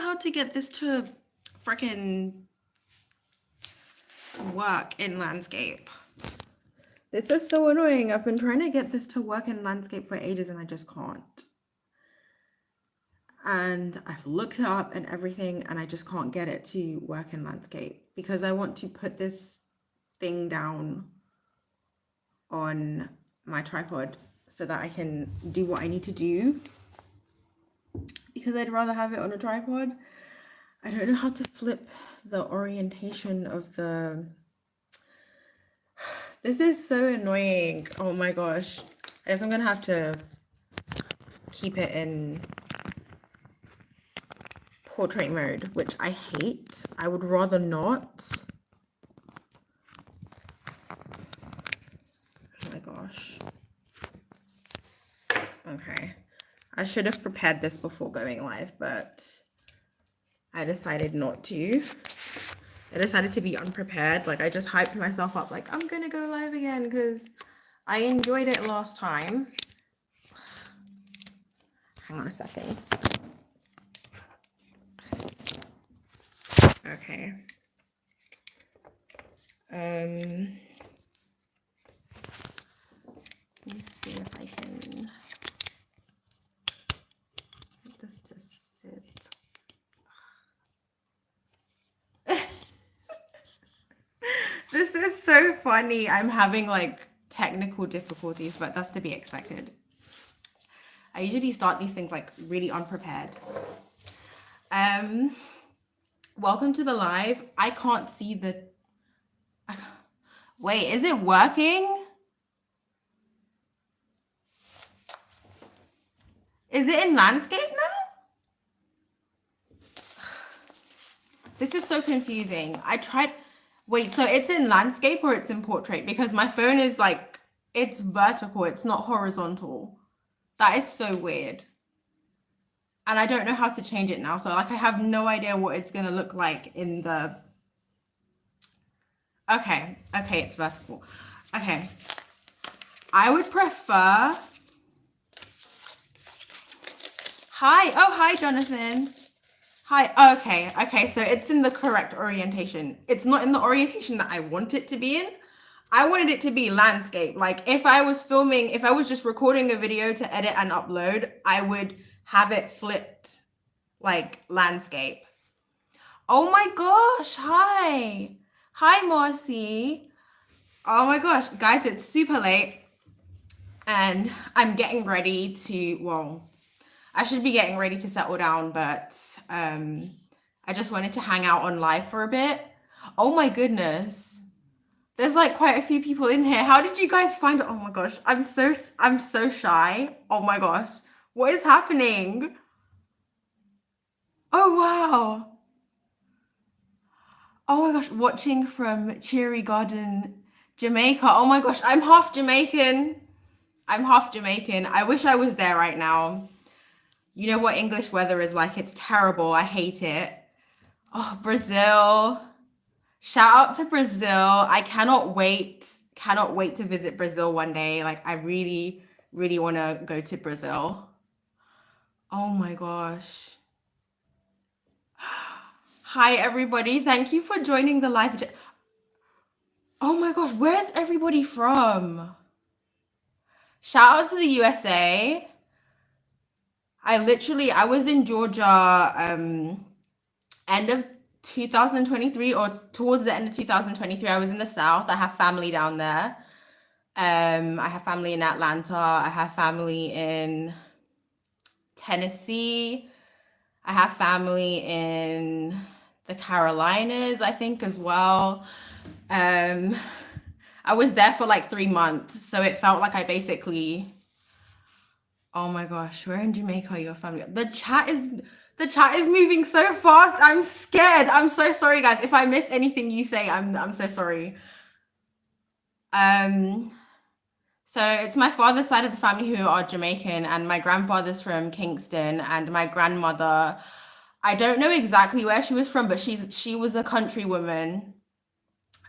how to get this to freaking work in landscape. This is so annoying. I've been trying to get this to work in landscape for ages and I just can't. And I've looked it up and everything and I just can't get it to work in landscape because I want to put this thing down on my tripod so that I can do what I need to do, because I'd rather have it on a tripod. I don't know how to flip the orientation of the... This is so annoying. Oh my gosh. I guess I'm gonna have to keep it in portrait mode, which I hate. I would rather not. Oh my gosh. Okay. I should have prepared this before going live, but I decided not to. I decided to be unprepared. Like, I just hyped myself up like, I'm gonna go live again because I enjoyed it last time. Hang on a second. Okay. Let me see if I can get this to sit. This is so funny. I'm having like technical difficulties, but that's to be expected. I usually start these things like really unprepared. Welcome to the live. I can't see the... Wait, is it working? Is it in landscape now? This is so confusing. I tried... Wait, so it's in landscape or it's in portrait? Because my phone is like, it's vertical. It's not horizontal. That is so weird. And I don't know how to change it now. So like, I have no idea what it's going to look like in the... Okay, it's vertical. Okay. I would prefer... Hi, Jonathan. Hi, okay, so it's in the correct orientation. It's not in the orientation that I want it to be in. I wanted it to be landscape. Like, if I was just recording a video to edit and upload, I would have it flipped like landscape. Oh my gosh, hi. Hi, Marcy. Oh my gosh, guys, it's super late and I'm getting ready to, well, I should be getting ready to settle down, but I just wanted to hang out on live for a bit. Oh my goodness. There's like quite a few people in here. How did you guys find it? Oh my gosh, I'm so shy. Oh my gosh. What is happening? Oh wow. Oh my gosh, watching from Cherry Garden, Jamaica. Oh my gosh, I'm half Jamaican. I wish I was there right now. You know what English weather is like. It's terrible. I hate it. Oh, Brazil. Shout out to Brazil. I cannot wait to visit Brazil one day. Like, I really, really want to go to Brazil. Oh my gosh. Hi, everybody. Thank you for joining the live. Oh my gosh, where's everybody from? Shout out to the USA. I was in Georgia end of 2023 or towards the end of 2023. I was in the South. I have family down there. I have family in Atlanta. I have family in Tennessee. I have family in the Carolinas, I think, as well. I was there for like 3 months, so it felt like I basically... Oh my gosh, where in Jamaica are your family? The chat is moving so fast. I'm scared. I'm so sorry, guys. If I miss anything you say, I'm so sorry. So it's my father's side of the family who are Jamaican, and my grandfather's from Kingston, and my grandmother, I don't know exactly where she was from, but she was a country woman.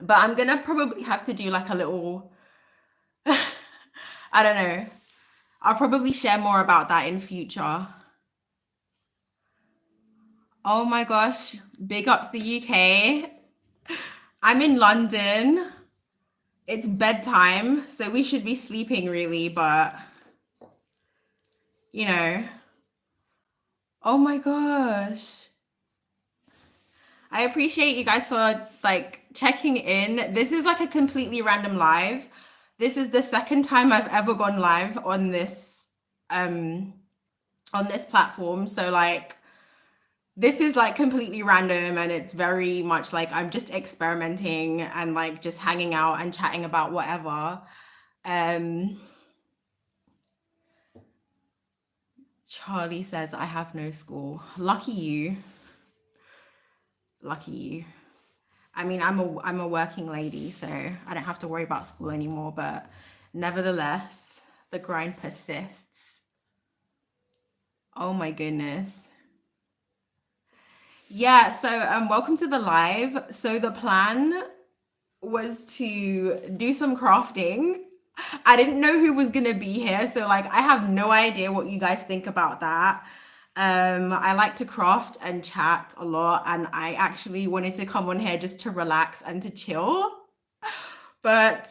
But I'm gonna probably have to do like a little, I don't know. I'll probably share more about that in future. Oh my gosh, big ups the UK. I'm in London. It's bedtime, so we should be sleeping really, but you know. Oh my gosh. I appreciate you guys for like checking in. This is like a completely random live. This is the second time I've ever gone live um on this platform. So like this is like completely random and it's very much like I'm just experimenting and like just hanging out and chatting about whatever. Um Charlie says I have no school. Lucky you. Lucky you. I mean, I'm a working lady, so I don't have to worry about school anymore, but nevertheless, the grind persists. Oh my goodness. Yeah, so welcome to the live. So the plan was to do some crafting. I didn't know who was gonna be here, so like I have no idea what you guys think about that. I like to craft and chat a lot, and I actually wanted to come on here just to relax and to chill. But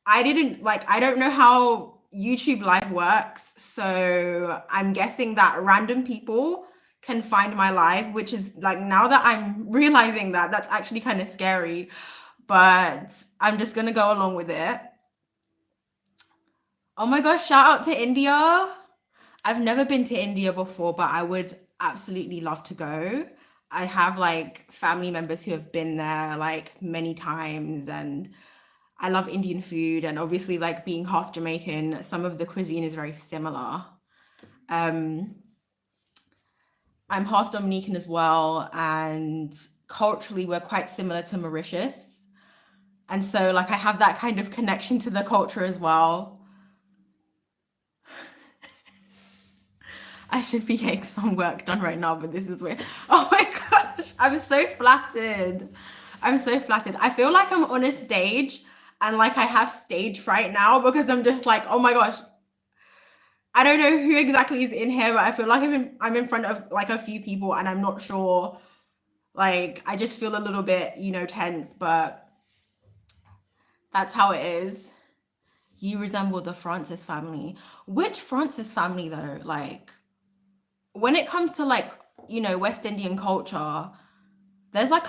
I don't know how YouTube Live works, so I'm guessing that random people can find my live, which is like now that I'm realizing that that's actually kind of scary, but I'm just gonna go along with it. Oh my gosh, shout out to India. I've never been to India before, but I would absolutely love to go. I have like family members who have been there like many times, and I love Indian food, and obviously like being half Jamaican, some of the cuisine is very similar. Um, I'm half Dominican as well, and culturally we're quite similar to Mauritius. And so like I have that kind of connection to the culture as well. I should be getting some work done right now, but this is weird. Oh my gosh, I'm so flattered. I'm so flattered. I feel like I'm on a stage and like I have stage fright now because I'm just like, oh my gosh, I don't know who exactly is in here, but I feel like I'm in front of like a few people and I'm not sure. Like I just feel a little bit, tense, but that's how it is. You resemble the Francis family. Which Francis family though? Like when it comes to like, West Indian culture, there's like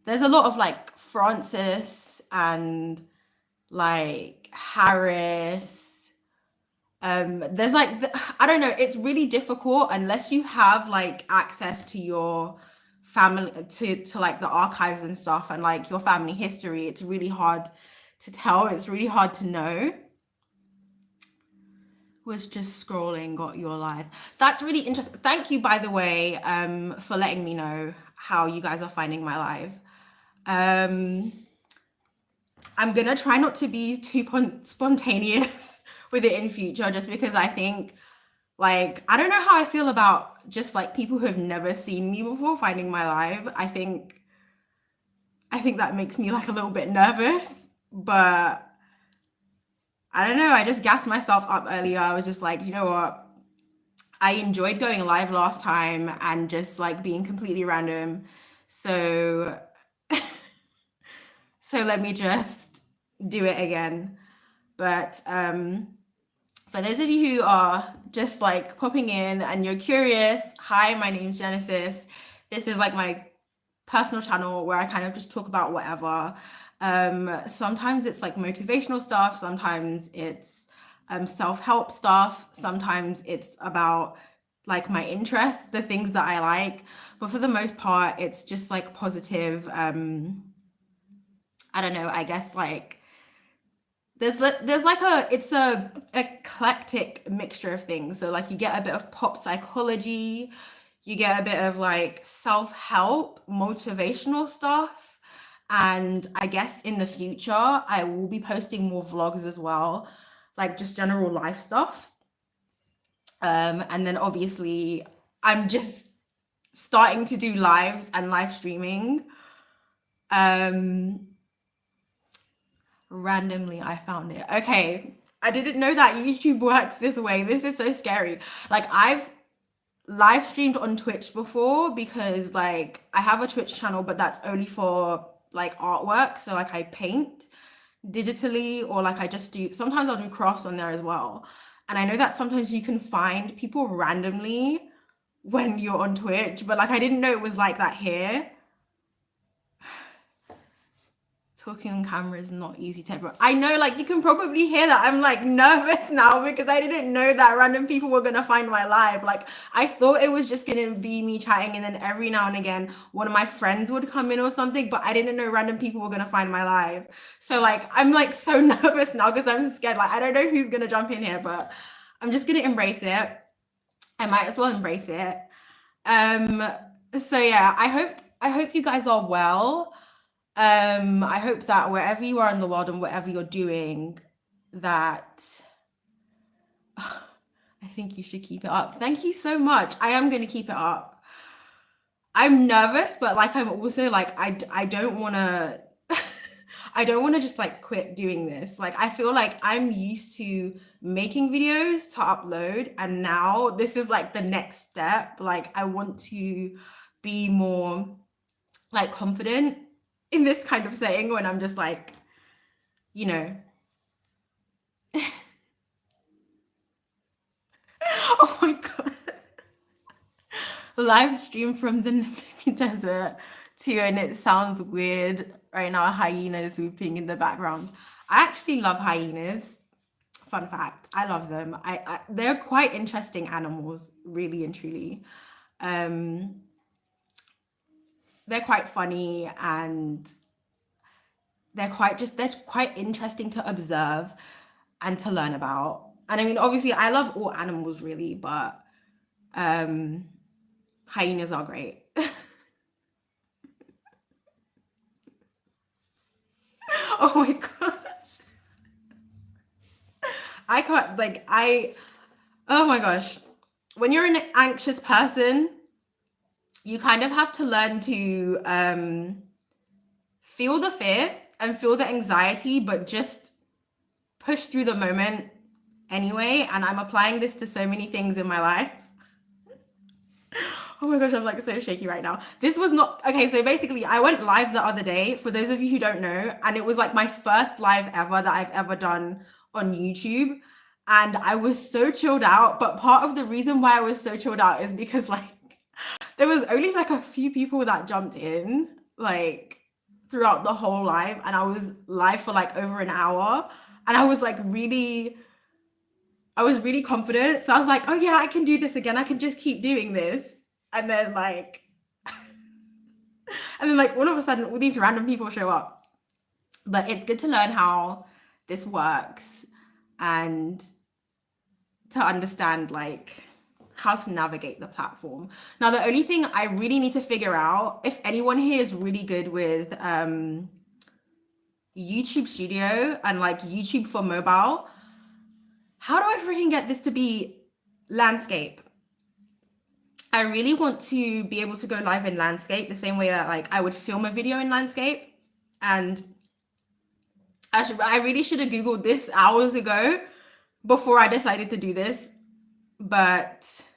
there's a lot of like Francis and like Harris. There's like I don't know, it's really difficult unless you have like access to your family to like the archives and stuff and like your family history. It's really hard to tell. It's really hard to know. Was just scrolling, got your live. That's really interesting. Thank you, by the way, for letting me know how you guys are finding my live. Um, I'm gonna try not to be too spontaneous with it in future, just because I think, like, I don't know how I feel about just like people who have never seen me before finding my live. I think that makes me like a little bit nervous, but I don't know. I just gassed myself up earlier. I was just like, you know what? I enjoyed going live last time and just like being completely random. So let me just do it again. But for those of you who are just like popping in and you're curious, hi, my name's Genesis. This is like my personal channel where I kind of just talk about whatever. Sometimes it's like motivational stuff, sometimes it's self-help stuff, sometimes it's about like my interests, the things that I like. But for the most part, it's just like positive, I don't know, I guess like there's like it's a eclectic mixture of things. So like you get a bit of pop psychology, you get a bit of like self-help, motivational stuff. And I guess in the future, I will be posting more vlogs as well, like just general life stuff. And then obviously, I'm just starting to do lives and live streaming. Um, Randomly, I found it. Okay, I didn't know that YouTube works this way. This is so scary. Like live streamed on Twitch before because like I have a Twitch channel, but that's only for like artwork. So like I paint digitally or like I just do sometimes I'll do crafts on there as well. And I know that sometimes you can find people randomly when you're on Twitch, but like I didn't know it was like that here. Talking on camera is not easy to everyone. I know, like you can probably hear that I'm like nervous now because I didn't know that random people were gonna find my live. Like I thought it was just gonna be me chatting and then every now and again one of my friends would come in or something, but I didn't know random people were gonna find my live. So like I'm like so nervous now because I'm scared. Like I don't know who's gonna jump in here, but I'm just gonna embrace it. I might as well embrace it. Um, so yeah, I hope you guys are well. I hope that wherever you are in the world and whatever you're doing, that I think you should keep it up. Thank you so much. I am going to keep it up. I'm nervous, but like I'm also like I don't want to I don't want to just like quit doing this. Like I feel like I'm used to making videos to upload and now this is like the next step. Like I want to be more like confident in this kind of setting when I'm just like, you know, oh my God, live stream from the Namibia desert too, and it sounds weird right now, hyenas whooping in the background. I actually love hyenas. Fun fact, I love them. They're quite interesting animals, really and truly. Um, they're quite funny and they're quite interesting to observe and to learn about. And I mean, obviously, I love all animals really, but hyenas are great. Oh my gosh. I can't, like, oh my gosh. When you're an anxious person, you kind of have to learn to feel the fear and feel the anxiety, but just push through the moment anyway. And I'm applying this to so many things in my life. Oh my gosh, I'm like so shaky right now. This was not okay. So basically, I went live the other day, for those of you who don't know, and it was like my first live ever that I've ever done on YouTube. And I was so chilled out. But part of the reason why I was so chilled out is because like there was only like a few people that jumped in, like throughout the whole live, and I was live for like over an hour, and I was like I was really confident. So I was like, oh yeah, I can do this again. I can just keep doing this. And then like, and then like all of a sudden, all these random people show up. But it's good to learn how this works and to understand like how to navigate the platform. Now, the only thing I really need to figure out, if anyone here is really good with YouTube Studio and like YouTube for mobile, how do I freaking get this to be landscape? I really want to be able to go live in landscape the same way that like I would film a video in landscape. And I really should have Googled this hours ago before I decided to do this. But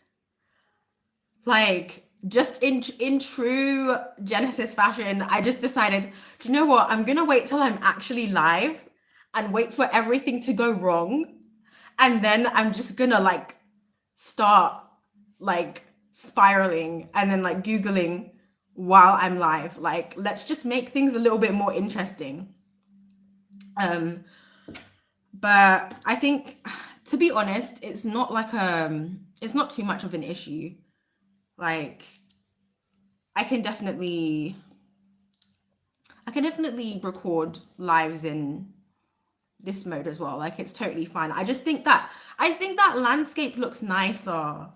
like just in true Genesis fashion, I just decided, do you know what? I'm gonna wait till I'm actually live and wait for everything to go wrong. And then I'm just gonna like start like spiraling and then like Googling while I'm live. Like, let's just make things a little bit more interesting. But I think, to be honest, it's not like it's not too much of an issue. Like, I can definitely record lives in this mode as well. Like, it's totally fine. I think that landscape looks nicer.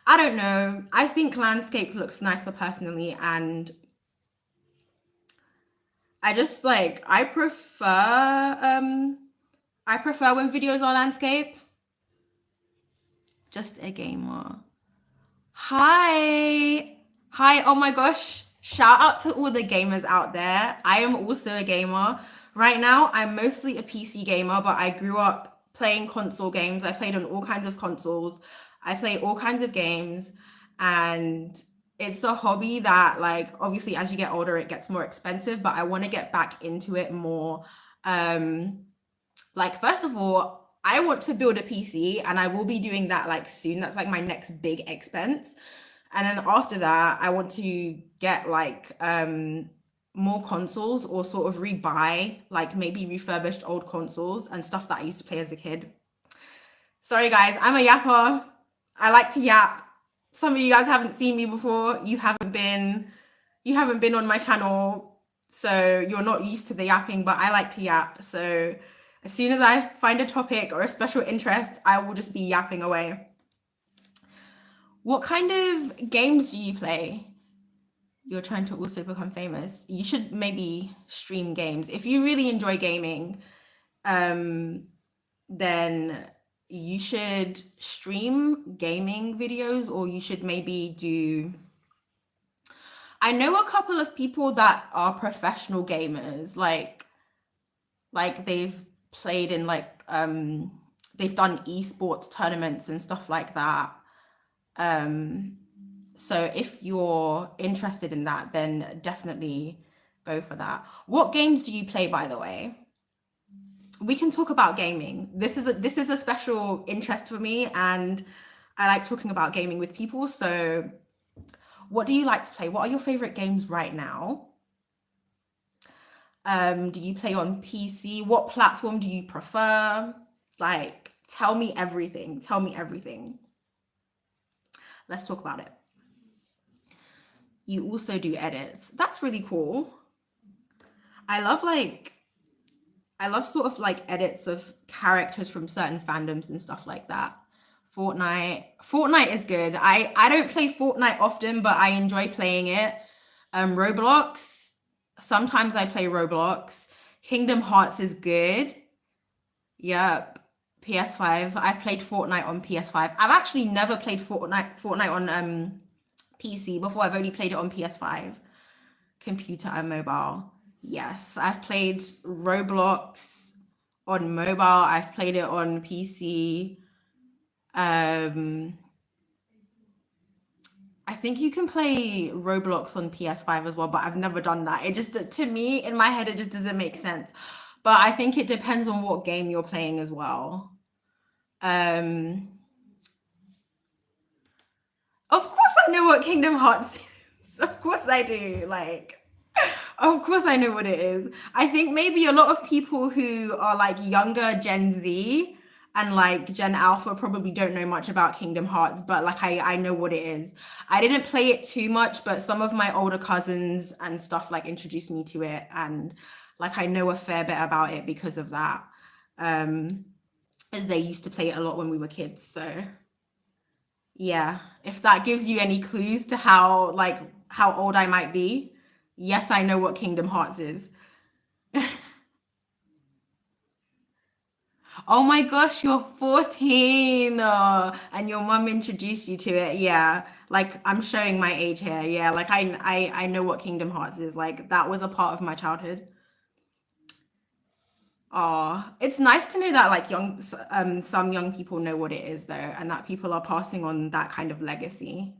I don't know. I think landscape looks nicer personally, and I just like I prefer when videos are landscape. Just a gamer. Hi. Hi. Oh my gosh. Shout out to all the gamers out there. I am also a gamer. Right now, I'm mostly a PC gamer, but I grew up playing console games. I played on all kinds of consoles. I play all kinds of games. and it's a hobby that, like, obviously as you get older it gets more expensive, but I want to get back into it more. Like, first of all, I want to build a PC, and I will be doing that like soon. That's like my next big expense. And then after that, I want to get like more consoles, or sort of rebuy like maybe refurbished old consoles and stuff that I used to play as a kid. Sorry guys, I'm a yapper. I like to yap. Some of you guys haven't seen me before. You haven't been on my channel, so you're not used to the yapping, but I like to yap. So as soon as I find a topic or a special interest, I will just be yapping away. What kind of games do you play? You're trying to also become famous. You should maybe stream games. If you really enjoy gaming, then you should stream gaming videos, or you should maybe do. I know a couple of people that are professional gamers, like they've played in like they've done esports tournaments and stuff like that. So if you're interested in that, then definitely go for that. What games do you play, by the way? We can talk about gaming. This is a special interest for me, and I like talking about gaming with people. So what do you like to play? What are your favorite games right now? Do you play on PC? What platform do you prefer? Like, tell me everything. Tell me everything. Let's talk about it. You also do edits. That's really cool. I love sort of like edits of characters from certain fandoms and stuff like that. Fortnite is good. I don't play Fortnite often, but I enjoy playing it. Roblox, sometimes I play Roblox. Kingdom Hearts is good. Yep. PS5. I've played Fortnite on PS5. I've actually never played Fortnite on PC before. I've only played it on PS5, computer and mobile. Yes, I've played Roblox on mobile. I've played it on PC. Um, I think you can play Roblox on PS5 as well, but I've never done that. It just, to me, in my head, it just doesn't make sense. But I think it depends on what game you're playing as well. Um, of course I know what Kingdom Hearts is. Of course I do. Like, of course I know what it is. I think maybe a lot of people who are like younger Gen Z and like Gen Alpha probably don't know much about Kingdom Hearts, but like I know what it is. I didn't play it too much, but some of my older cousins and stuff like introduced me to it, and like I know a fair bit about it because of that. Um, as they used to play it a lot when we were kids. So yeah, if that gives you any clues to how old I might be, yes, I know what Kingdom Hearts is. Oh my gosh, you're 14, and your mum introduced you to it. Yeah, like I'm showing my age here. Yeah, like I know what Kingdom Hearts is. Like that was a part of my childhood. Oh, it's nice to know that like some young people know what it is though, and that people are passing on that kind of legacy.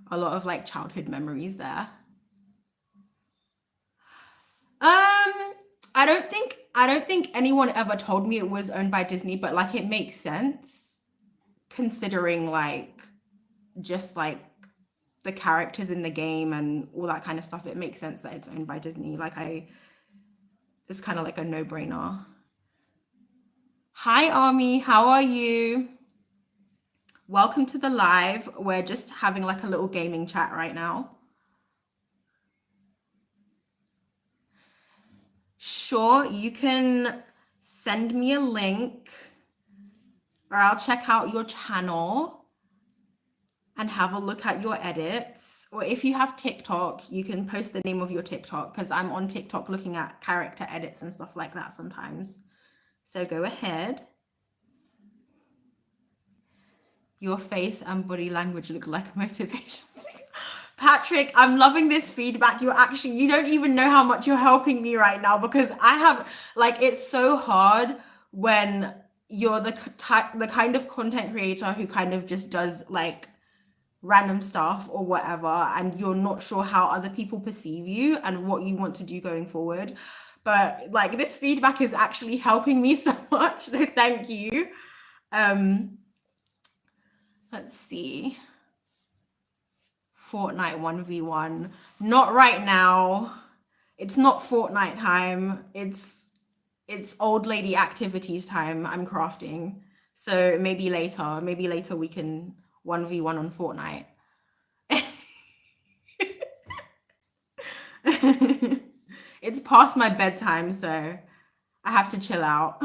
A lot of like childhood memories there. I don't think anyone ever told me it was owned by Disney, but like it makes sense considering like just like the characters in the game and all that kind of stuff. It makes sense that it's owned by Disney. It's kind of like a no-brainer. Hi Army, how are you? Welcome to the live. We're just having like a little gaming chat right now. Sure, you can send me a link, or I'll check out your channel and have a look at your edits. Or if you have TikTok, you can post the name of your TikTok, because I'm on TikTok looking at character edits and stuff like that sometimes. So go ahead. Your face and body language look like a motivation. Patrick, I'm loving this feedback. You don't even know how much you're helping me right now, because I have, like, it's so hard when you're the kind of content creator who kind of just does like random stuff or whatever, and you're not sure how other people perceive you and what you want to do going forward. But like this feedback is actually helping me so much, so thank you. Let's see. Fortnite 1v1. Not right now. It's not Fortnite time. It's old lady activities time. I'm crafting. So maybe later. Maybe later we can 1v1 on Fortnite. It's past my bedtime, so I have to chill out.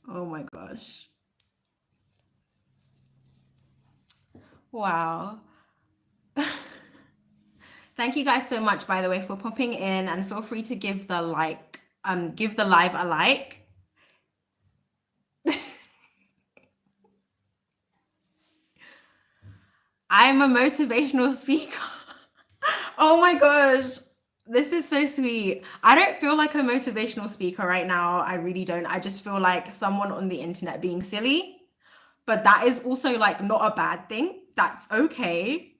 Oh my gosh. Wow. Thank you guys so much, by the way, for popping in, and feel free to give the give the live a like. I'm a motivational speaker. Oh my gosh. This is so sweet. I don't feel like a motivational speaker right now. I really don't. I just feel like someone on the internet being silly. But that is also like not a bad thing. That's okay.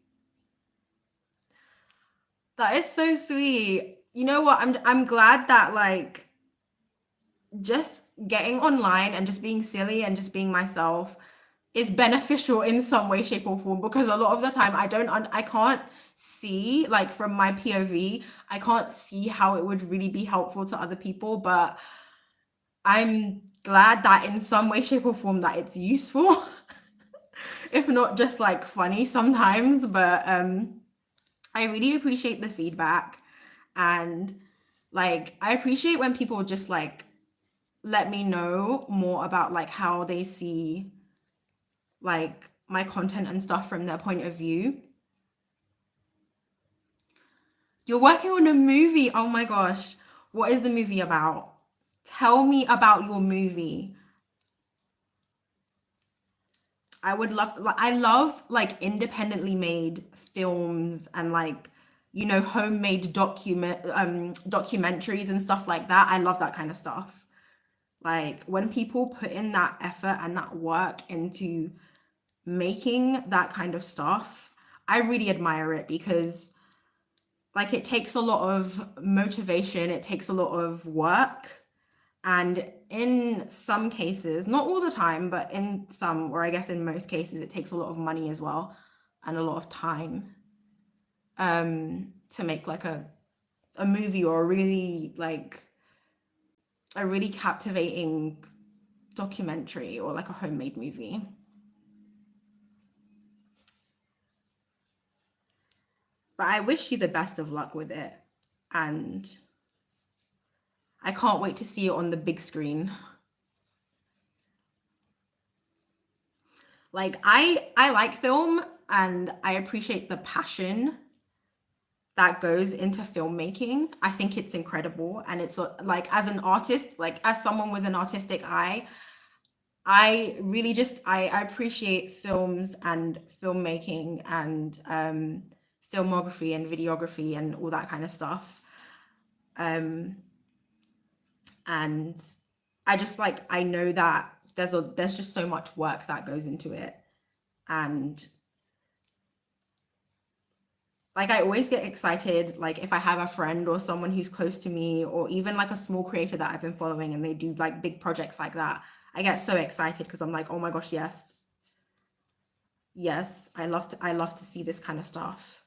That is so sweet. You know what? I'm glad that like just getting online and just being silly and just being myself is beneficial in some way, shape, or form, because a lot of the time I can't see, like from my POV, I can't see how it would really be helpful to other people, but I'm glad that in some way, shape, or form that it's useful, if not just like funny sometimes. But I really appreciate the feedback, and like I appreciate when people just like let me know more about like how they see like my content and stuff from their point of view. You're working on a movie. Oh my gosh. What is the movie about? Tell me about your movie. I would love, like, I love like independently made films and like, you know, homemade documentaries and stuff like that. I love that kind of stuff. Like when people put in that effort and that work into making that kind of stuff, I really admire it, because like it takes a lot of motivation, it takes a lot of work, and in some cases, not all the time, but in some, or I guess in most cases, it takes a lot of money as well and a lot of time to make like a movie, or a really captivating documentary, or like a homemade movie. But I wish you the best of luck with it, and I can't wait to see it on the big screen. Like I like film, and I appreciate the passion that goes into filmmaking. I think it's incredible, and it's like as an artist, like as someone with an artistic eye, I really just I appreciate films and filmmaking and filmography and videography and all that kind of stuff. And I just like I know that there's just so much work that goes into it, and like I always get excited like if I have a friend or someone who's close to me, or even like a small creator that I've been following, and they do like big projects like that. I get so excited because I'm like, oh my gosh, yes, yes, I love to see this kind of stuff.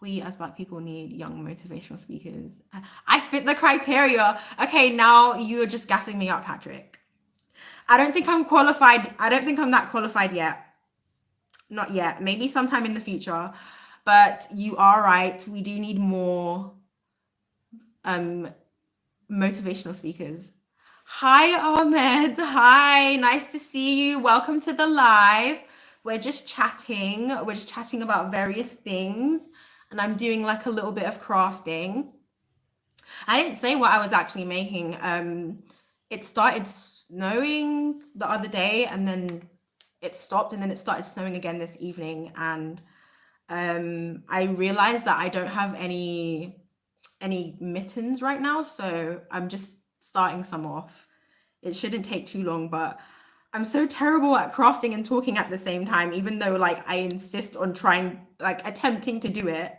We as Black people need young motivational speakers. I fit the criteria. Okay, now you're just gassing me up, Patrick. I don't think I'm qualified. I don't think I'm that qualified yet. Not yet. Maybe sometime in the future. But you are right. We do need more motivational speakers. Hi, Ahmed. Hi. Nice to see you. Welcome to the live. We're just chatting. We're just chatting about various things. And I'm doing like a little bit of crafting. I didn't say what I was actually making. It started snowing the other day, and then it stopped, and then it started snowing again this evening. And I realized that I don't have any any mittens right now, so I'm just starting some off. It shouldn't take too long, but I'm so terrible at crafting and talking at the same time, even though like I insist on trying, like attempting to do it.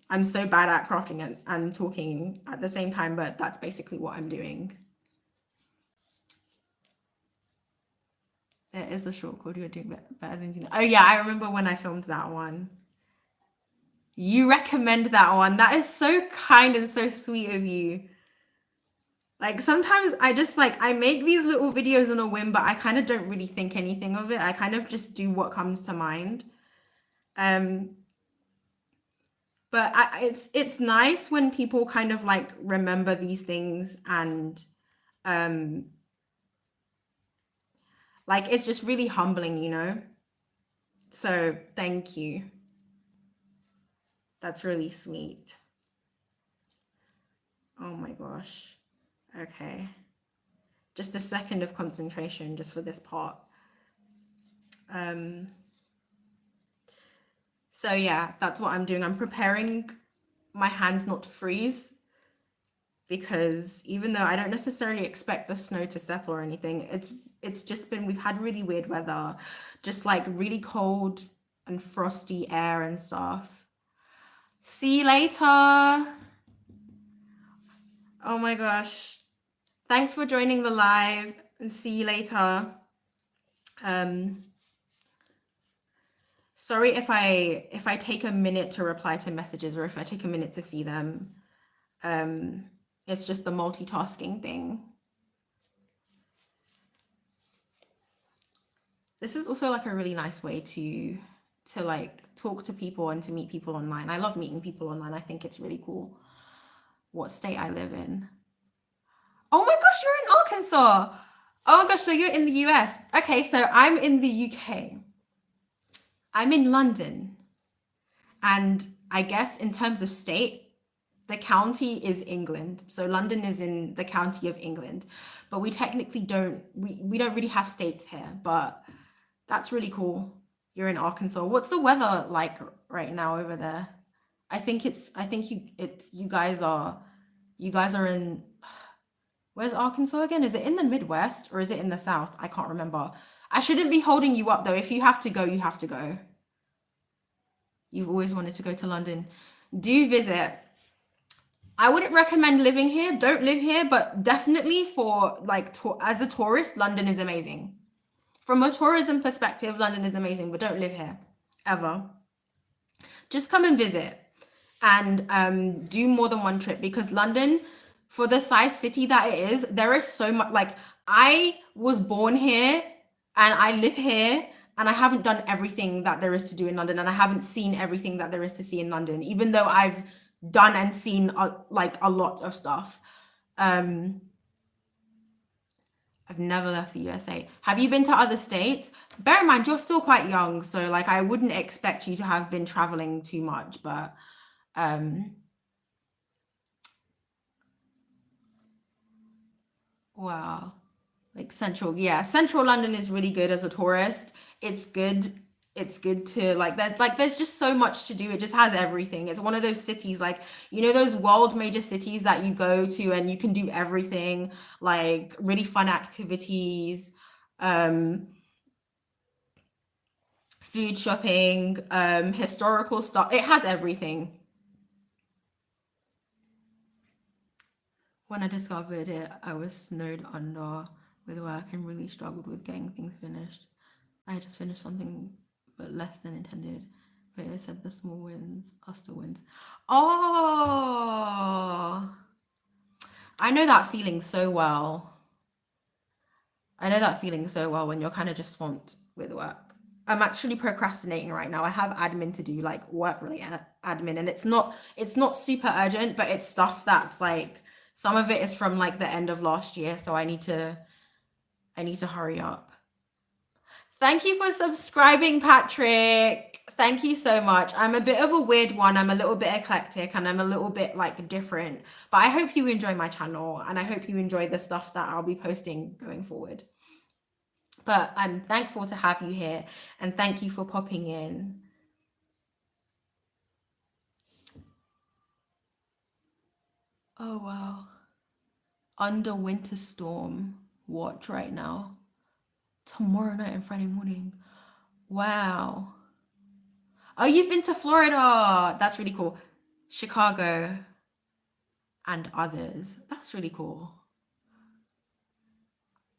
I'm so bad at crafting and talking at the same time, but that's basically what I'm doing. There is a short called You're Doing Better Than You Know. Oh yeah, I remember when I filmed that one. You recommend that one. That is so kind and so sweet of you. Like sometimes I just like I make these little videos on a whim, but I kind of don't really think anything of it. I kind of just do what comes to mind. Um, but it's nice when people kind of like remember these things and um like it's just really humbling, you know? So thank you. That's really sweet. Oh my gosh. Okay. Just a second of concentration just for this part. So yeah, that's what I'm doing. I'm preparing my hands not to freeze because even though I don't necessarily expect the snow to settle or anything, it's just been, we've had really weird weather, just like really cold and frosty air and stuff. See you later. Oh my gosh. Thanks for joining the live and see you later. Sorry if I take a minute to reply to messages or if I take a minute to see them. It's just the multitasking thing. This is also like a really nice way to like talk to people and to meet people online. I love meeting people online. I think it's really cool. What state I live in. Oh my gosh, you're in Arkansas. Oh my gosh, so you're in the US. Okay, so I'm in the UK. I'm in London. And I guess in terms of state, the county is England. So London is in the county of England. But we technically we don't really have states here, but that's really cool. You're in Arkansas. What's the weather like right now over there? I think you guys are in, where's Arkansas again? Is it in the Midwest or is it in the South? I can't remember. I shouldn't be holding you up though. If you have to go, you have to go. You've always wanted to go to London. Do visit. I wouldn't recommend living here. Don't live here, but definitely for like as a tourist, London is amazing. From a tourism perspective, London is amazing, but don't live here ever. Just come and visit and do more than one trip because London, for the size city that it is, there is so much. Like I was born here and I live here and I haven't done everything that there is to do in London and I haven't seen everything that there is to see in London, even though I've done and seen like a lot of stuff. I've never left the USA. Have you been to other states? Bear in mind, you're still quite young, so like I wouldn't expect you to have been traveling too much, but wow. Like central London is really good as a tourist. It's good to like there's just so much to do. It just has everything. It's one of those cities like, you know, those world major cities that you go to and you can do everything, like really fun activities, food shopping, historical stuff. It has everything. When I discovered it, I was snowed under with work and really struggled with getting things finished. I just finished something but less than intended. But it said the small wins are still wins. Oh, I know that feeling so well. I know that feeling so well when you're kind of just swamped with work. I'm actually procrastinating right now. I have admin to do, like work related admin, and it's not super urgent, but it's stuff that's like some of it is from like the end of last year, so I need to hurry up. Thank you for subscribing, Patrick. Thank you so much. I'm a bit of a weird one. I'm a little bit eclectic and I'm a little bit like different. But I hope you enjoy my channel and I hope you enjoy the stuff that I'll be posting going forward. But I'm thankful to have you here and thank you for popping in. Oh wow. Under winter storm watch right now. Tomorrow night and Friday morning. Wow. Oh, you've been to Florida. That's really cool. Chicago and others. That's really cool.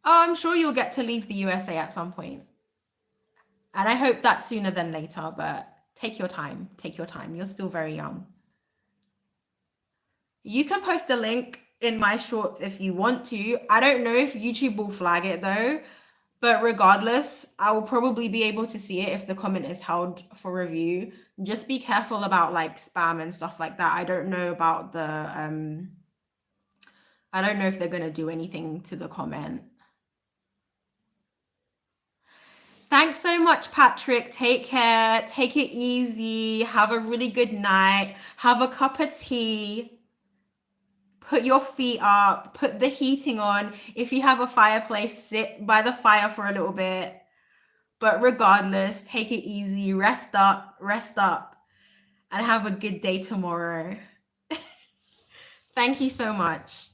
Oh, I'm sure you'll get to leave the USA at some point. And I hope that's sooner than later, but take your time. Take your time. You're still very young. You can post a link in my shorts if you want to. I don't know if YouTube will flag it though, but regardless, I will probably be able to see it if the comment is held for review. Just be careful about like spam and stuff like that. I don't know about the I don't know if they're gonna do anything to the comment. Thanks so much, Patrick. Take care. Take it easy. Have a really good night. Have a cup of tea. Put your feet up. Put the heating on. If you have a fireplace, sit by the fire for a little bit. But regardless, take it easy. Rest up, and have a good day tomorrow. Thank you so much.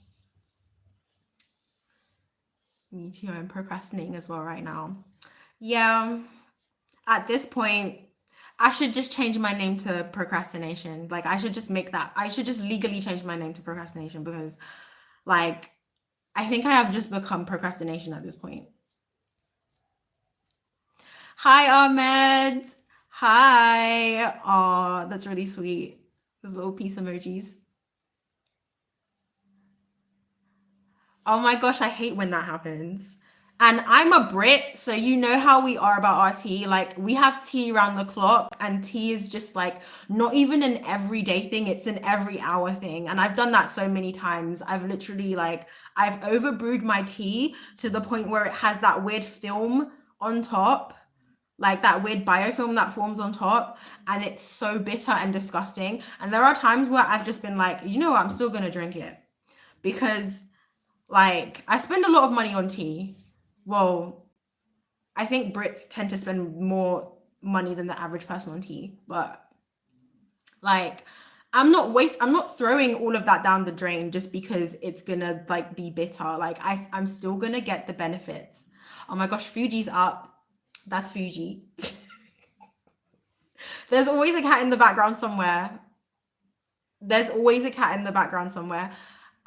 Me too. I'm procrastinating as well right now. Yeah, at this point, I should just change my name to procrastination. Like, I should just make that, I should just legally change my name to procrastination because, like, I think I have just become procrastination at this point. Hi, Ahmed. Hi. Oh, that's really sweet. Those little peace emojis. Oh my gosh, I hate when that happens. And I'm a Brit, so you know how we are about our tea. Like, we have tea around the clock, and tea is just like not even an everyday thing, it's an every hour thing. And I've done that so many times. I've literally, like, I've overbrewed my tea to the point where it has that weird film on top, like that weird biofilm that forms on top, and it's so bitter and disgusting. And there are times where I've just been like, you know what, I'm still gonna drink it because like I spend a lot of money on tea. Well, I think Brits tend to spend more money than the average person on tea, but like I'm not throwing all of that down the drain just because it's gonna like be bitter. Like I'm still gonna get the benefits. Oh my gosh, Fuji's up. That's Fuji. There's always a cat in the background somewhere. There's always a cat in the background somewhere.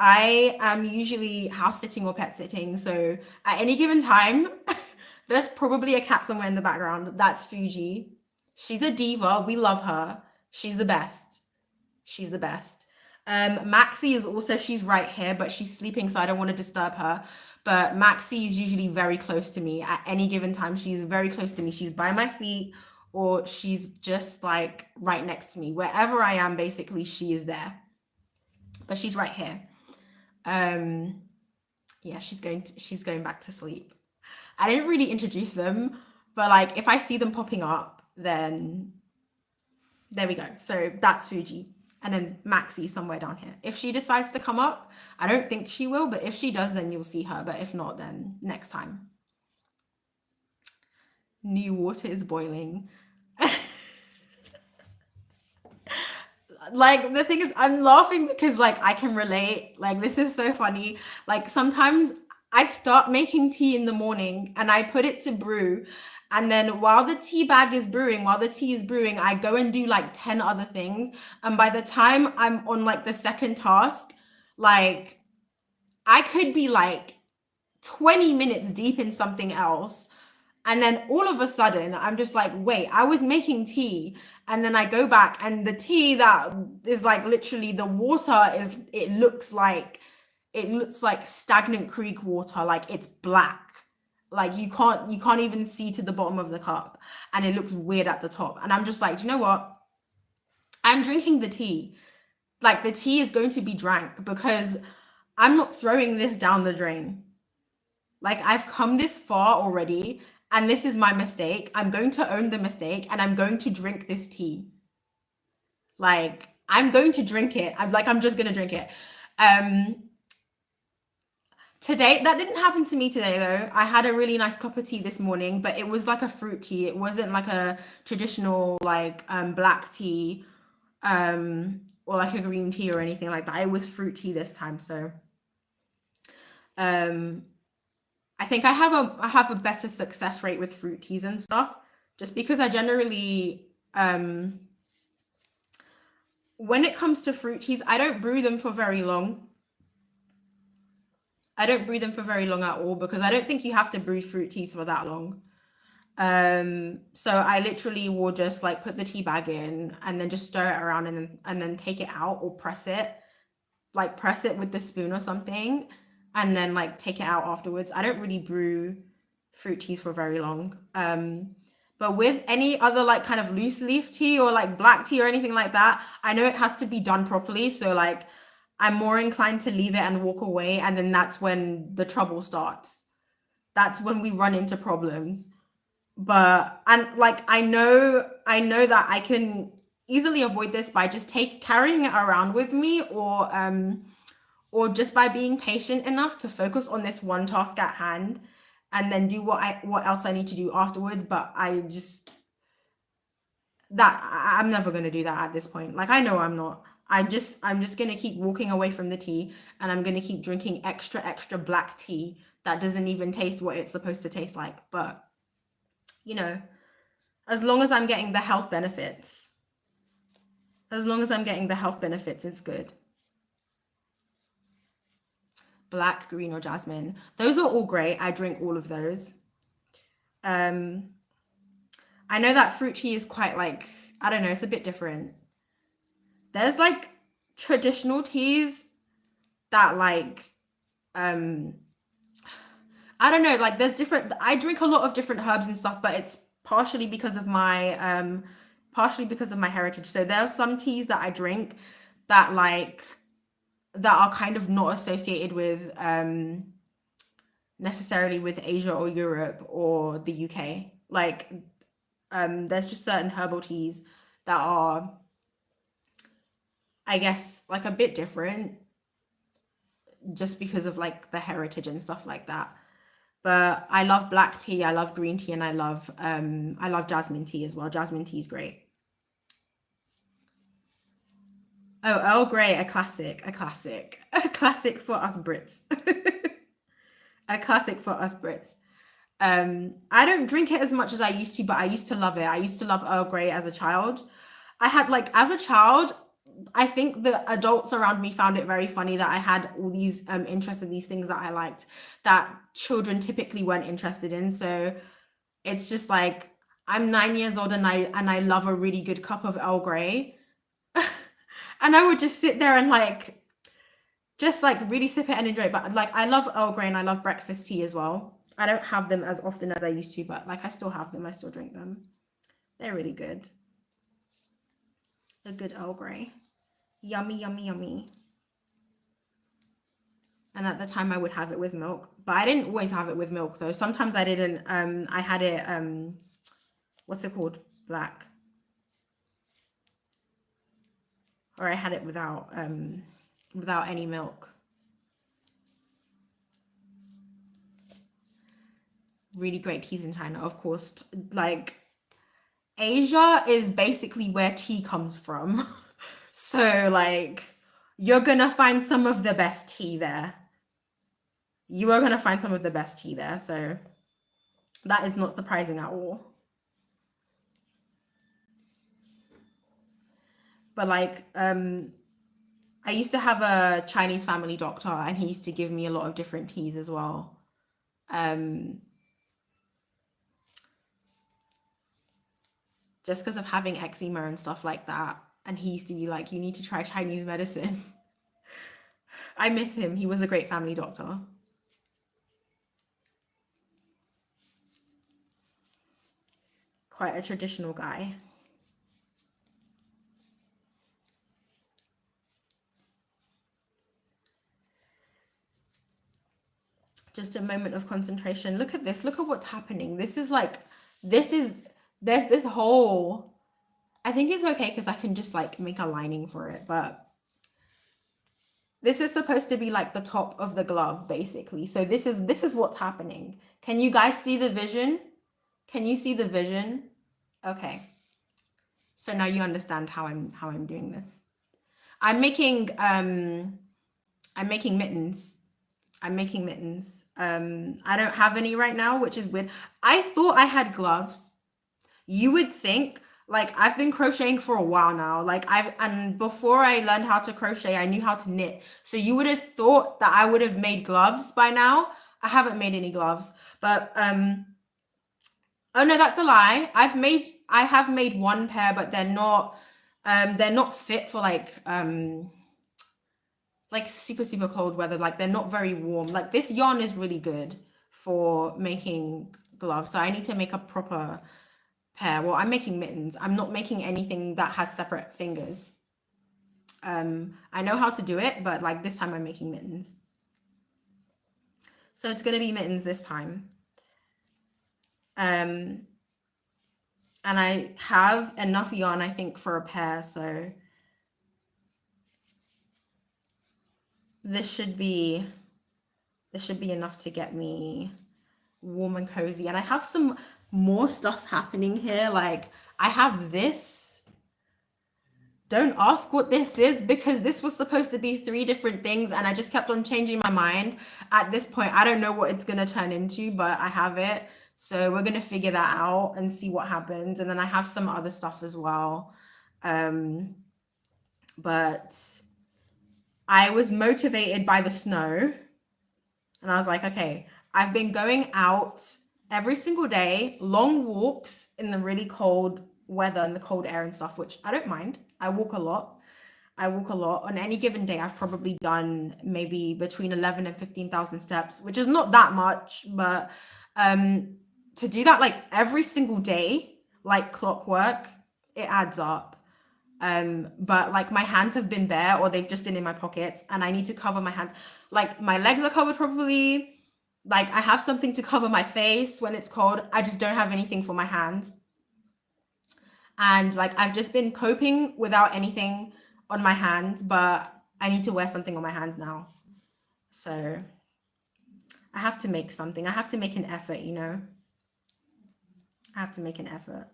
I am usually house sitting or pet sitting, so at any given time, there's probably a cat somewhere in the background. That's Fuji. She's a diva. We love her. She's the best. She's the best. Maxie is also, she's right here, but she's sleeping, so I don't want to disturb her. But Maxie is usually very close to me at any given time. She's very close to me. She's by my feet, or she's just like right next to me. Wherever I am, basically, she is there. But she's right here. Um, yeah, she's going back to sleep. I didn't really introduce them, but like if I see them popping up, then there we go. So that's Fuji. And then Maxie somewhere down here. If she decides to come up, I don't think she will, but if she does, then you'll see her. But if not, then next time. New water is boiling. Like the thing is, I'm laughing because like I can relate. Like this is so funny. Like sometimes I start making tea in the morning and I put it to brew, and then while the tea bag is brewing, while the tea is brewing, I go and do like 10 other things, and by the time I'm on like the second task, like I could be like 20 minutes deep in something else. And then all of a sudden, I'm just like, wait, I was making tea. And then I go back, and the tea that is like literally the water is, it looks like stagnant creek water. Like it's black. Like you can't even see to the bottom of the cup. And it looks weird at the top. And I'm just like, do you know what? I'm drinking the tea. Like the tea is going to be drank because I'm not throwing this down the drain. Like I've come this far already, and this is my mistake. I'm going to own the mistake, and I'm going to drink this tea. Like I'm going to drink it. I'm just gonna drink it. Um Today, that didn't happen to me today though. I had a really nice cup of tea this morning, but it was like a fruit tea. It wasn't like a traditional like black tea. or like a green tea or anything like that. It was fruit tea this time. So I think I have a better success rate with fruit teas and stuff, just because I generally when it comes to fruit teas, I don't brew them for very long. I don't brew them for very long at all, because I don't think you have to brew fruit teas for that long. So I literally will just like put the tea bag in and then just stir it around, and then take it out, or press it with the spoon or something, and then like take it out afterwards. I don't really brew fruit teas for very long. But with any other like kind of loose leaf tea or like black tea or anything like that, I know it has to be done properly. So like I'm more inclined to leave it and walk away, and then that's when the trouble starts. That's when we run into problems. But and like I know that I can easily avoid this by just carrying it around with me, or just by being patient enough to focus on this one task at hand, and then do what else I need to do afterwards. But I'm never going to do that at this point. Like, I know I'm not. I'm just going to keep walking away from the tea, and I'm going to keep drinking extra black tea that doesn't even taste what it's supposed to taste like. But you know, as long as I'm getting the health benefits, it's good. Black, green, or jasmine. Those are all great. I drink all of those. Um, I know that fruit tea is quite like, I don't know, it's a bit different. There's like traditional teas that like, I don't know, like there's different, I drink a lot of different herbs and stuff, but it's partially because of my heritage. So there are some teas that I drink that like, that are kind of not associated with necessarily with Asia or Europe or the UK. Like there's just certain herbal teas that are, I guess, like a bit different, just because of like the heritage and stuff like that. But I love black tea, I love green tea, and I love jasmine tea as well. Jasmine tea is great. Oh, Earl Grey, a classic, a classic, a classic for us Brits, a classic for us Brits. I don't drink it as much as I used to, but I used to love it. I used to love Earl Grey as a child. I had like, as a child, I think the adults around me found it very funny that I had all these interests in these things that I liked, that children typically weren't interested in. So it's just like, I'm 9 years old, and I love a really good cup of Earl Grey. And I would just sit there and like just like really sip it and enjoy it. But like I love Earl Grey, and I love breakfast tea as well. I don't have them as often as I used to, but like I still have them. I still drink them. They're really good. A good Earl Grey. Yummy, yummy, yummy. And at the time I would have it with milk, but I didn't always have it with milk though. Sometimes I didn't. I had it what's it called? Black. Or I had it without any milk. Really great teas in China, of course. Like Asia is basically where tea comes from. So like you're gonna find some of the best tea there. You are gonna find some of the best tea there. So that is not surprising at all. But like I used to have a Chinese family doctor, and he used to give me a lot of different teas as well. Um just because of having eczema and stuff like that. And he used to be like, you need to try Chinese medicine. I miss him. He was a great family doctor. Quite a traditional guy. Just a moment of concentration. Look at this. Look at what's happening. This is like, there's this hole. I think it's okay because I can just like make a lining for it, but this is supposed to be like the top of the glove, basically. So this is what's happening. Can you guys see the vision? Can you see the vision? Okay. So now you understand how I'm doing this. I'm making mittens. I'm making mittens. I don't have any right now, which is weird. I thought I had gloves. You would think, like, I've been crocheting for a while now. And before I learned how to crochet, I knew how to knit. So you would have thought that I would have made gloves by now. I haven't made any gloves, but oh no, that's a lie. I have made one pair, but they're not fit for like super super cold weather. Like they're not very warm. Like this yarn is really good for making gloves, so I need to make a proper pair. Well, I'm making mittens. I'm not making anything that has separate fingers. I know how to do it, but like this time I'm making mittens. So it's gonna be mittens this time. And I have enough yarn, I think, for a pair, so this should be enough to get me warm and cozy. And I have some more stuff happening here. Like I have this. Don't ask what this is, because this was supposed to be 3 different things and I just kept on changing my mind. At this point, I don't know what it's going to turn into, but I have it. So we're going to figure that out and see what happens. And then I have some other stuff as well. But I was motivated by the snow and I was like, okay, I've been going out every single day, long walks in the really cold weather and the cold air and stuff, which I don't mind. I walk a lot. On any given day. I've probably done maybe between 11 and 15,000 steps, which is not that much, but to do that like every single day, like clockwork, it adds up. But like my hands have been bare or they've just been in my pockets and I need to cover my hands. Like my legs are covered properly. Like I have something to cover my face when it's cold. I just don't have anything for my hands. And like I've just been coping without anything on my hands, but I need to wear something on my hands now. So I have to make something. I have to make an effort, you know. I have to make an effort.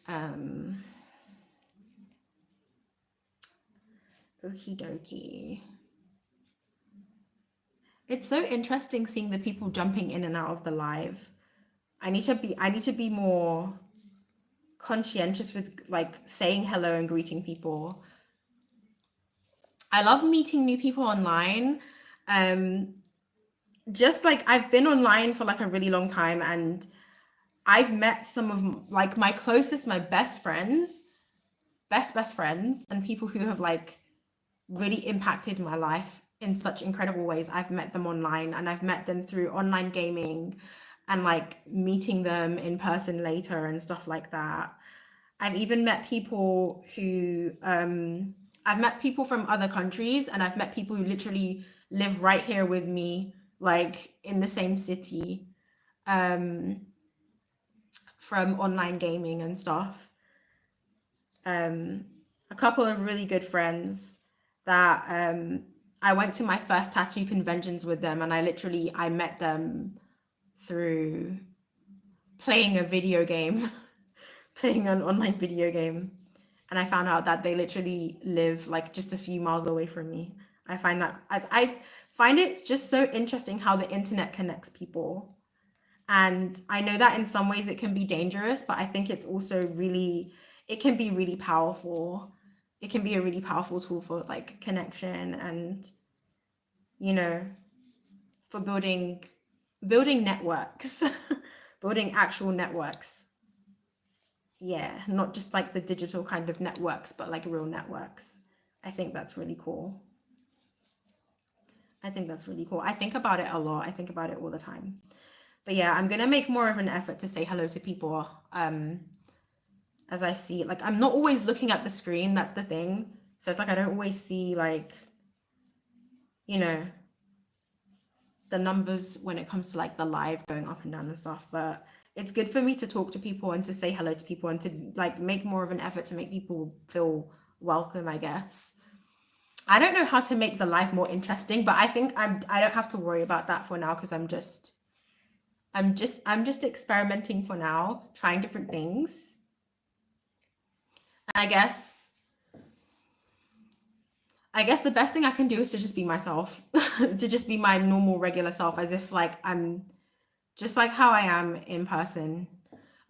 Okie dokie. It's so interesting seeing the people jumping in and out of the live. I need to be more conscientious with like saying hello and greeting people. I love meeting new people online. Just like I've been online for like a really long time and I've met some of like my closest, my best friends, best friends, and people who have like really impacted my life in such incredible ways. I've met them online and I've met them through online gaming and like meeting them in person later and stuff like that. I've even met people who I've met people from other countries and I've met people who literally live right here with me, like in the same city, from online gaming and stuff. A couple of really good friends that I went to my first tattoo conventions with them and I met them through playing a video game, playing an online video game. And I found out that they literally live like just a few miles away from me. I find it's just so interesting how the internet connects people. And I know that in some ways it can be dangerous, but I think it's also it can be really powerful. It can be a really powerful tool for like connection and, you know, for building networks, building actual networks. Yeah, not just like the digital kind of networks, but like real networks. I think that's really cool. I think about it a lot. I think about it all the time. But yeah, I'm gonna make more of an effort to say hello to people as I see. Like I'm not always looking at the screen, that's the thing. So it's like I don't always see like, you know, the numbers when it comes to like the live going up and down and stuff. But it's good for me to talk to people and to say hello to people and to like make more of an effort to make people feel welcome, I guess. I don't know how to make the live more interesting, but I think I don't have to worry about that for now because I'm just experimenting for now, trying different things. And I guess I guess the best thing I can do is to just be myself, to just be my normal regular self, as if like I'm just like how I am in person.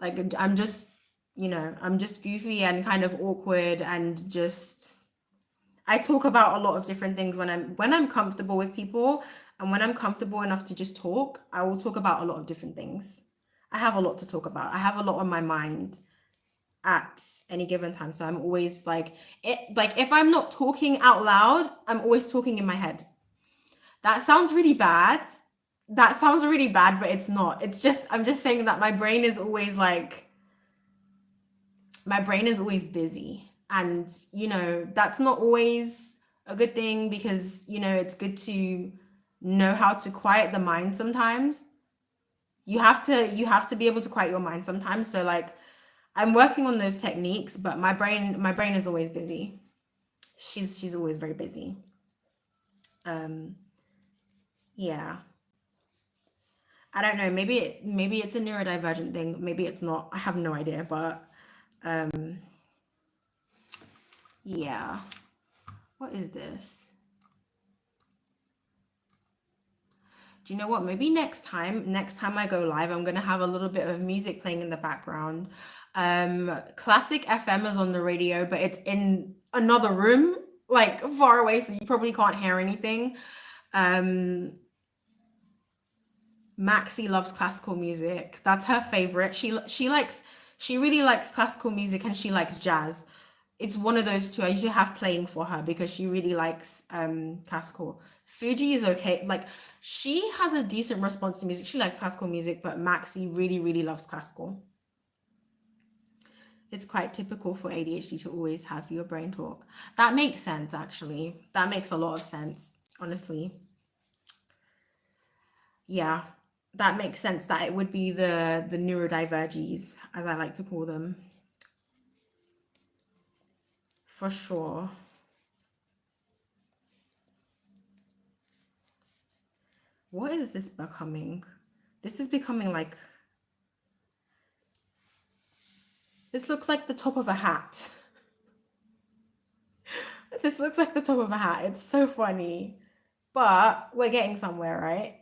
Like I'm just, I'm just goofy and kind of awkward and just I talk about a lot of different things when I'm comfortable with people, and when I'm comfortable enough to just talk, I will talk about a lot of different things. I have a lot to talk about. I have a lot on my mind at any given time. So I'm always like if I'm not talking out loud, I'm always talking in my head. That sounds really bad. That sounds really bad, but it's not. It's just I'm just saying that my brain is always busy. And, that's not always a good thing because, it's good to know how to quiet the mind sometimes. You have to be able to quiet your mind sometimes. So like I'm working on those techniques, but my brain is always busy. She's always very busy. Um yeah. I don't know, maybe it's a neurodivergent thing, maybe it's not. I have no idea, but yeah. What is this? Do you know what? Maybe next time I go live, I'm gonna have a little bit of music playing in the background. Classic FM is on the radio, but it's in another room, like far away, so you probably can't hear anything. Um, Maxie loves classical music. That's her favorite. She really likes classical music and she likes jazz. It's one of those two I usually have playing for her because she really likes classical. Fuji is okay. Like she has a decent response to music. She likes classical music, but Maxie really, really loves classical. It's quite typical for ADHD to always have your brain talk. That makes sense, actually. That makes a lot of sense, honestly. Yeah, that makes sense that it would be the neurodiverges, as I like to call them, for sure. What is this becoming? This is becoming like, this looks like the top of a hat. This looks like the top of a hat. It's so funny. But we're getting somewhere, right?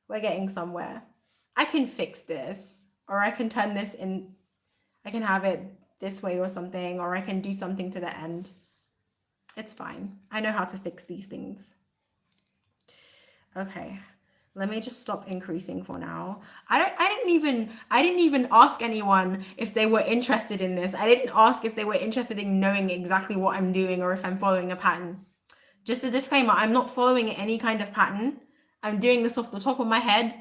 We're getting somewhere. I can fix this, or I can turn this in, I can have it this way or something, or I can do something to the end. It's fine. I know how to fix these things. Okay. Let me just stop increasing for now. I didn't even ask anyone if they were interested in this. I didn't ask if they were interested in knowing exactly what I'm doing or if I'm following a pattern. Just a disclaimer, I'm not following any kind of pattern. I'm doing this off the top of my head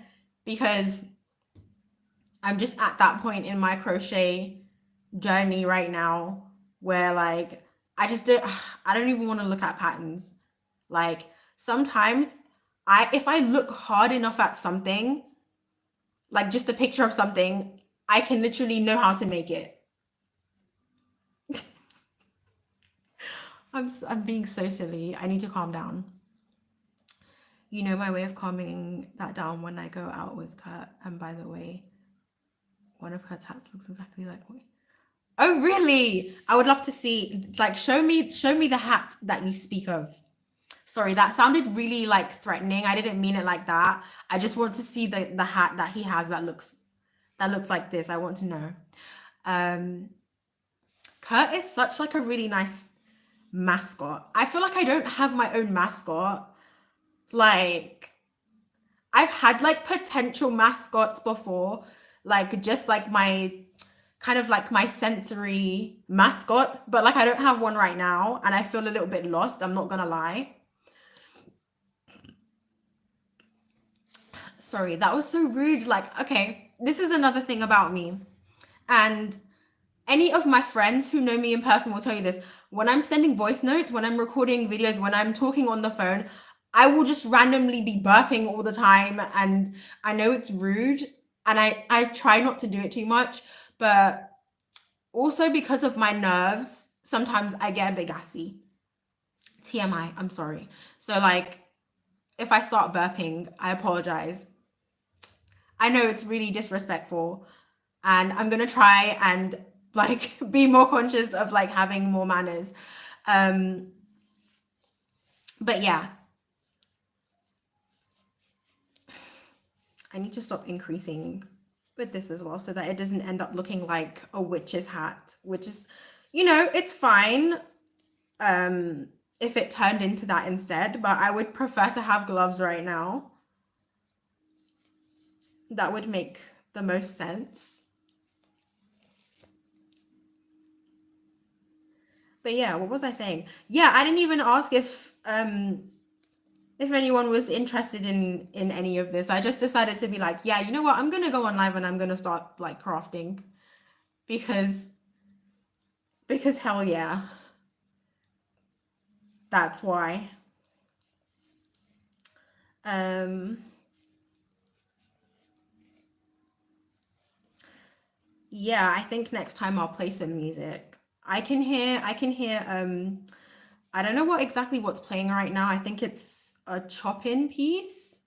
because I'm just at that point in my crochet journey right now where like I don't even want to look at patterns. Like sometimes if I look hard enough at something, like just a picture of something, I can literally know how to make it. I'm being so silly. I need to calm down. You know my way of calming that down when I go out with Kurt. And by the way, one of Kurt's hats looks exactly like me. Oh really? I would love to see. Like, show me the hat that you speak of. Sorry, that sounded really like threatening. I didn't mean it like that. I just want to see the hat that he has that looks like this. I want to know. Um, Kurt is such like a really nice mascot. I feel like I don't have my own mascot. Like I've had like potential mascots before, like just like my kind of like my sensory mascot, but like I don't have one right now and I feel a little bit lost, I'm not gonna lie. Sorry, that was so rude. Like, okay, this is another thing about me. And any of my friends who know me in person will tell you this. When I'm sending voice notes, when I'm recording videos, when I'm talking on the phone, I will just randomly be burping all the time. And I know it's rude and I try not to do it too much, but also because of my nerves, sometimes I get a bit gassy. TMI, I'm sorry. So like if I start burping, I apologize. I know it's really disrespectful and I'm gonna try and like be more conscious of like having more manners. Um But yeah, I need to stop increasing with this as well so that it doesn't end up looking like a witch's hat, which is, it's fine if it turned into that instead, but I would prefer to have gloves right now. That would make the most sense. But yeah, what was I saying? Yeah, I didn't even ask if anyone was interested in any of this. I just decided to be like, yeah, you know what? I'm gonna go on live and I'm gonna start like crafting because hell yeah. That's why. Yeah, I think next time I'll play some music. I can hear I don't know what's playing right now. I think it's a chop-in piece.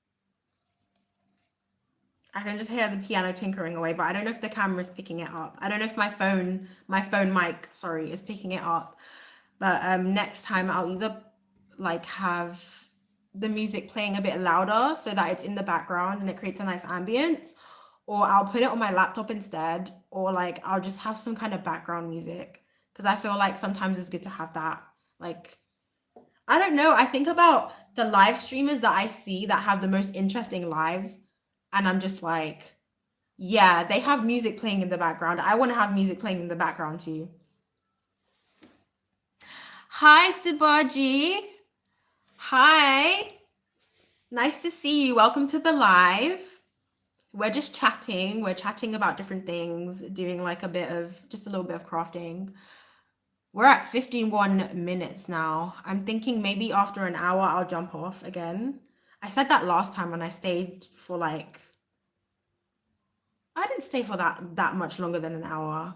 I can just hear the piano tinkering away, but I don't know if the camera's picking it up. I don't know if my phone mic, sorry, is picking it up. But next time I'll either like have the music playing a bit louder so that it's in the background and it creates a nice ambience, or I'll put it on my laptop instead, or like I'll just have some kind of background music because I feel like sometimes it's good to have that. Like, I don't know, I think about the live streamers that I see that have the most interesting lives, and I'm just like, yeah, they have music playing in the background. I want to have music playing in the background too. Hi, Sibaji. Hi. Nice to see you. Welcome to the live. We're just chatting. We're chatting about different things, doing like just a little bit of crafting. We're at 51 minutes now. I'm thinking maybe after an hour I'll jump off again. I said that last time and I stayed for like, I didn't stay for that much longer than an hour.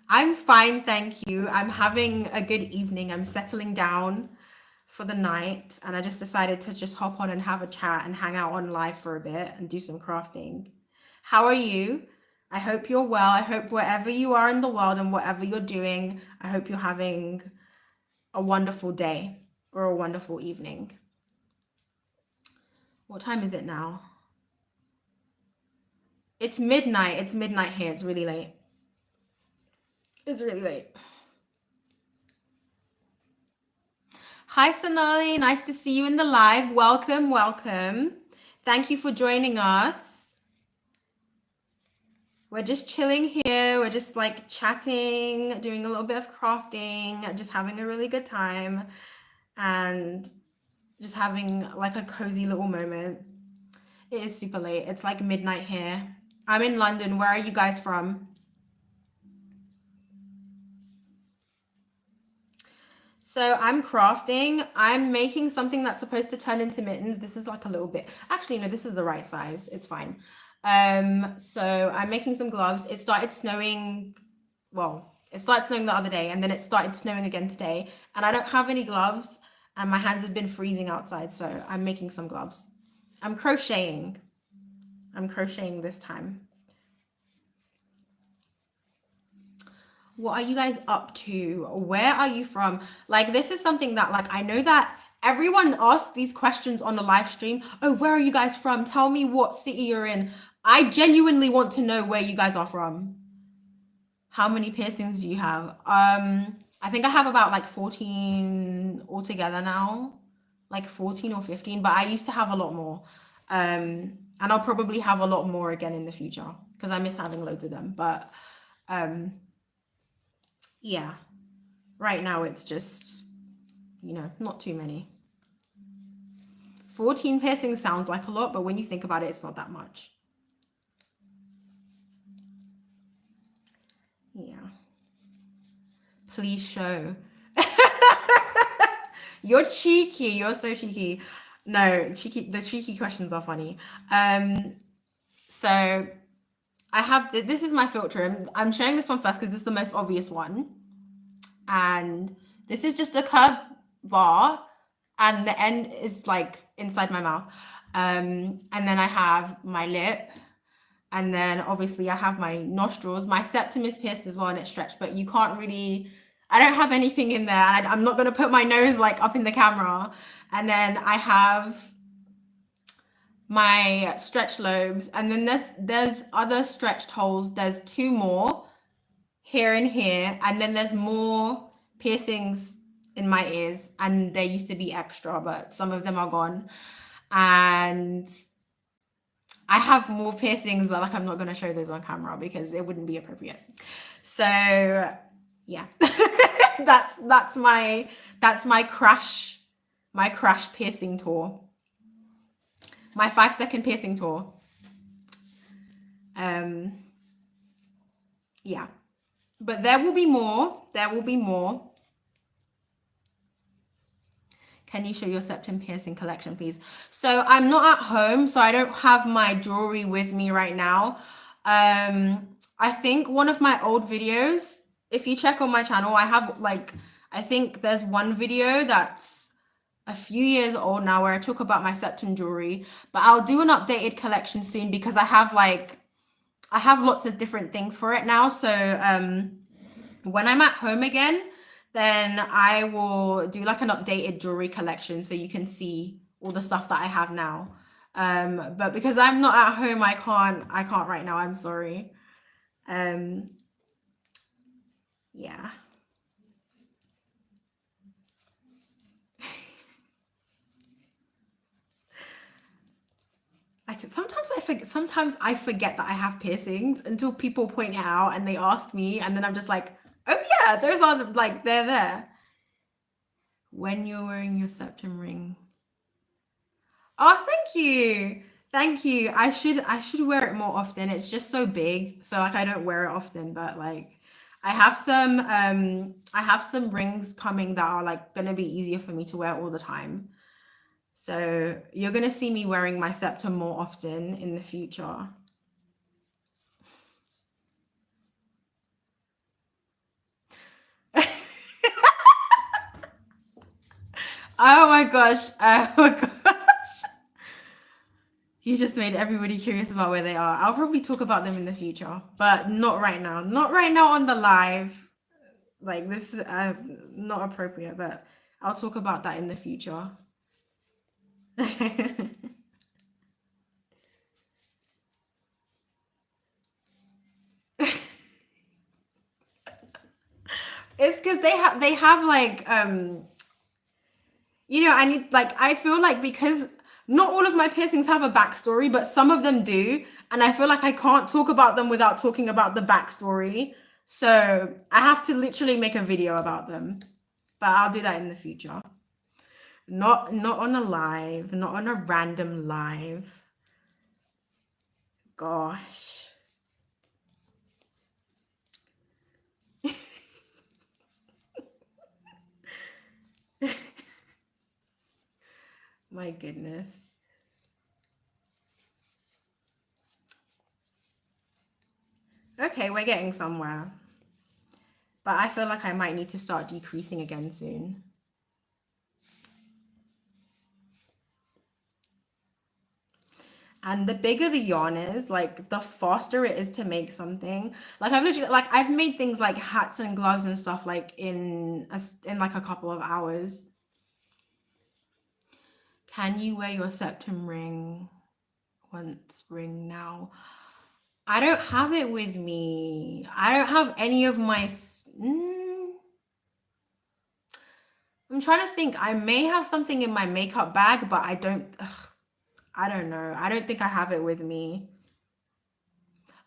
I'm fine, thank you. I'm having a good evening. I'm settling down for the night and I just decided to just hop on and have a chat and hang out on live for a bit and do some crafting. How are you? I hope you're well. I hope wherever you are in the world and whatever you're doing, I hope you're having a wonderful day or a wonderful evening. What time is it now? It's midnight. It's midnight here. It's really late. It's really late. Hi, Sonali. Nice to see you in the live. Welcome, welcome. Thank you for joining us. We're just chilling here. We're just like chatting, doing a little bit of crafting, just having a really good time and just having like a cozy little moment. It is super late. It's like midnight here. I'm in London. Where are you guys from? So I'm crafting. I'm making something that's supposed to turn into mittens. This is like a little bit. Actually, no, this is the right size. It's fine. So I'm making some gloves. It started snowing. Well, it started snowing the other day, and then it started snowing again today. And I don't have any gloves, and my hands have been freezing outside. So I'm making some gloves. I'm crocheting. I'm crocheting this time. What are you guys up to? Where are you from? Like, this is something that, like, I know that everyone asks these questions on the live stream. Oh, where are you guys from? Tell me what city you're in. I genuinely want to know where you guys are from. How many piercings do you have? I think I have about like 14 altogether now. Like 14 or 15, but I used to have a lot more. And I'll probably have a lot more again in the future because I miss having loads of them. But yeah, right now it's just, not too many. 14 piercings sounds like a lot, but when you think about it, it's not that much. Yeah. Please show. You're cheeky. You're so cheeky. No, the cheeky questions are funny. So I have, this is my filter. I'm showing this one first because this is the most obvious one. And this is just a curved bar and the end is like inside my mouth. And then I have my lip. And then obviously I have my nostrils. My septum is pierced as well and it's stretched, but you can't really, I don't have anything in there. I'm not going to put my nose like up in the camera. And then I have my stretch lobes, and then there's other stretched holes. There's two more here and here, and then there's more piercings in my ears, and there used to be extra, but some of them are gone. And I have more piercings, but like I'm not gonna show those on camera because it wouldn't be appropriate. So yeah. that's my crash piercing tour. My 5-second piercing tour. Yeah. But there will be more. There will be more. Can you show your septum piercing collection, please? So I'm not at home, so I don't have my jewelry with me right now. I think one of my old videos, if you check on my channel, I have like, I think there's one video that's a few years old now where I talk about my septum jewelry, but I'll do an updated collection soon because I have lots of different things for it now. So when I'm at home again, then I will do like an updated jewelry collection so you can see all the stuff that I have now. But because I'm not at home, I can't right now. I'm sorry. Yeah. Sometimes I forget that I have piercings until people point it out and they ask me, and then I'm just like, oh yeah, those are like they're there. When you're wearing your septum ring. Oh, thank you. Thank you. I should wear it more often. It's just so big, so like I don't wear it often, but like I have some rings coming that are like gonna be easier for me to wear all the time. So you're gonna see me wearing my septum more often in the future. Oh my gosh. Oh my gosh. You just made everybody curious about where they are. I'll probably talk about them in the future, but not right now. Not right now on the live. Like this is not appropriate, but I'll talk about that in the future. It's because they have like I need like I feel like because not all of my piercings have a backstory, but some of them do, and I feel like I can't talk about them without talking about the backstory. So I have to literally make a video about them, but I'll do that in the future. Not on a live, not on a random live. Gosh. My goodness. Okay, we're getting somewhere. But I feel like I might need to start decreasing again soon. And the bigger the yarn is, like the faster it is to make something. Like I've made things like hats and gloves and stuff like in like a couple of hours. Can you wear your septum ring once ring now? I don't have it with me. I don't have any of my. I'm trying to think. I may have something in my makeup bag, but I don't. Ugh, I don't know. I don't think I have it with me.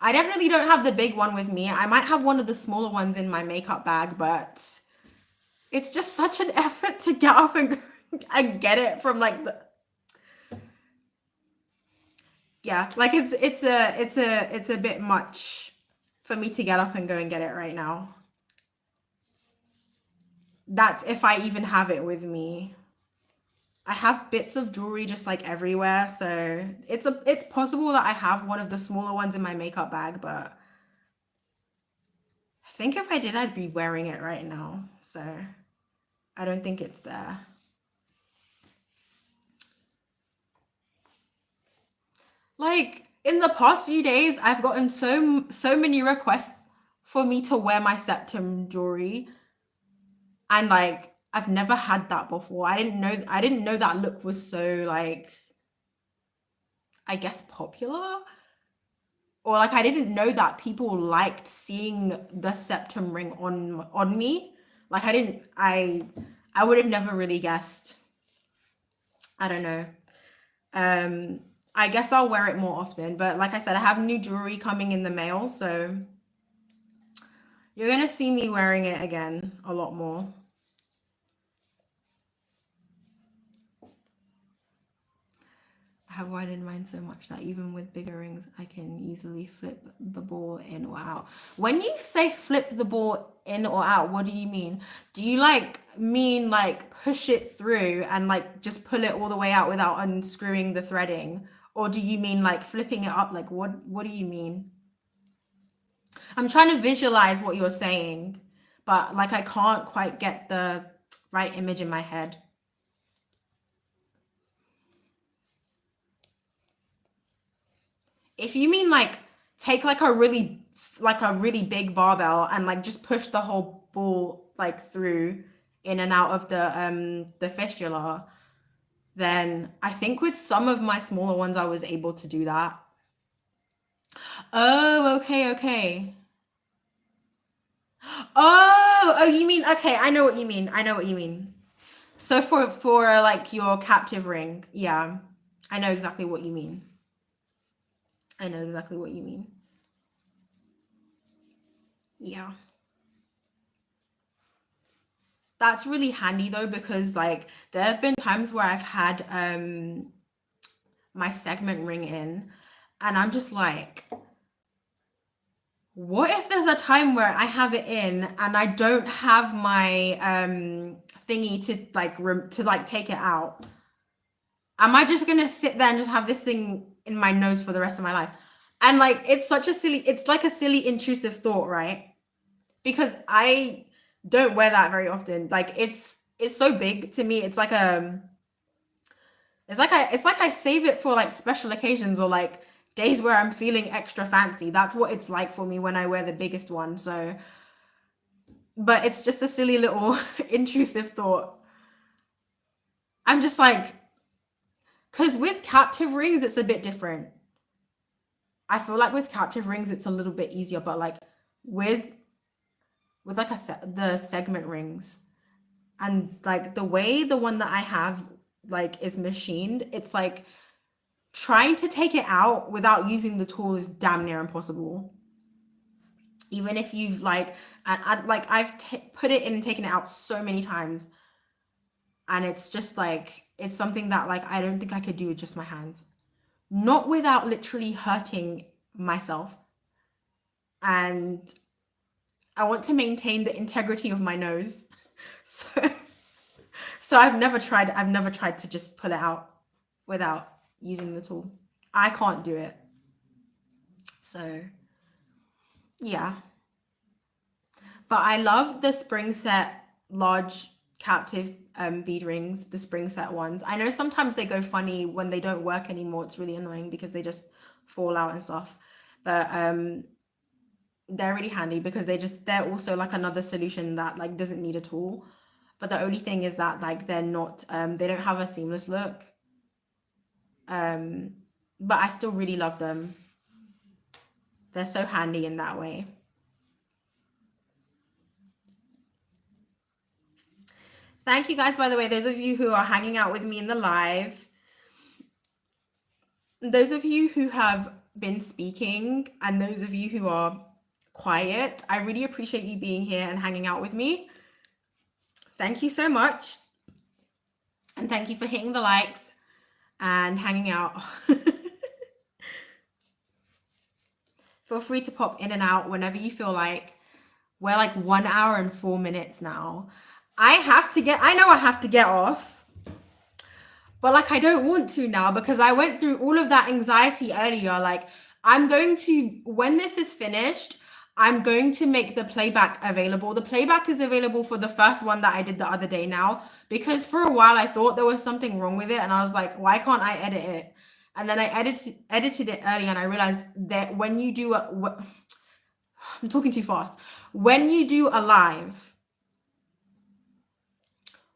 I definitely don't have the big one with me. I might have one of the smaller ones in my makeup bag, but it's just such an effort to get up and and get it from like the yeah, like it's a bit much for me to get up and go and get it right now. That's if I even have it with me. I have bits of jewelry just like everywhere, so it's possible that I have one of the smaller ones in my makeup bag, but I think if I did, I'd be wearing it right now. So I don't think it's there. Like in the past few days, I've gotten so many requests for me to wear my septum jewelry. And like I've never had that before. I didn't know that look was so like, I guess, popular. Or like I didn't know that people liked seeing the septum ring on me. Like I would have never really guessed. I don't know. I guess I'll wear it more often, but like I said, I have new jewelry coming in the mail, so you're gonna see me wearing it again a lot more. I have widened mine so much that even with bigger rings, I can easily flip the ball in or out. When you say flip the ball in or out, what do you mean? Do you like mean like push it through and like just pull it all the way out without unscrewing the threading? Or do you mean like flipping it up? Like what do you mean? I'm trying to visualize what you're saying, but like I can't quite get the right image in my head. If you mean like take like a really big barbell and like just push the whole ball like through in and out of the fistula, then I think with some of my smaller ones I was able to do that. Oh, okay, okay. Oh, you mean okay, I know what you mean. I know what you mean. So for like your captive ring, yeah. I know exactly what you mean. I know exactly what you mean. Yeah. That's really handy though because like there have been times where I've had my segment ring in and I'm just like, what if there's a time where I have it in and I don't have my thingy to like to like take it out? Am I just gonna sit there and just have this thing in my nose for the rest of my life? And like it's like a silly intrusive thought, right? Because I don't wear that very often. Like it's so big to me. It's like I save it for like special occasions or like days where I'm feeling extra fancy. That's what it's like for me when I wear the biggest one. So, but it's just a silly little intrusive thought. I'm just like, because with captive rings, it's a bit different. I feel like with captive rings, it's a little bit easier, but like with like the segment rings and like the way the one that I have like is machined, it's like trying to take it out without using the tool is damn near impossible. Even if you've like, like put it in and taken it out so many times, and it's just like it's something that like I don't think I could do with just my hands, not without literally hurting myself. And I want to maintain the integrity of my nose, so so I've never tried to just pull it out without using the tool. I can't do it. So yeah. But I love the spring set large captive bead rings, the spring set ones. I know sometimes they go funny when they don't work anymore. It's really annoying because they just fall out and stuff. But they're really handy because they're also like another solution that like doesn't need a tool. But the only thing is that like they're not they don't have a seamless look. But I still really love them. They're so handy in that way. Thank you guys, by the way, those of you who are hanging out with me in the live, those of you who have been speaking, and those of you who are quiet, I really appreciate you being here and hanging out with me. Thank you so much. And thank you for hitting the likes and hanging out. Feel free to pop in and out whenever you feel like. We're like 1 hour and 4 minutes now. I know I have to get off, but like I don't want to now because I went through all of that anxiety earlier. Like when this is finished, I'm going to make the playback available. The playback is available for the first one that I did the other day now, because for a while I thought there was something wrong with it and I was like, why can't I edit it? And then I edited it earlier and I realized that when you do I'm talking too fast. When you do a live,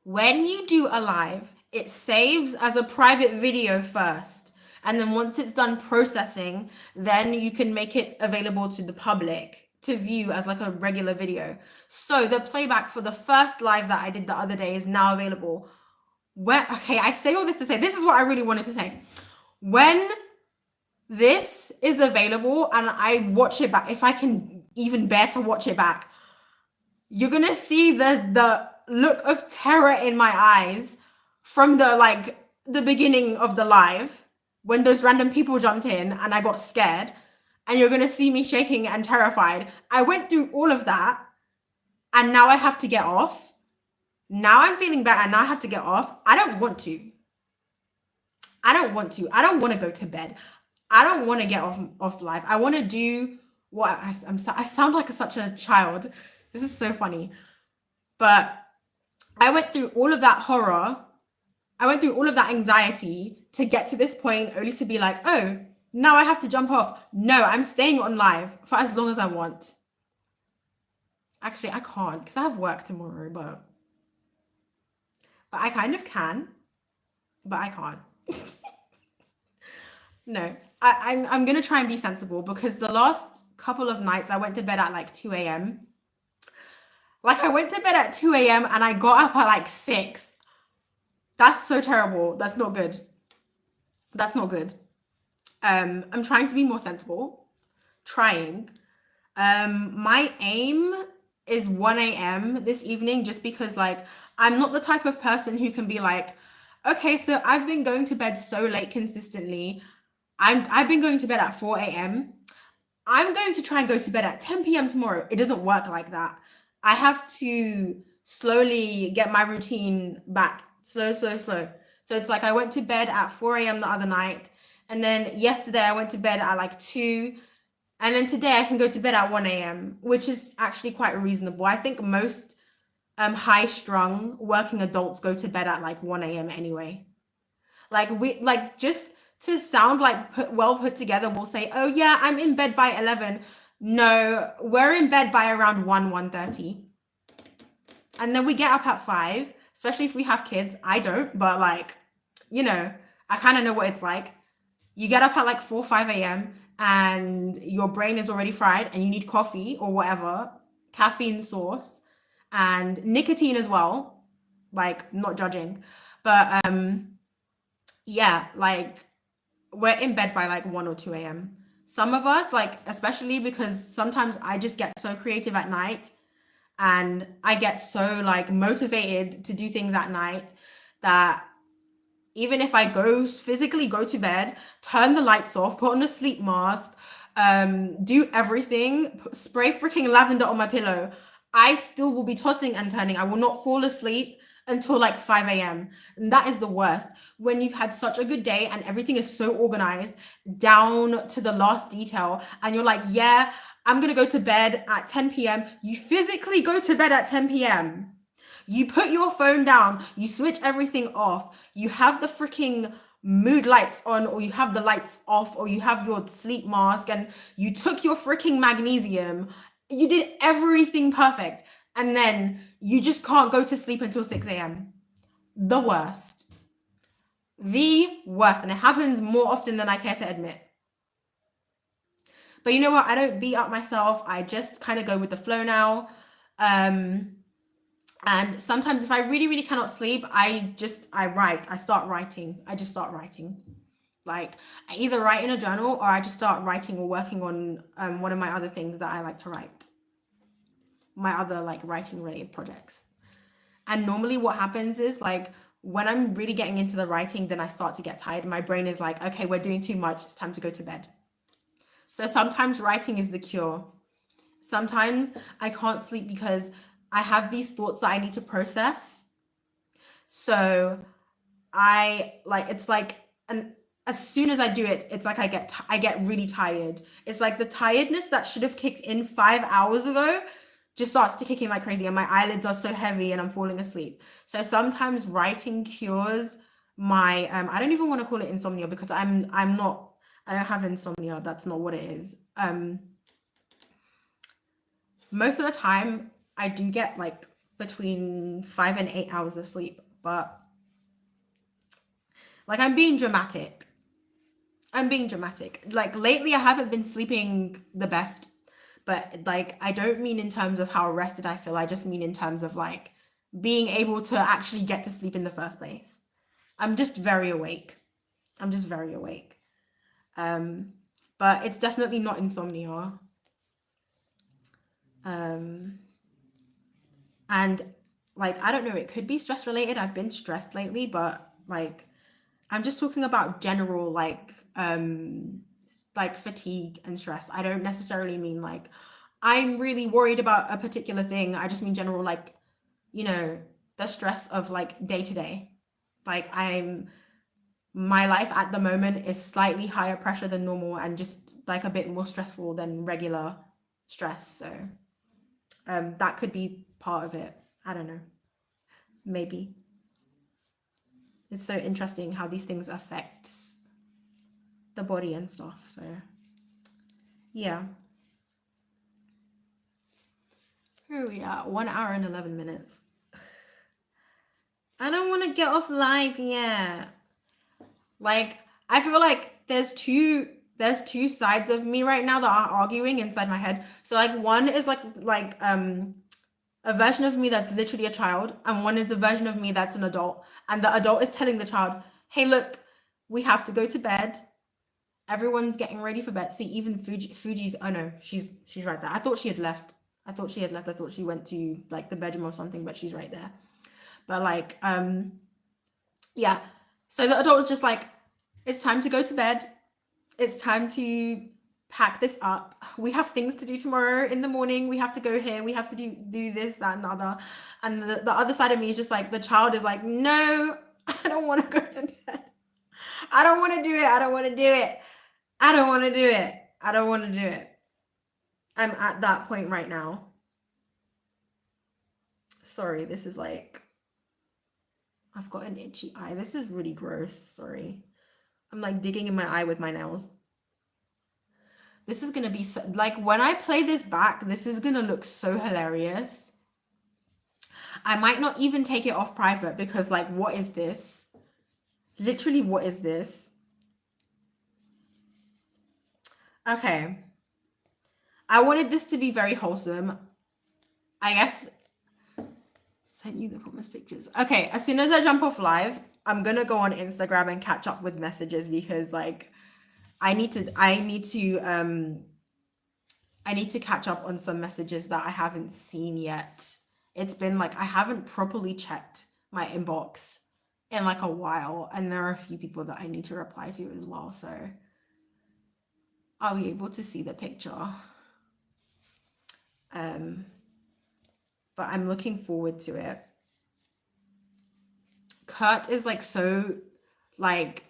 When you do a live, it saves as a private video first. And then once it's done processing, then you can make it available to the public to view as like a regular video. So the playback for the first live that I did the other day is now available. Okay, I say all this to say, this is what I really wanted to say. When this is available and I watch it back, if I can even bear to watch it back, you're gonna see the look of terror in my eyes from the beginning of the live when those random people jumped in and I got scared, and you're gonna see me shaking and terrified. I went through all of that and now I have to get off. Now I'm feeling better and now I have to get off. I don't want to. I don't want to go to bed. I don't want to get off live. I want to do what I sound like such a child. This is so funny. But I went through all of that horror. I went through all of that anxiety to get to this point, only to be like, oh, now I have to jump off. No, I'm staying on live for as long as I want. Actually, I can't because I have work tomorrow, but I kind of can, but I can't. No, I'm gonna try and be sensible because the last couple of nights I went to bed at like 2 a.m. Like I went to bed at 2 a.m. and I got up at like 6. That's so terrible. That's not good. That's not good. I'm trying to be more sensible. Trying. My aim is 1 a.m. this evening just because like I'm not the type of person who can be like, okay, so I've been going to bed so late consistently. I've been going to bed at 4 a.m. I'm going to try and go to bed at 10 p.m. tomorrow. It doesn't work like that. I have to slowly get my routine back. Slow. So it's like I went to bed at 4 a.m. the other night. And then yesterday I went to bed at like 2. And then today I can go to bed at 1 a.m., which is actually quite reasonable. I think most high-strung working adults go to bed at like 1 a.m. anyway. Like just to sound like well put together, we'll say, oh yeah, I'm in bed by 11. No, we're in bed by around 1:30. And then we get up at 5, especially if we have kids. I don't, but like, I kind of know what it's like. You get up at like 4, 5 a.m. and your brain is already fried and you need coffee or whatever, caffeine source and nicotine as well. Like, not judging. But yeah, like we're in bed by like 1 or 2 a.m. Some of us, like, especially because sometimes I just get so creative at night and I get so like motivated to do things at night that even if I physically go to bed, turn the lights off, put on a sleep mask, do everything, spray freaking lavender on my pillow, I still will be tossing and turning. I will not fall asleep until like 5 a.m. And that is the worst. When you've had such a good day and everything is so organized down to the last detail, and you're like, yeah, I'm going to go to bed at 10 p.m. You physically go to bed at 10 p.m. You put your phone down, you switch everything off, you have the freaking mood lights on, or you have the lights off, or you have your sleep mask, and you took your freaking magnesium. You did everything perfect. And then you just can't go to sleep until 6 a.m. The worst. The worst. And it happens more often than I care to admit. But you know what? I don't beat up myself. I just kind of go with the flow now. And sometimes if I really, really cannot sleep, I write. I start writing. I just start writing. Like, I either write in a journal or I just start writing or working on one of my other things that I like to write. My other like writing related projects. And normally what happens is like when I'm really getting into the writing, then I start to get tired. My brain is like, okay, we're doing too much. It's time to go to bed. So sometimes writing is the cure. Sometimes I can't sleep because I have these thoughts that I need to process. So it's like, and as soon as I do it, it's like I get really tired. It's like the tiredness that should have kicked in 5 hours ago just starts to kick in like crazy, and my eyelids are so heavy and I'm falling asleep. So sometimes writing cures my I don't even want to call it insomnia because I don't have insomnia. That's not what it is. Most of the time I do get like between 5 and 8 hours of sleep, but like I'm being dramatic. Like lately I haven't been sleeping the best, but like I don't mean in terms of how rested I feel. I just mean in terms of like being able to actually get to sleep in the first place. I'm just very awake. I'm just very awake. But it's definitely not insomnia. And like I don't know, it could be stress related. I've been stressed lately, but like I'm just talking about general like fatigue and stress. I don't necessarily mean like I'm really worried about a particular thing. I just mean general like, you know, the stress of like day to day. Like my life at the moment is slightly higher pressure than normal and just like a bit more stressful than regular stress. So that could be part of it. I don't know. Maybe. It's so interesting how these things affect the body and stuff. So yeah. Here we are, 1 hour and 11 minutes. I don't want to get off live yet. Like, I feel like there's two sides of me right now that are arguing inside my head. So like one is like a version of me that's literally a child, and one is a version of me that's an adult. And the adult is telling the child, hey, look, we have to go to bed. Everyone's getting ready for bed. See, even Fuji's, oh no, she's right there. I thought she had left. I thought she went to like the bedroom or something, but she's right there. But like, yeah. So the adult was just like, it's time to go to bed. It's time to pack this up. We have things to do tomorrow in the morning. We have to go here. We have to do this, that, and the other. And the other side of me is just like, the child is like, no, I don't want to go to bed. I don't want to do it. I don't want to do it. I don't want to do it. I don't want to do it. I'm at that point right now. Sorry, this is like, I've got an itchy eye. This is really gross. Sorry. I'm like digging in my eye with my nails. This is gonna be so, like when I play this back, this is gonna look so hilarious. I might not even take it off private because like, what is this? Literally, what is this? Okay. I wanted this to be very wholesome. I guess sent you the promised pictures. Okay, as soon as I jump off live, I'm gonna go on Instagram and catch up with messages because like I need to catch up on some messages that I haven't seen yet. It's been like I haven't properly checked my inbox in like a while, and there are a few people that I need to reply to as well, so I'll be able to see the picture. But I'm looking forward to it. Kurt is like so like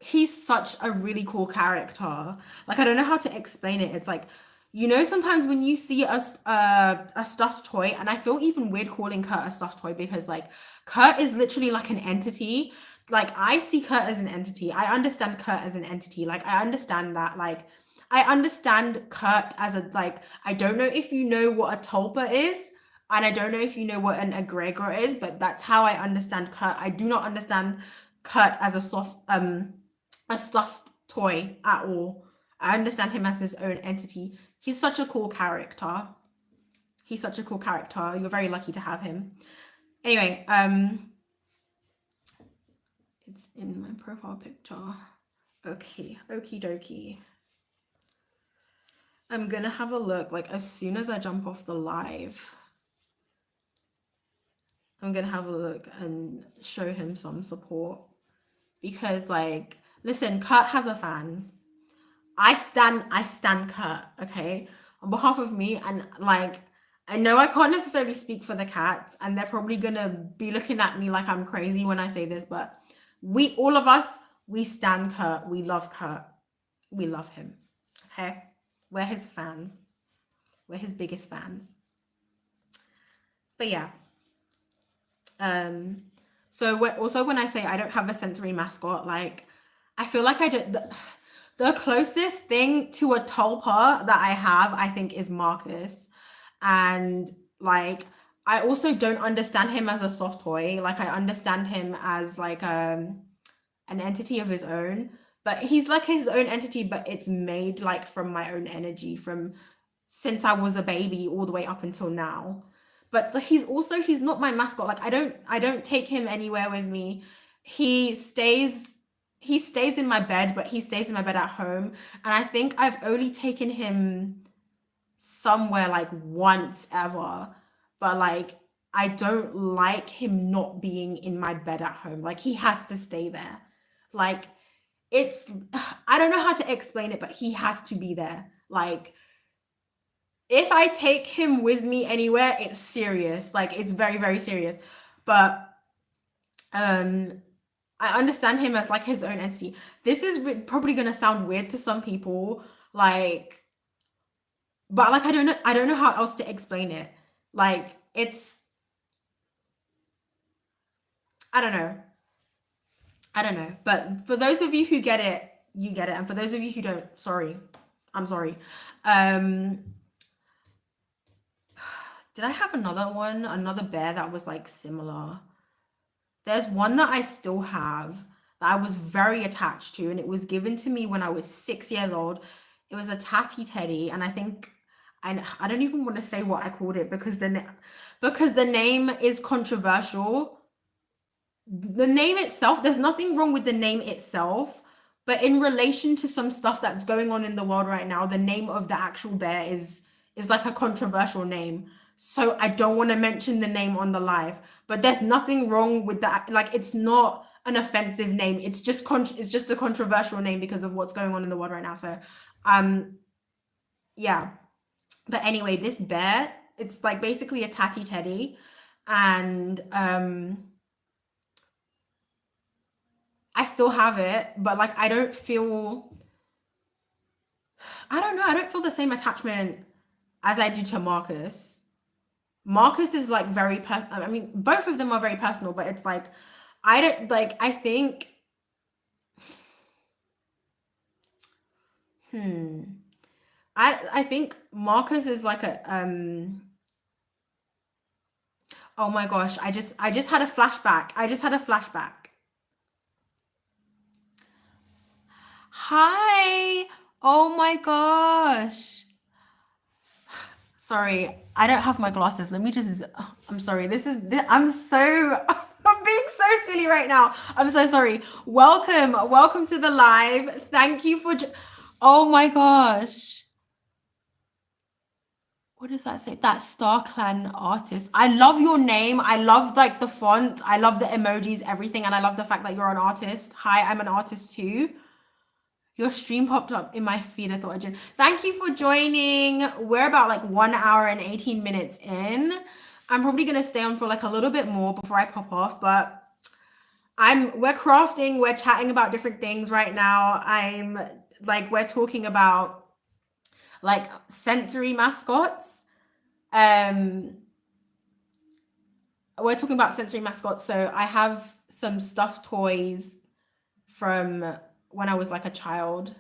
he's such a really cool character. Like I don't know how to explain it. It's like, you know, sometimes when you see a stuffed toy, and I feel even weird calling Kurt a stuffed toy because like Kurt is literally like an entity. Like I see Kurt as an entity. I understand Kurt as an entity. Like I understand that. Like I understand Kurt as a like. I don't know if you know what a tulpa is, and I don't know if you know what an egregore is, but that's how I understand Kurt. I do not understand Kurt as a stuffed toy at all. I understand him as his own entity. He's such a cool character. You're very lucky to have him. Anyway, it's in my profile picture. Okay, okie dokie. I'm gonna have a look like as soon as I jump off the live. I'm gonna have a look and show him some support because like, listen, Kurt has a fan. I stand Kurt, okay, on behalf of me, and like I know I can't necessarily speak for the cats, and they're probably gonna be looking at me like I'm crazy when I say this, but all of us, we stand Kurt. We love Kurt. We love him. Okay, we're his fans. We're his biggest fans. But yeah. So also when I say I don't have a sensory mascot, like I feel like I don't. The closest thing to a tulpa that I have, I think, is Marcus. And like I also don't understand him as a soft toy. Like, I understand him as like an entity of his own, but he's like his own entity, but it's made like from my own energy from since I was a baby all the way up until now. But he's not my mascot. Like, I don't take him anywhere with me. He stays he stays in my bed, but he stays in my bed at home. And I think I've only taken him somewhere like once ever. But like, I don't like him not being in my bed at home. Like, he has to stay there. Like, it's I don't know how to explain it, but he has to be there. Like, if I take him with me anywhere, it's serious. Like, it's very, very serious. But um I understand him as like his own entity. This is probably gonna sound weird to some people, like, but like, I don't know how else to explain it. Like, it's I don't know. I don't know. But for those of you who get it, you get it. And for those of you who don't, sorry. I'm sorry. Um did I have another one? Another bear that was like similar? There's one that I still have that I was very attached to, and it was given to me when I was 6 years old. It was a tatty teddy, and I don't even want to say what I called it because because the name is controversial. The name itself, there's nothing wrong with the name itself, but in relation to some stuff that's going on in the world right now, the name of the actual bear is like a controversial name. So I don't want to mention the name on the live, but there's nothing wrong with that. Like, it's not an offensive name. It's just a controversial name because of what's going on in the world right now. So um yeah. But anyway, this bear, it's like basically a tatty teddy, and I still have it, but like, I don't know, I don't feel the same attachment as I do to Marcus. Marcus is like very personal. I mean, both of them are very personal, but it's like, I don't like, I think, I think Marcus is like a oh my gosh, I just had a flashback. I just had a flashback. Hi. Oh my gosh. Sorry, I don't have my glasses. Let me just. I'm sorry. I'm so. I'm being so silly right now. I'm so sorry. Welcome to the live. Thank you for. Oh my gosh. What does that say? That Star Clan artist. I love your name. I love like the font. I love the emojis, everything, and I love the fact that you're an artist. Hi, I'm an artist too. Your stream popped up in my feed. I thought I'd join. Thank you for joining. We're about like 1 hour and 18 minutes in. I'm probably gonna stay on for like a little bit more before I pop off, but we're crafting, we're chatting about different things right now. We're talking about like sensory mascots. Um, we're talking about sensory mascots. So I have some stuffed toys from when I was like a child,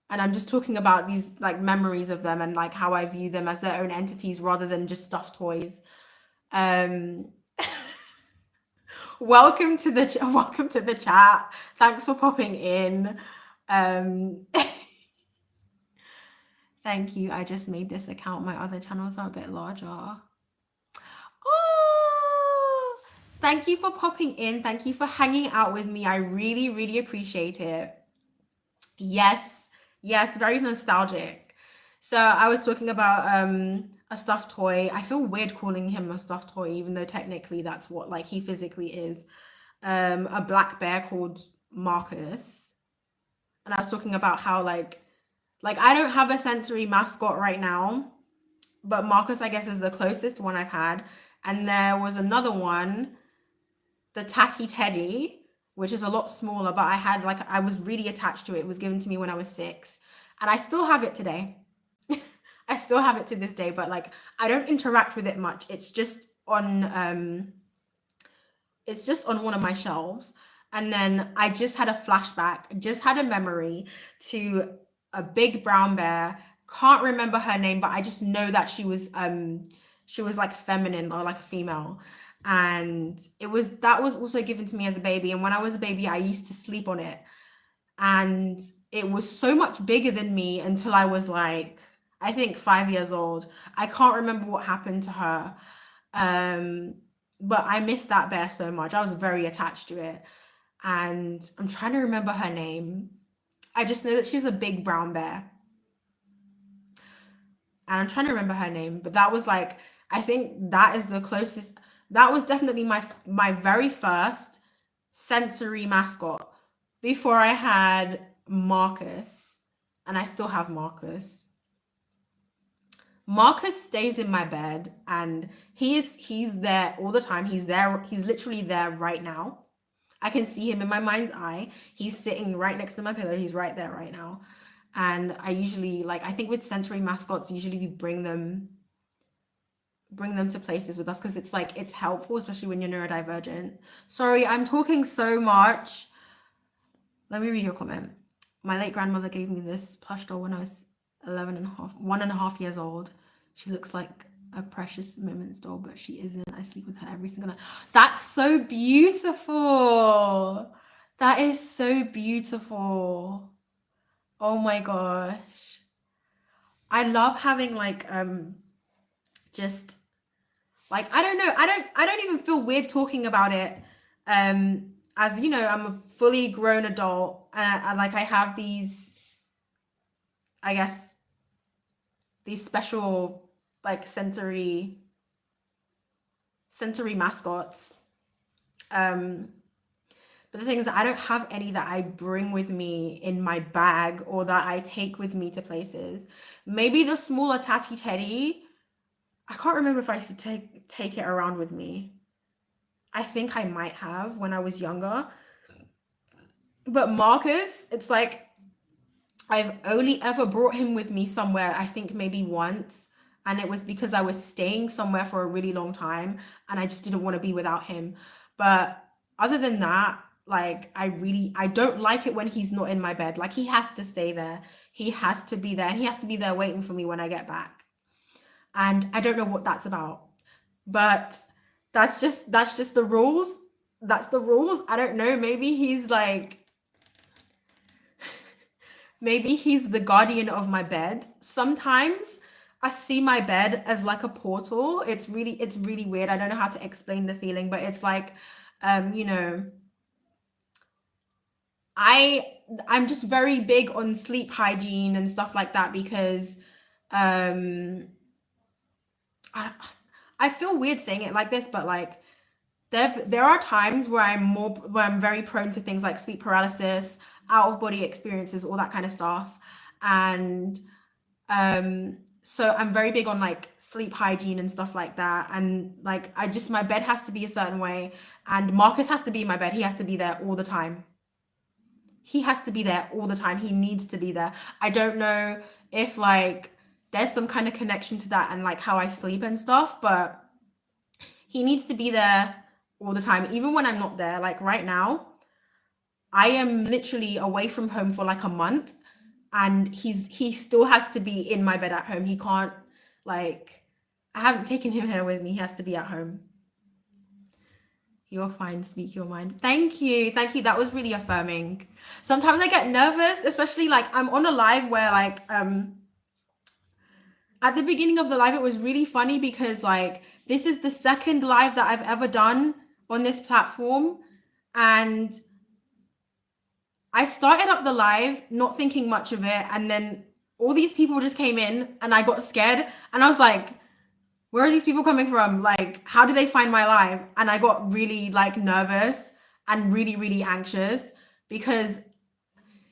and I'm just talking about these like memories of them and like how I view them as their own entities rather than just stuffed toys. Um, welcome to the chat. Thanks for popping in. Um, thank you. I just made this account. My other channels are a bit larger. Oh, thank you for popping in. Thank you for hanging out with me. I really, really appreciate it. Yes, yes, very nostalgic. So I was talking about a stuffed toy. I feel weird calling him a stuffed toy, even though technically that's what like he physically is. A black bear called Marcus. And I was talking about how like I don't have a sensory mascot right now, but Marcus, I guess, is the closest one I've had. And there was another one, the Tatty Teddy, which is a lot smaller, but I was really attached to it. It was given to me when I was 6, and I still have it today. I still have it to this day, but like, I don't interact with it much. It's just on one of my shelves. And then I just had a flashback, just had a memory to a big brown bear. Can't remember her name, but I just know that She was like feminine or like a female. And that was also given to me as a baby. And when I was a baby, I used to sleep on it. And it was so much bigger than me until I was like, I think 5 years old. I can't remember what happened to her. Um, but I missed that bear so much. I was very attached to it. And I'm trying to remember her name. I just know that she was a big brown bear. And I'm trying to remember her name, but that was like, I think that is the closest. That was definitely my very first sensory mascot before I had Marcus, and I still have Marcus. Marcus stays in my bed, and he's there all the time. He's there. He's literally there right now. I can see him in my mind's eye. He's sitting right next to my pillow. He's right there right now. And I usually, like, I think with sensory mascots, usually we bring them to places with us because it's like it's helpful, especially when you're neurodivergent. Sorry, I'm talking so much. Let me read your comment. My late grandmother gave me this plush doll when I was 1.5 years old. She looks like a Precious Moments doll, but she isn't. I sleep with her every single night. That's so beautiful. That is so beautiful. Oh my gosh. I love having like just like I don't know, I don't even feel weird talking about it. As you know, I'm a fully grown adult, and like I have these, I guess, these special like sensory mascots. But the thing is, I don't have any that I bring with me in my bag or that I take with me to places. Maybe the smaller tatty teddy. I can't remember if I used to take it around with me. I think I might have when I was younger. But Marcus, it's like I've only ever brought him with me somewhere, I think maybe once. And it was because I was staying somewhere for a really long time and I just didn't want to be without him. But other than that, like I don't like it when he's not in my bed. Like he has to stay there. He has to be there and he has to be there waiting for me when I get back. And I don't know what that's about. But that's just the rules. That's the rules. I don't know. Maybe he's the guardian of my bed. Sometimes I see my bed as like a portal. It's really weird. I don't know how to explain the feeling, but it's like you know, I I'm just very big on sleep hygiene and stuff like that because um I I feel weird saying it like this, but like there are times where I'm very prone to things like sleep paralysis, out of body experiences, all that kind of stuff. And so I'm very big on like sleep hygiene and stuff like that. And like my bed has to be a certain way and Marcus has to be in my bed. He has to be there all the time. He has to be there all the time. He needs to be there. I don't know if like there's some kind of connection to that and like how I sleep and stuff, but he needs to be there all the time, even when I'm not there. Like right now, I am literally away from home for like a month, and he still has to be in my bed at home. He can't like I haven't taken him here with me. He has to be at home. You're fine, speak your mind. Thank you. Thank you. That was really affirming. Sometimes I get nervous, especially like I'm on a live where like at the beginning of the live it was really funny because like this is the second live that I've ever done on this platform, and I started up the live not thinking much of it, and then all these people just came in and I got scared and I was like, where are these people coming from? Like, how did they find my live? And I got really like nervous and really, really anxious because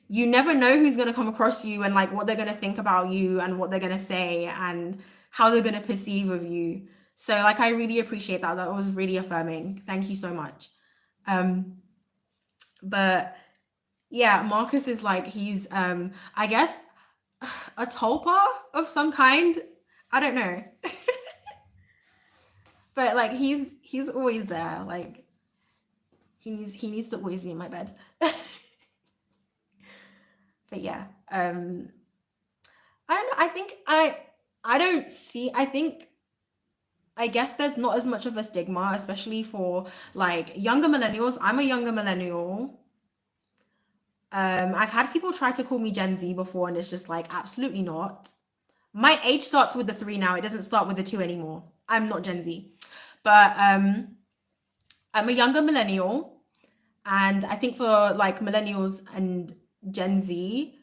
you never know who's going to come across you and like what they're going to think about you and what they're going to say and how they're going to perceive of you. So like I really appreciate that. That was really affirming. Thank you so much. But yeah, Marcus is like he's I guess a tulpa of some kind. I don't know. But like he's always there. Like he needs to always be in my bed. But yeah, I don't know. I think I don't see. I think I guess there's not as much of a stigma, especially for like younger millennials. I'm a younger millennial. I've had people try to call me Gen Z before, and it's just like absolutely not. My age starts with the 3 now. It doesn't start with the 2 anymore. I'm not Gen Z. But I'm a younger millennial, and I think for like millennials and Gen Z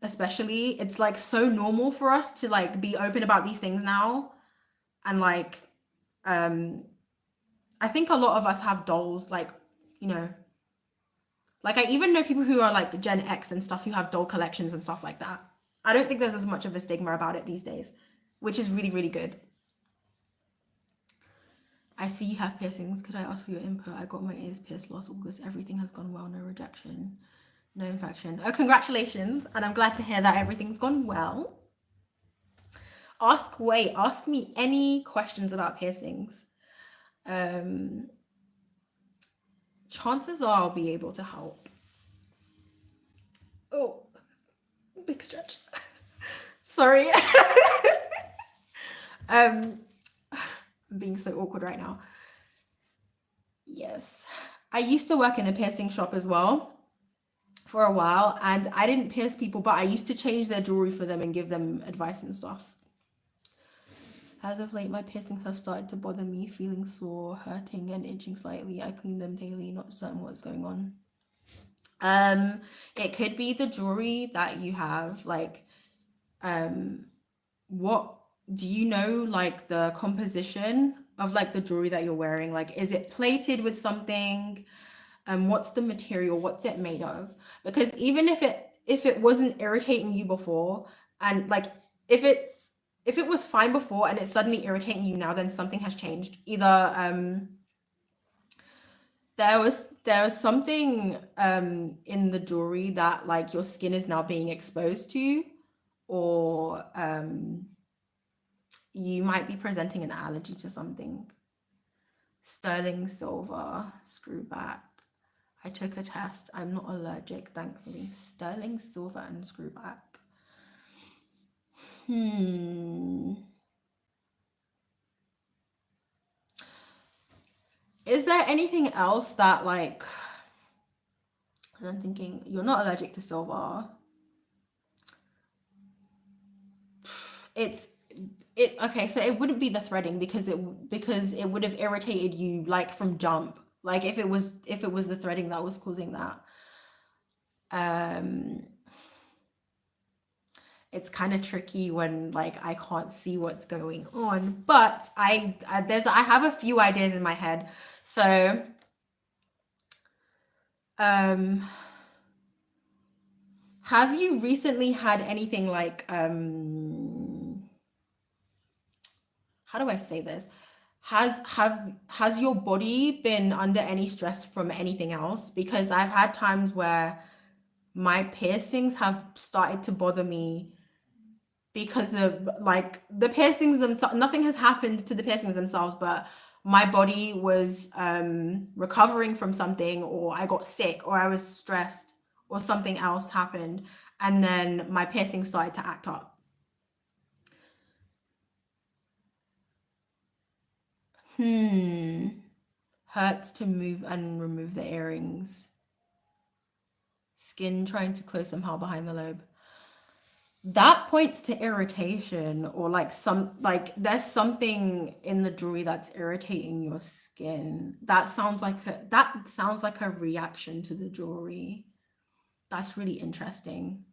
especially, it's like so normal for us to like be open about these things now. And like I think a lot of us have dolls, like, you know, like I even know people who are like Gen X and stuff who have doll collections and stuff like that. I don't think there's as much of a stigma about it these days, which is really, really good. I see you have piercings. Could I ask for your input? I got my ears pierced last August. Everything has gone well. No rejection, no infection. Oh, congratulations. And I'm glad to hear that everything's gone well. Ask me any questions about piercings. Chances are I'll be able to help. Oh, big stretch. Sorry. I'm being so awkward right now. Yes. I used to work in a piercing shop as well for a while, and I didn't pierce people, but I used to change their jewelry for them and give them advice and stuff. As of late, my piercings have started to bother me, feeling sore, hurting, and itching slightly. I clean them daily, not certain what's going on. It could be the jewelry that you have. Like, what do you know, like the composition of like the jewelry that you're wearing? Like, is it plated with something? What's the material? What's it made of? Because even if it wasn't irritating you before, and like if it was fine before and it's suddenly irritating you now, then something has changed. Either there was something in the jewelry that like your skin is now being exposed to, or you might be presenting an allergy to something. Sterling silver, screw back. I took a test. I'm not allergic, thankfully. Sterling silver and screw back. Is there anything else that like, because I'm thinking you're not allergic to silver. Okay, so it wouldn't be the threading because it would have irritated you like from jump. Like if it was the threading that was causing that. It's kind of tricky when like I can't see what's going on, but I have a few ideas in my head. So have you recently had anything like how do I say this? Has your body been under any stress from anything else? Because I've had times where my piercings have started to bother me because of like the piercings themselves. Nothing has happened to the piercings themselves, but my body was recovering from something, or I got sick, or I was stressed, or something else happened, and then my piercing started to act up. Hurts to move and remove the earrings. Skin trying to close somehow behind the lobe. That points to irritation, or like there's something in the jewelry that's irritating your skin. That sounds like a reaction to the jewelry. That's really interesting.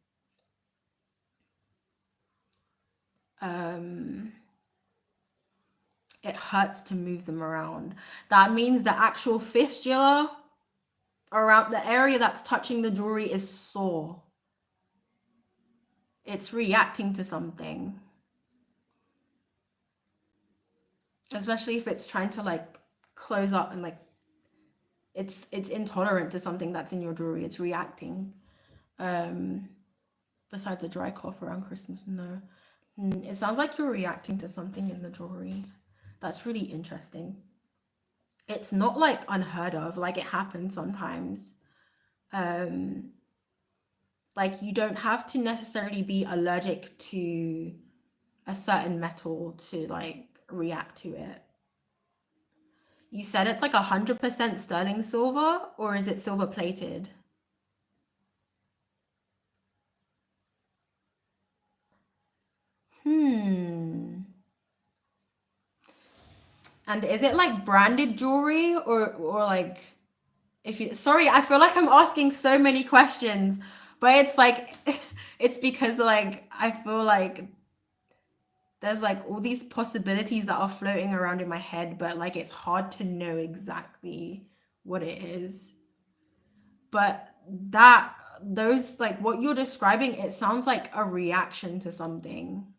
It hurts to move them around. That means the actual fistula around the area that's touching the jewelry is sore. It's reacting to something. Especially if it's trying to like close up and like it's intolerant to something that's in your jewelry. It's reacting. Besides a dry cough around Christmas, no. It sounds like you're reacting to something in the jewelry. That's really interesting. It's not like unheard of, like it happens sometimes. Like you don't have to necessarily be allergic to a certain metal to like react to it. You said it's like 100% sterling silver, or is it silver plated? Hmm. And is it like branded jewelry or like if you sorry, I feel like I'm asking so many questions, but it's like it's because like I feel like there's like all these possibilities that are floating around in my head, but like it's hard to know exactly what it is. But that those like what you're describing, it sounds like a reaction to something,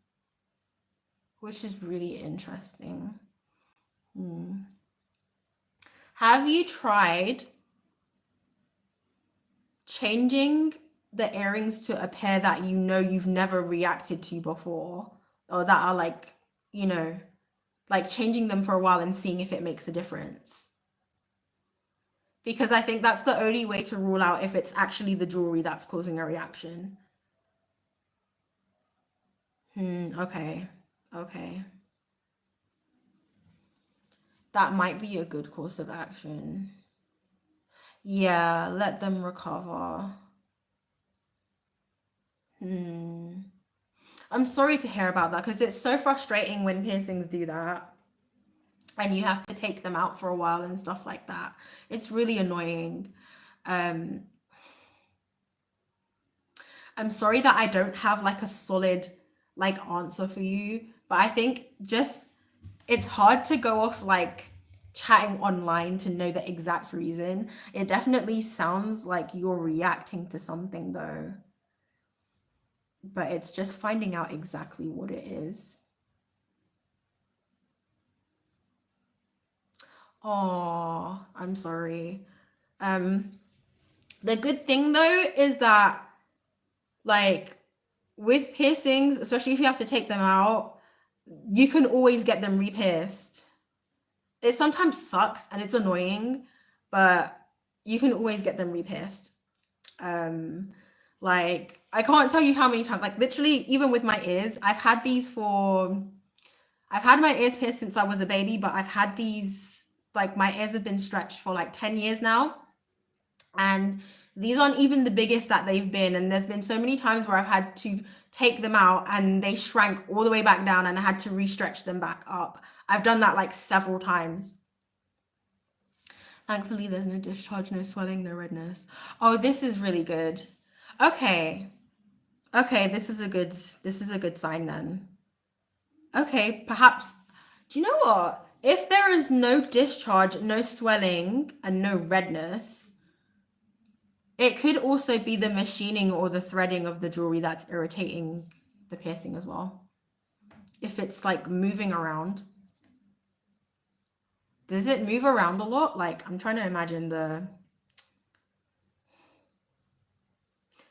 which is really interesting. Have you tried changing the earrings to a pair that you know you've never reacted to before, or that are like, you know, like changing them for a while and seeing if it makes a difference? Because I think that's the only way to rule out if it's actually the jewelry that's causing a reaction. Okay. Okay. That might be a good course of action. Yeah, let them recover. I'm sorry to hear about that because it's so frustrating when piercings do that and you have to take them out for a while and stuff like that. It's really annoying. Um, I'm sorry that I don't have like a solid like answer for you, but I think just it's hard to go off like chatting online to know the exact reason. It definitely sounds like you're reacting to something though, but it's just finding out exactly what it is. Oh, I'm sorry. Um, the good thing though is that like with piercings, especially if you have to take them out, you can always get them re-pierced. It sometimes sucks and it's annoying, but you can always get them re-pierced. Um, like I can't tell you how many times, like literally even with my ears, I've had my ears pierced since I was a baby, but I've had these like my ears have been stretched for like 10 years now. And these aren't even the biggest that they've been. And there's been so many times where I've had to take them out and they shrank all the way back down and I had to re-stretch them back up. I've done that like several times. Thankfully, there's no discharge, no swelling, no redness. Oh, this is really good. Okay. Okay, this is a good sign then. Okay, perhaps do you know what? If there is no discharge, no swelling, and no redness, it could also be the machining or the threading of the jewelry that's irritating the piercing as well. If it's like moving around. Does it move around a lot? Like I'm trying to imagine the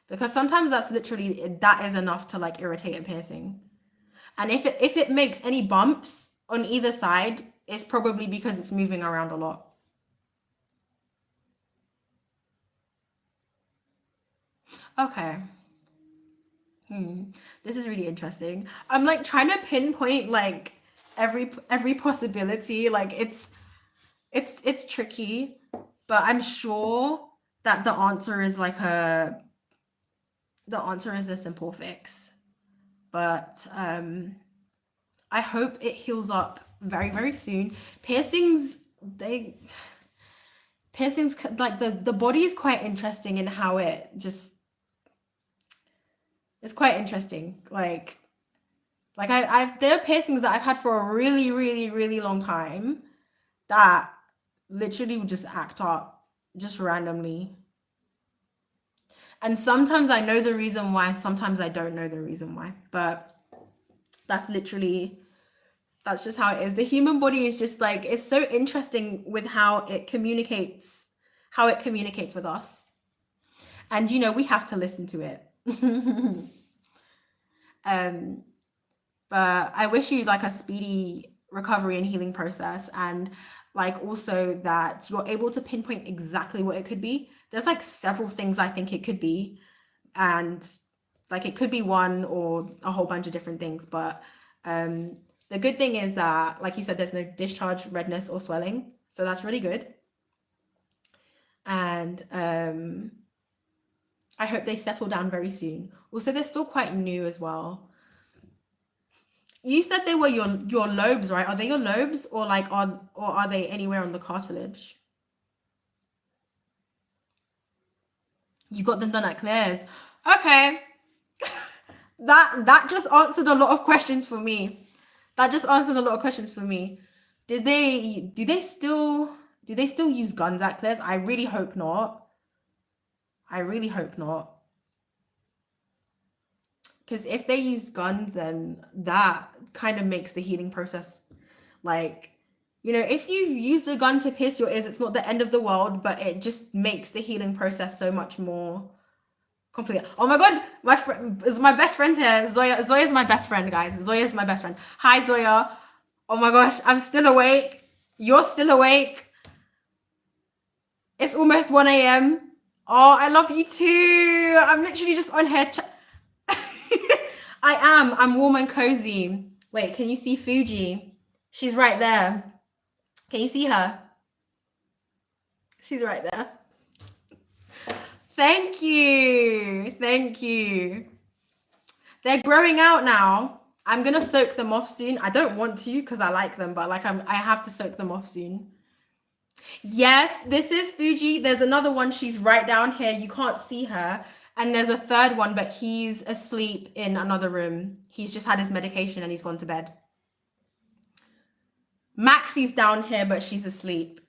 because sometimes that's literally that is enough to like irritate a piercing. And if it makes any bumps on either side, it's probably because it's moving around a lot. Okay. This is really interesting. I'm like trying to pinpoint like every possibility. Like it's tricky, but I'm sure that the answer is a simple fix. But I hope it heals up very very soon. Piercings like the body is quite interesting in how it just it's quite interesting. Like I've there are piercings that I've had for a really, really, really long time that literally would just act up just randomly. And sometimes I know the reason why, sometimes I don't know the reason why. But that's literally that's just how it is. The human body is just like it's so interesting with how it communicates with us. And you know, we have to listen to it. Um, but I wish you like a speedy recovery and healing process and like also that you're able to pinpoint exactly what it could be. There's like several things I think it could be and like it could be one or a whole bunch of different things, but The good thing is that, like you said, there's no discharge, redness, or swelling. So that's really good. And I hope they settle down very soon. Also, they're still quite new as well. You said they were your lobes, right? Are they your lobes, or like are they anywhere on the cartilage? You got them done at Claire's. Okay. That just answered a lot of questions for me. That just answered a lot of questions for me. Did they do they still use guns at Claire's? I really hope not. I really hope not. Because if they use guns, then that kind of makes the healing process like, if you use a gun to pierce your ears, it's not the end of the world, but it just makes the healing process so much more complicated. Oh my god, my best friend's here. Zoya's my best friend, guys. Zoya's my best friend. Hi, Zoya. Oh my gosh, I'm still awake. You're still awake. It's almost 1 a.m. Oh, I love you too. I'm literally just on here. I am. I'm warm and cozy. Wait, can you see Fuji? She's right there. Can you see her? She's right there. Thank you. Thank you. They're growing out now. I'm gonna soak them off soon. I don't want to because I like them, but like I have to soak them off soon. Yes, this is Fuji. There's another one. She's right down here. You can't see her. And there's a third one, but he's asleep in another room. He's just had his medication and he's gone to bed. Maxie's down here, but she's asleep.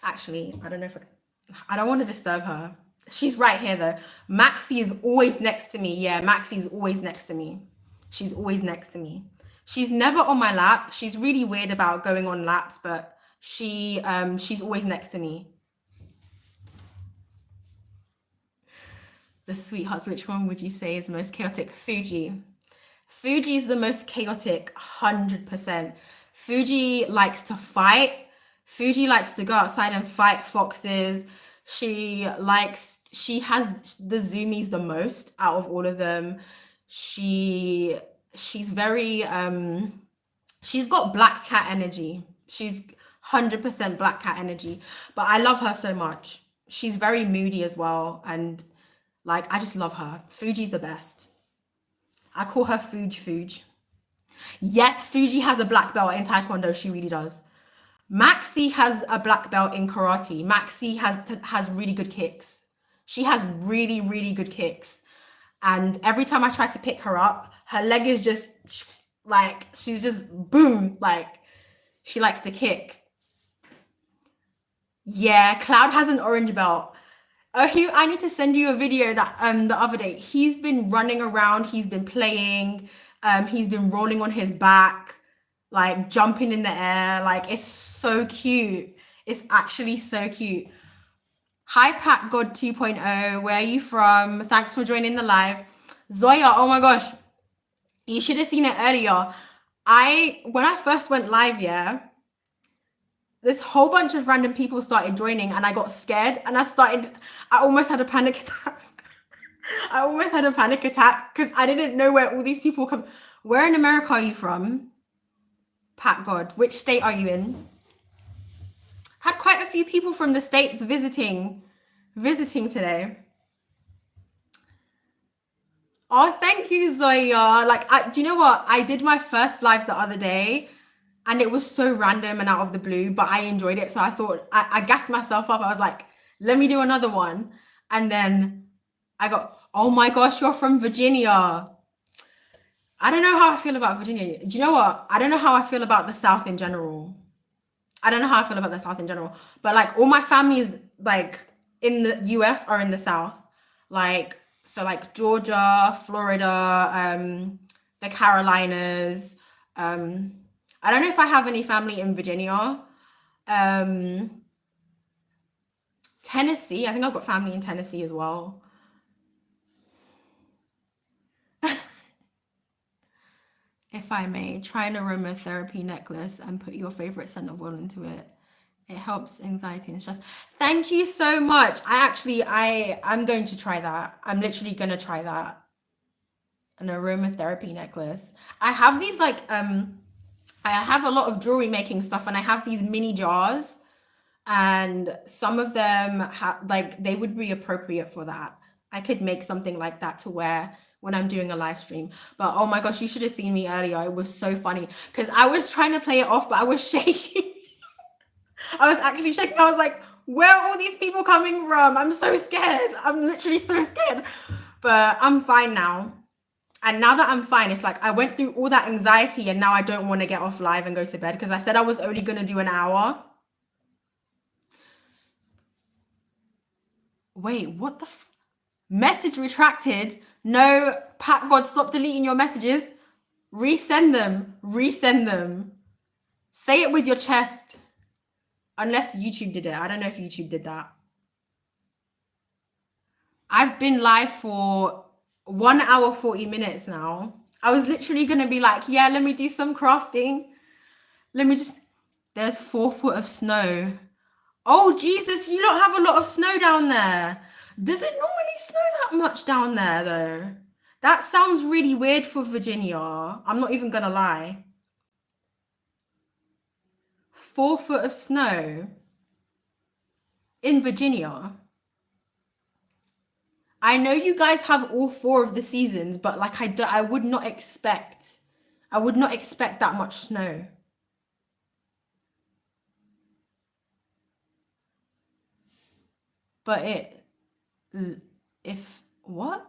Actually, I don't know if I don't want to disturb her. She's right here though. Maxie is always next to me. Yeah, Maxie's always next to me. She's always next to me. She's never on my lap. She's really weird about going on laps, but she's always next to me. The sweethearts, which one would you say is most chaotic? Fuji. Fuji is the most chaotic, 100%. Fuji likes to fight. Fuji likes to go outside and fight foxes. She has the zoomies the most out of all of them. She's very she's got black cat energy. She's 100% black cat energy. But I love her so much. She's very moody as well, and like I just love her. Fuji's the best. I call her Fuji. Yes, Fuji has a black belt in Taekwondo. She really does. Maxie has a black belt in karate. Maxie has really good kicks. She has really, really good kicks. And every time I try to pick her up, her leg is just like, she's just boom, like she likes to kick. Yeah, Cloud has an orange belt. Oh, I need to send you a video that the other day. He's been running around, he's been playing, he's been rolling on his back, like jumping in the air. Like it's so cute. It's actually so cute. Hi, Pat God 2.0. Where are you from? Thanks for joining the live. Zoya, oh my gosh. You should have seen it earlier. When I first went live, yeah, this whole bunch of random people started joining and I got scared and I almost had a panic attack. I almost had a panic attack because I didn't know where all these people come. Where in America are you from? Pat God, which state are you in? Had quite a few people from the States visiting today. Oh, thank you, Zoya. Like, do you know what? I did my first live the other day and it was so random and out of the blue, but I enjoyed it. So I thought, I gassed myself up. I was like, let me do another one. And then I got, oh my gosh, you're from Virginia. I don't know how I feel about Virginia. Do you know what? I don't know how I feel about the South in general. But like all my family is like in the US or in the South. Like, so like Georgia, Florida, the Carolinas. I don't know if I have any family in Virginia. Tennessee. I think I've got family in Tennessee as well. If I may, try an aromatherapy necklace and put your favorite scent of oil into it. It helps anxiety and stress. Thank you so much. I'm going to try that. I'm literally going to try that. An aromatherapy necklace. I have these like I have a lot of jewelry making stuff, and I have these mini jars, and some of them like they would be appropriate for that. I could make something like that to wear when I'm doing a live stream. But oh my gosh, you should have seen me earlier. It was so funny because I was trying to play it off, but I was shaking. I was actually shaking. I was like, where are all these people coming from? I'm so scared. I'm literally so scared. But I'm fine now. And now that I'm fine, it's like I went through all that anxiety and now I don't want to get off live and go to bed because I said I was only going to do an hour. Wait, what the message retracted? No, Pat God, stop deleting your messages. Resend them. Resend them. Say it with your chest. Unless YouTube did it. I don't know if YouTube did that. I've been live for 1 hour 40 minutes now. I was literally gonna be like, yeah, let me do some crafting. Let me just. There's 4 foot of snow. Oh Jesus, you don't have a lot of snow down there. Does it normally snow that much down there though? That sounds really weird for Virginia. I'm not even gonna lie. 4 foot of snow in Virginia. I know you guys have all 4 of the seasons, but like I would not expect, I would not expect that much snow. But if what?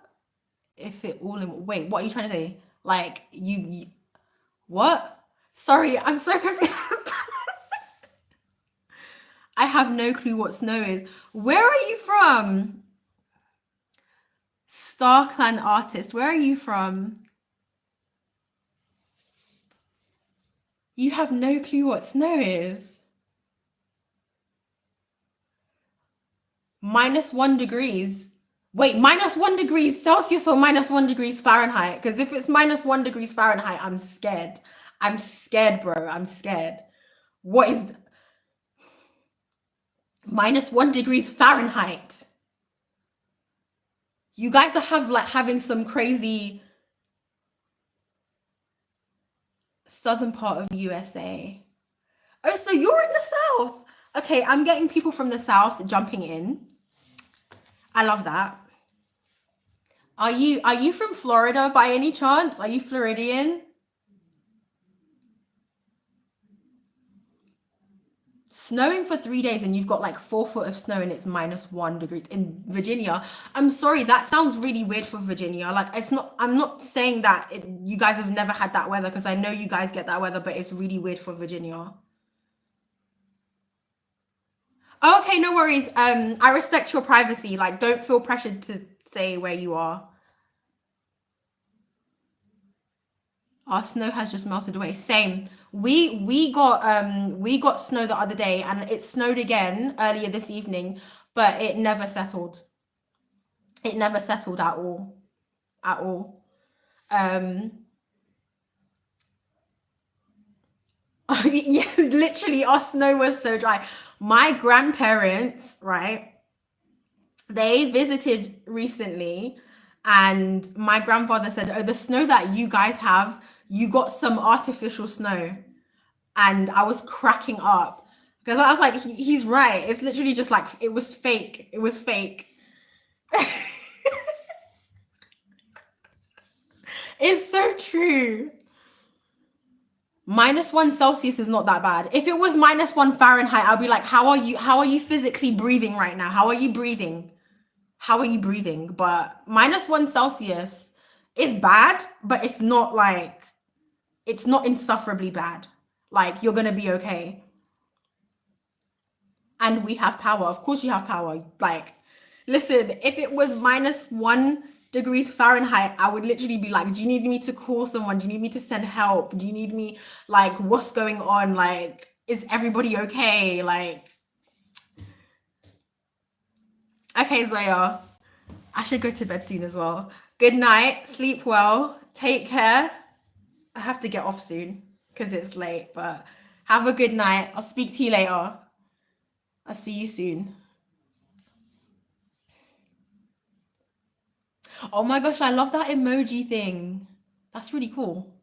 If it all in, wait, what are you trying to say? Like what? Sorry, I'm so confused. I have no clue what snow is. Where are you from? Star Clan artist, where are you from? You have no clue what snow is. -1 degrees. Wait, -1 degrees Celsius or -1 degrees Fahrenheit? Because if it's -1 degrees Fahrenheit, I'm scared. I'm scared, bro. I'm scared. What is -1 degrees Fahrenheit? You guys are have like having some crazy southern part of USA. Oh, so you're in the south. Okay, I'm getting people from the south jumping in. I love that. Are you from Florida by any chance? Are you Floridian? Snowing for 3 days and you've got like 4 foot of snow and it's -1 degrees in Virginia. I'm sorry, that sounds really weird for Virginia. Like it's not. I'm not saying that you guys have never had that weather because I know you guys get that weather, but it's really weird for Virginia. Oh, okay, no worries. I respect your privacy. Like, don't feel pressured to say where you are. Our snow has just melted away. Same. We got snow the other day and it snowed again earlier this evening, but it never settled. It never settled at all. At all. Um yeah, literally our snow was so dry. My grandparents, right? They visited recently and my grandfather said, "Oh, the snow that you guys have, you got some artificial snow." And I was cracking up because I was like, he's right. It's literally just like it was fake. It was fake. It's so true. -1 Celsius is not that bad. If it was -1 Fahrenheit, I'd be like, how are you physically breathing right now? How are you breathing? How are you breathing? But -1 Celsius is bad, but it's not insufferably bad. Like you're gonna be okay. And we have power. Of course you have power. Like, listen, if it was -1 degrees Fahrenheit, I would literally be like, do you need me to call someone? Do you need me to send help? Do you need me like what's going on? Like, is everybody okay? Like, okay, Zoya. I should go to bed soon as well. Good night. Sleep well. Take care. I have to get off soon because it's late, but have a good night. I'll speak to you later. I'll see you soon. Oh my gosh, I love that emoji thing. That's really cool.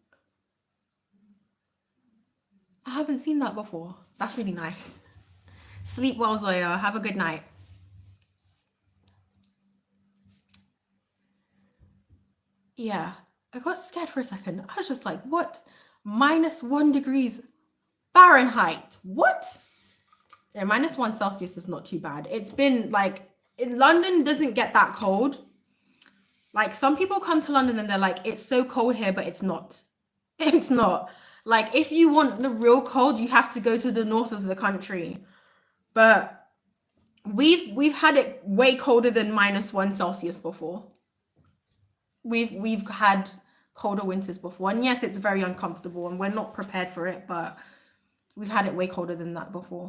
I haven't seen that before. That's really nice. Sleep well, Zoya. Have a good night. Yeah, I got scared for a second. I was just like, what? -1 degrees Fahrenheit. What? Yeah, -1 Celsius is not too bad. It's been like, in London doesn't get that cold. Like, some people come to London and they're like, it's so cold here, but it's not. It's not. Like, if you want the real cold, you have to go to the north of the country. But we've had it way colder than -1 Celsius before. We've had colder winters before, and yes, it's very uncomfortable, and we're not prepared for it, but we've had it way colder than that before.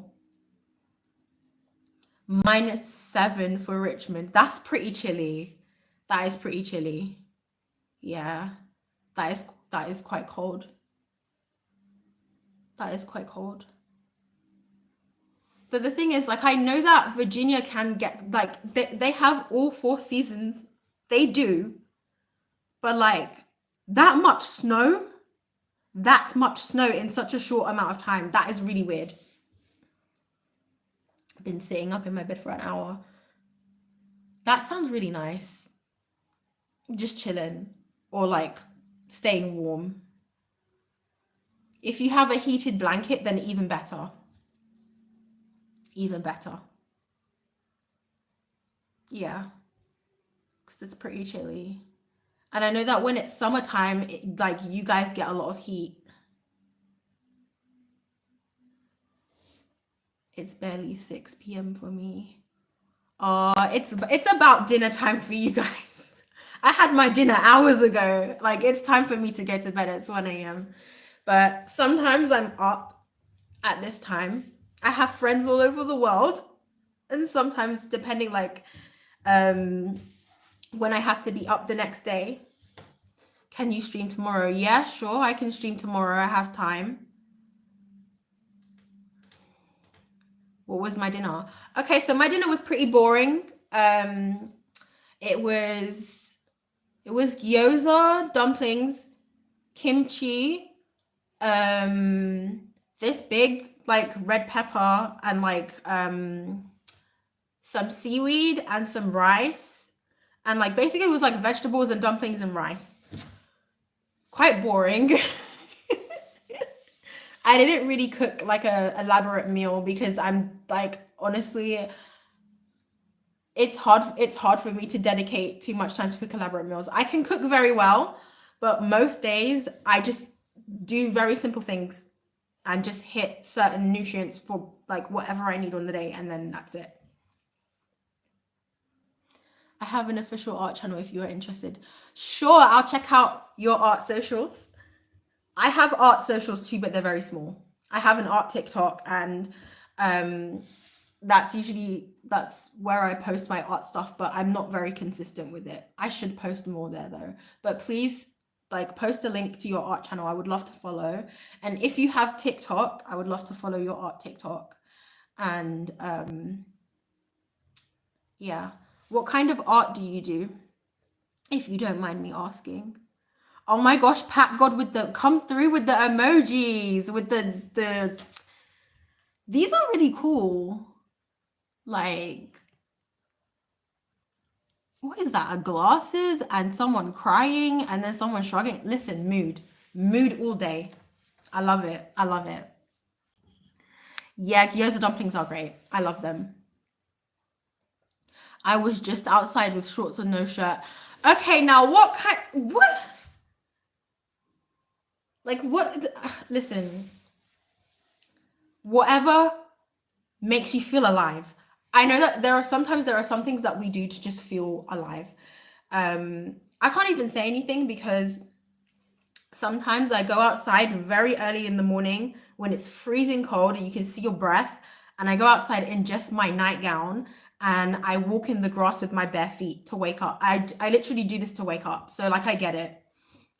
-7 for Richmond. That's pretty chilly. That is pretty chilly. Yeah, that is quite cold. That is quite cold. But the thing is, like, I know that Virginia can get, like, they have all 4 seasons. They do. But, like, that much snow, that much snow in such a short amount of time, that is really weird. I've been sitting up in my bed for an hour. That sounds really nice. Just chilling. Or, like, staying warm. If you have a heated blanket, then even better. Even better. Yeah, because it's pretty chilly. And I know that when it's summertime, like, you guys get a lot of heat. It's barely 6 p.m. for me. It's about dinner time for you guys. I had my dinner hours ago. Like, it's time for me to go to bed. It's 1 a.m. But sometimes I'm up at this time. I have friends all over the world. And sometimes, depending, like, when I have to be up the next day. Can you stream tomorrow? Yeah, sure, I can stream tomorrow. I have time. What was my dinner? Okay, so my dinner was pretty boring. It was gyoza, dumplings, kimchi, this big, like, red pepper, and, like, some seaweed and some rice. And, like, basically it was like vegetables and dumplings and rice. Quite boring. I didn't really cook, like, a elaborate meal because I'm, like, honestly, it's hard for me to dedicate too much time to cook elaborate meals. I can cook very well, but most days I just do very simple things and just hit certain nutrients for, like, whatever I need on the day, and then that's it. I have an official art channel if you are interested. Sure, I'll check out your art socials. I have art socials too, but they're very small. I have an art TikTok, and that's where I post my art stuff, but I'm not very consistent with it. I should post more there though. But please, like, post a link to your art channel. I would love to follow. And if you have TikTok, I would love to follow your art TikTok. And yeah. What kind of art do you do? If you don't mind me asking. Oh my gosh, Pat God, with the come through with the emojis, with the these are really cool. Like, what is that? A glasses and someone crying and then someone shrugging. Listen, mood all day. I love it. I love it. Yeah, gyoza dumplings are great. I love them. I was just outside with shorts and no shirt. Okay, now what? Like, what? Listen, whatever makes you feel alive. I know that there are some things that we do to just feel alive. I can't even say anything because sometimes I go outside very early in the morning when it's freezing cold and you can see your breath, and I go outside in just my nightgown and I walk in the grass with my bare feet to wake up. I literally do this to wake up. So, like, I get it.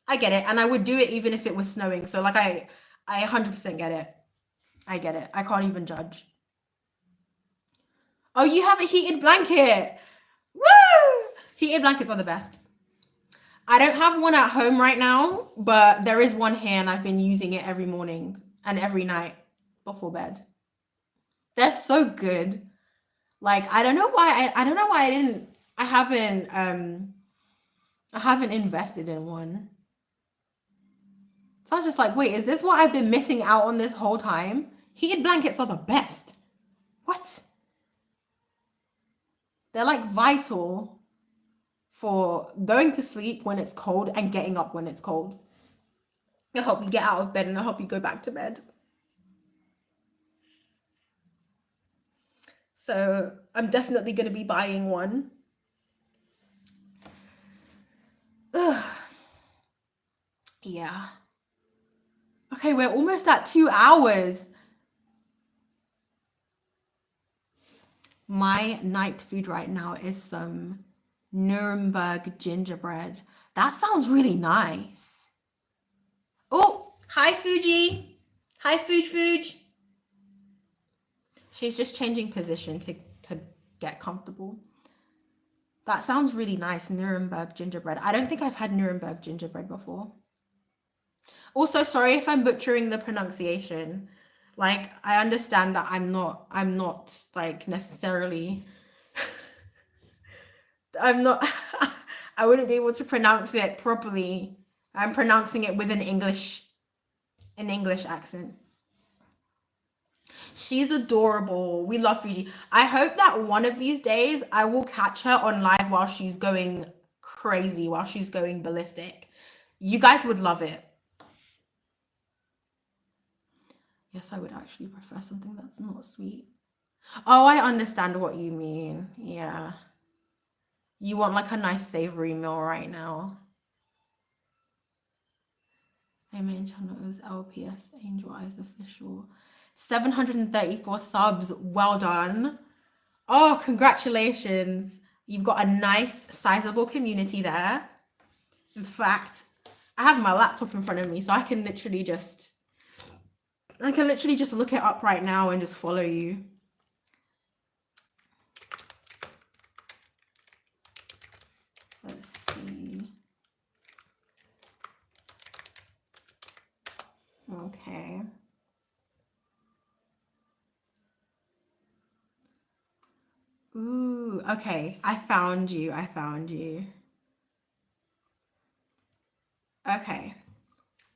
And I would do it even if it was snowing. So, like, I 100% get it. I get it. I can't even judge. Oh, you have a heated blanket. Woo! Heated blankets are the best. I don't have one at home right now, but there is one here and I've been using it every morning. and every night before bed. They're so good. Like I don't know why I don't know why I haven't invested in one. So I was just like, wait, is this what I've been missing out on this whole time? Heated blankets are the best. What? They're like vital for going to sleep when it's cold and getting up when it's cold. They'll help you get out of bed and they'll help you go back to bed. So I'm definitely going to be buying one. Ugh. Yeah. Okay, we're almost at 2 hours. My night food right now is some Nuremberg gingerbread. That sounds really nice. Oh, hi Fuji. Hi Fuji. She's just changing position to get comfortable. That sounds really nice, Nuremberg gingerbread. I don't think I've had Nuremberg gingerbread before. Also, sorry if I'm butchering the pronunciation. Like, I understand that I'm not like necessarily, I'm not, I wouldn't be able to pronounce it properly. I'm pronouncing it with an English accent. She's adorable. We love Fuji. I hope that one of these days I will catch her on live while she's going crazy, while she's going ballistic. You guys would love it. Yes, I would actually prefer something that's not sweet. Oh, I understand what you mean. Yeah. You want like a nice savory meal right now. My main channel is LPS Angel Eyes Official. 734 subs. Well done. Oh, congratulations. You've got a nice, sizable community there. In fact, I have my laptop in front of me, so I can literally just look it up right now and just follow you. Let's see. Okay. Ooh, okay. I found you. Okay.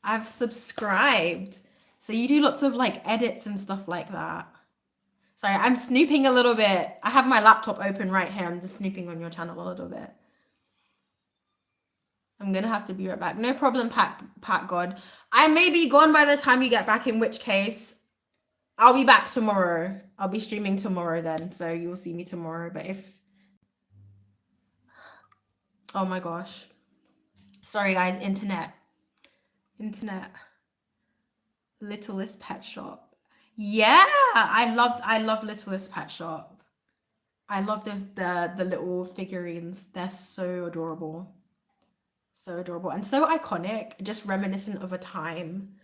I've subscribed. So you do lots of like edits and stuff like that. Sorry, I'm snooping a little bit. I have my laptop open right here. I'm just snooping on your channel a little bit. I'm gonna have to be right back. No problem, Pat God. I may be gone by the time you get back, in which case I'll be back tomorrow. I'll be streaming tomorrow then, so you will see me tomorrow. But if... Oh my gosh. Sorry guys, internet. Littlest Pet Shop. Yeah, I love Littlest Pet Shop. I love the little figurines. They're so adorable. So adorable and so iconic, just reminiscent of a time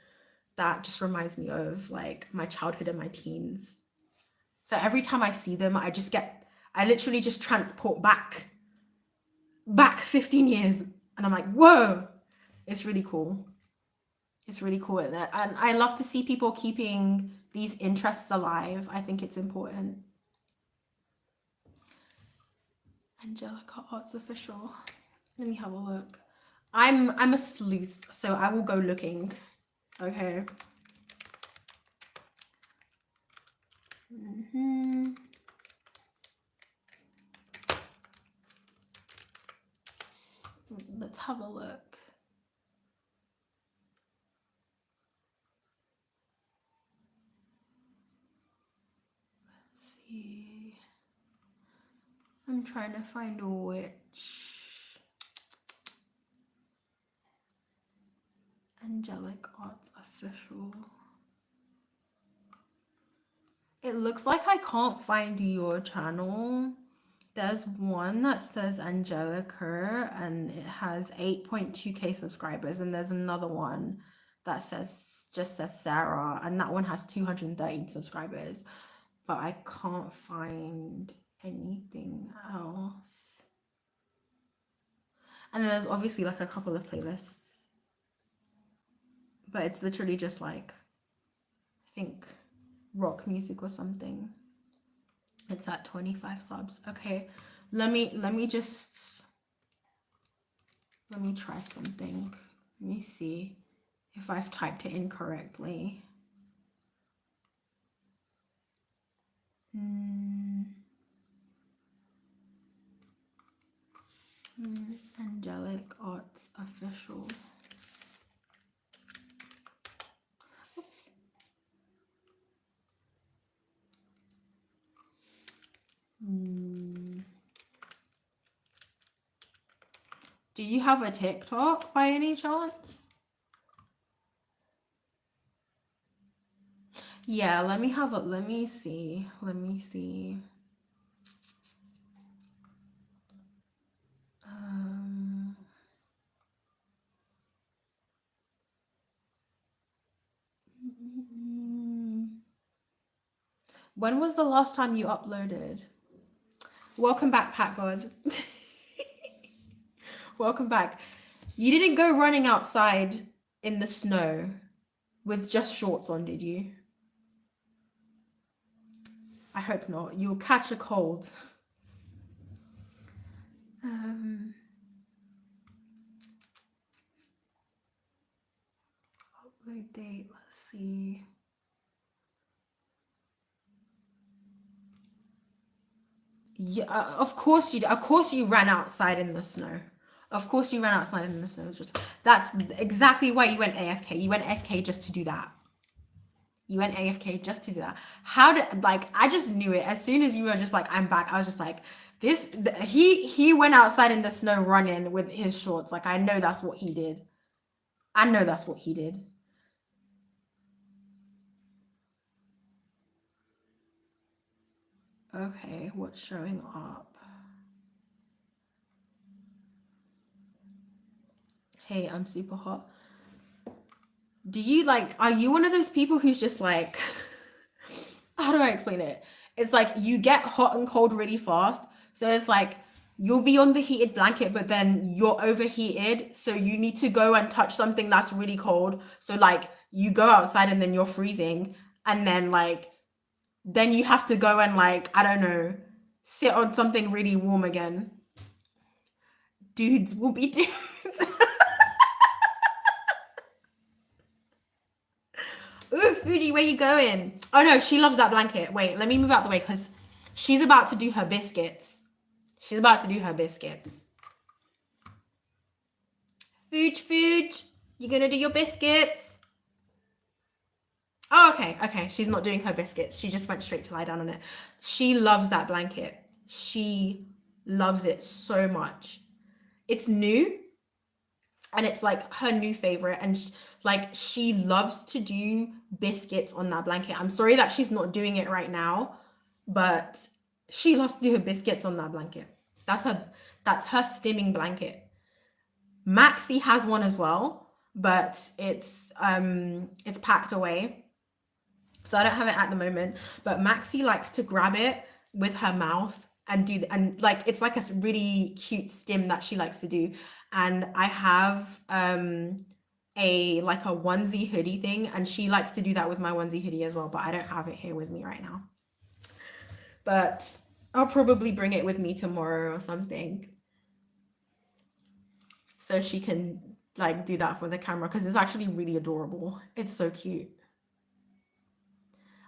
that just reminds me of like my childhood and my teens. So every time I see them, I literally just transport back 15 years and I'm like, whoa, it's really cool. It's really cool. And I love to see people keeping these interests alive. I think it's important. Angelica Arts Official. Let me have a look. I'm a sleuth, so I will go looking. Okay. Let's have a look. Let's see. I'm trying to find which. Angelic Arts Official. It looks like I can't find your channel. There's one that says Angelica and it has 8.2k subscribers, and there's another one that just says Sarah, and that one has 213 subscribers, but I can't find anything else. And then there's obviously like a couple of playlists, but it's literally just like think rock music or something. It's at 25 subs. Okay, let me try something. Let me see if I've typed it incorrectly. Angelic Arts Official. Oops. Do you have a TikTok by any chance? Yeah, let me see. When was the last time you uploaded? Welcome back, Pat God. Welcome back. You didn't go running outside in the snow with just shorts on, did you? I hope not. You'll catch a cold. Upload date, let's see. Yeah, of course you ran outside in the snow. Of course you ran outside in the snow. That's exactly why you went AFK. You went AFK just to do that. You went AFK just to do that. I just knew it. As soon as you were just like, I'm back, I was just like, he went outside in the snow running with his shorts. Like, I know that's what he did. I know that's what he did. Okay, what's showing up? Hey, I'm super hot. Do you are you one of those people who's just like, how do I explain it? It's like you get hot and cold really fast. So it's like you'll be on the heated blanket, but then you're overheated. So you need to go and touch something that's really cold. So you go outside and then you're freezing. And then you have to go and I don't know, sit on something really warm again. Dudes will be dudes. Ooh, Fuji, where you going? Oh no, she loves that blanket. Wait, let me move out the way because she's about to do her biscuits. She's about to do her biscuits. Fuji, you gonna do your biscuits? Oh, okay. She's not doing her biscuits. She just went straight to lie down on it. She loves that blanket. She loves it so much. It's new. And it's her new favorite, and she loves to do biscuits on that blanket. I'm sorry that she's not doing it right now, but she loves to do her biscuits on that blanket. That's her stimming blanket. Maxie has one as well, but it's packed away, so I don't have it at the moment. But Maxie likes to grab it with her mouth and it's like a really cute stim that she likes to do. And I have a onesie hoodie thing, and she likes to do that with my onesie hoodie as well, but I don't have it here with me right now. But I'll probably bring it with me tomorrow or something, so she can do that for the camera, because it's actually really adorable. It's so cute.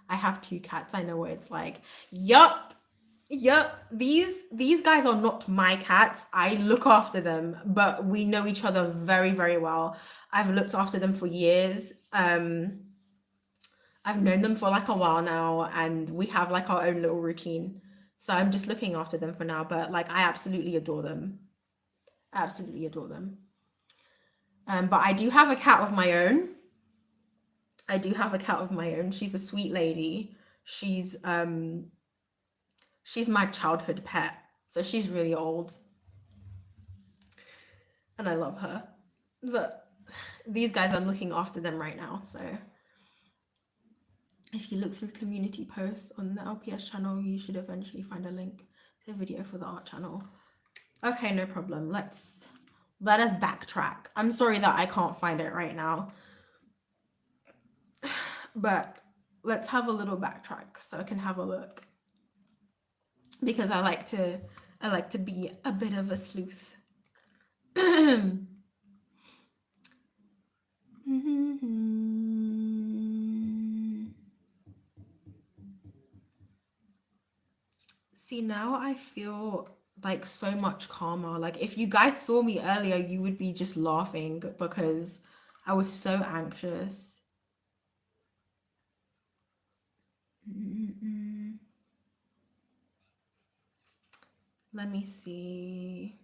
I have 2 cats. I know what it's like. Yup. These guys are not my cats. I look after them, but we know each other very, very well. I've looked after them for years. I've known them for a while now, and we have our own little routine. So I'm just looking after them for now, but I absolutely adore them. Absolutely adore them. But I do have a cat of my own. She's a sweet lady. She's my childhood pet, so she's really old, and I love her. But these guys, I'm looking after them right now, so if you look through community posts on the LPS channel, you should eventually find a link to a video for the art channel. Okay, no problem. Let us backtrack. I'm sorry that I can't find it right now, but let's have a little backtrack so I can have a look, because I like to be a bit of a sleuth. See, now I feel like so much calmer. Like if you guys saw me earlier, you would be just laughing because I was so anxious. Let me see.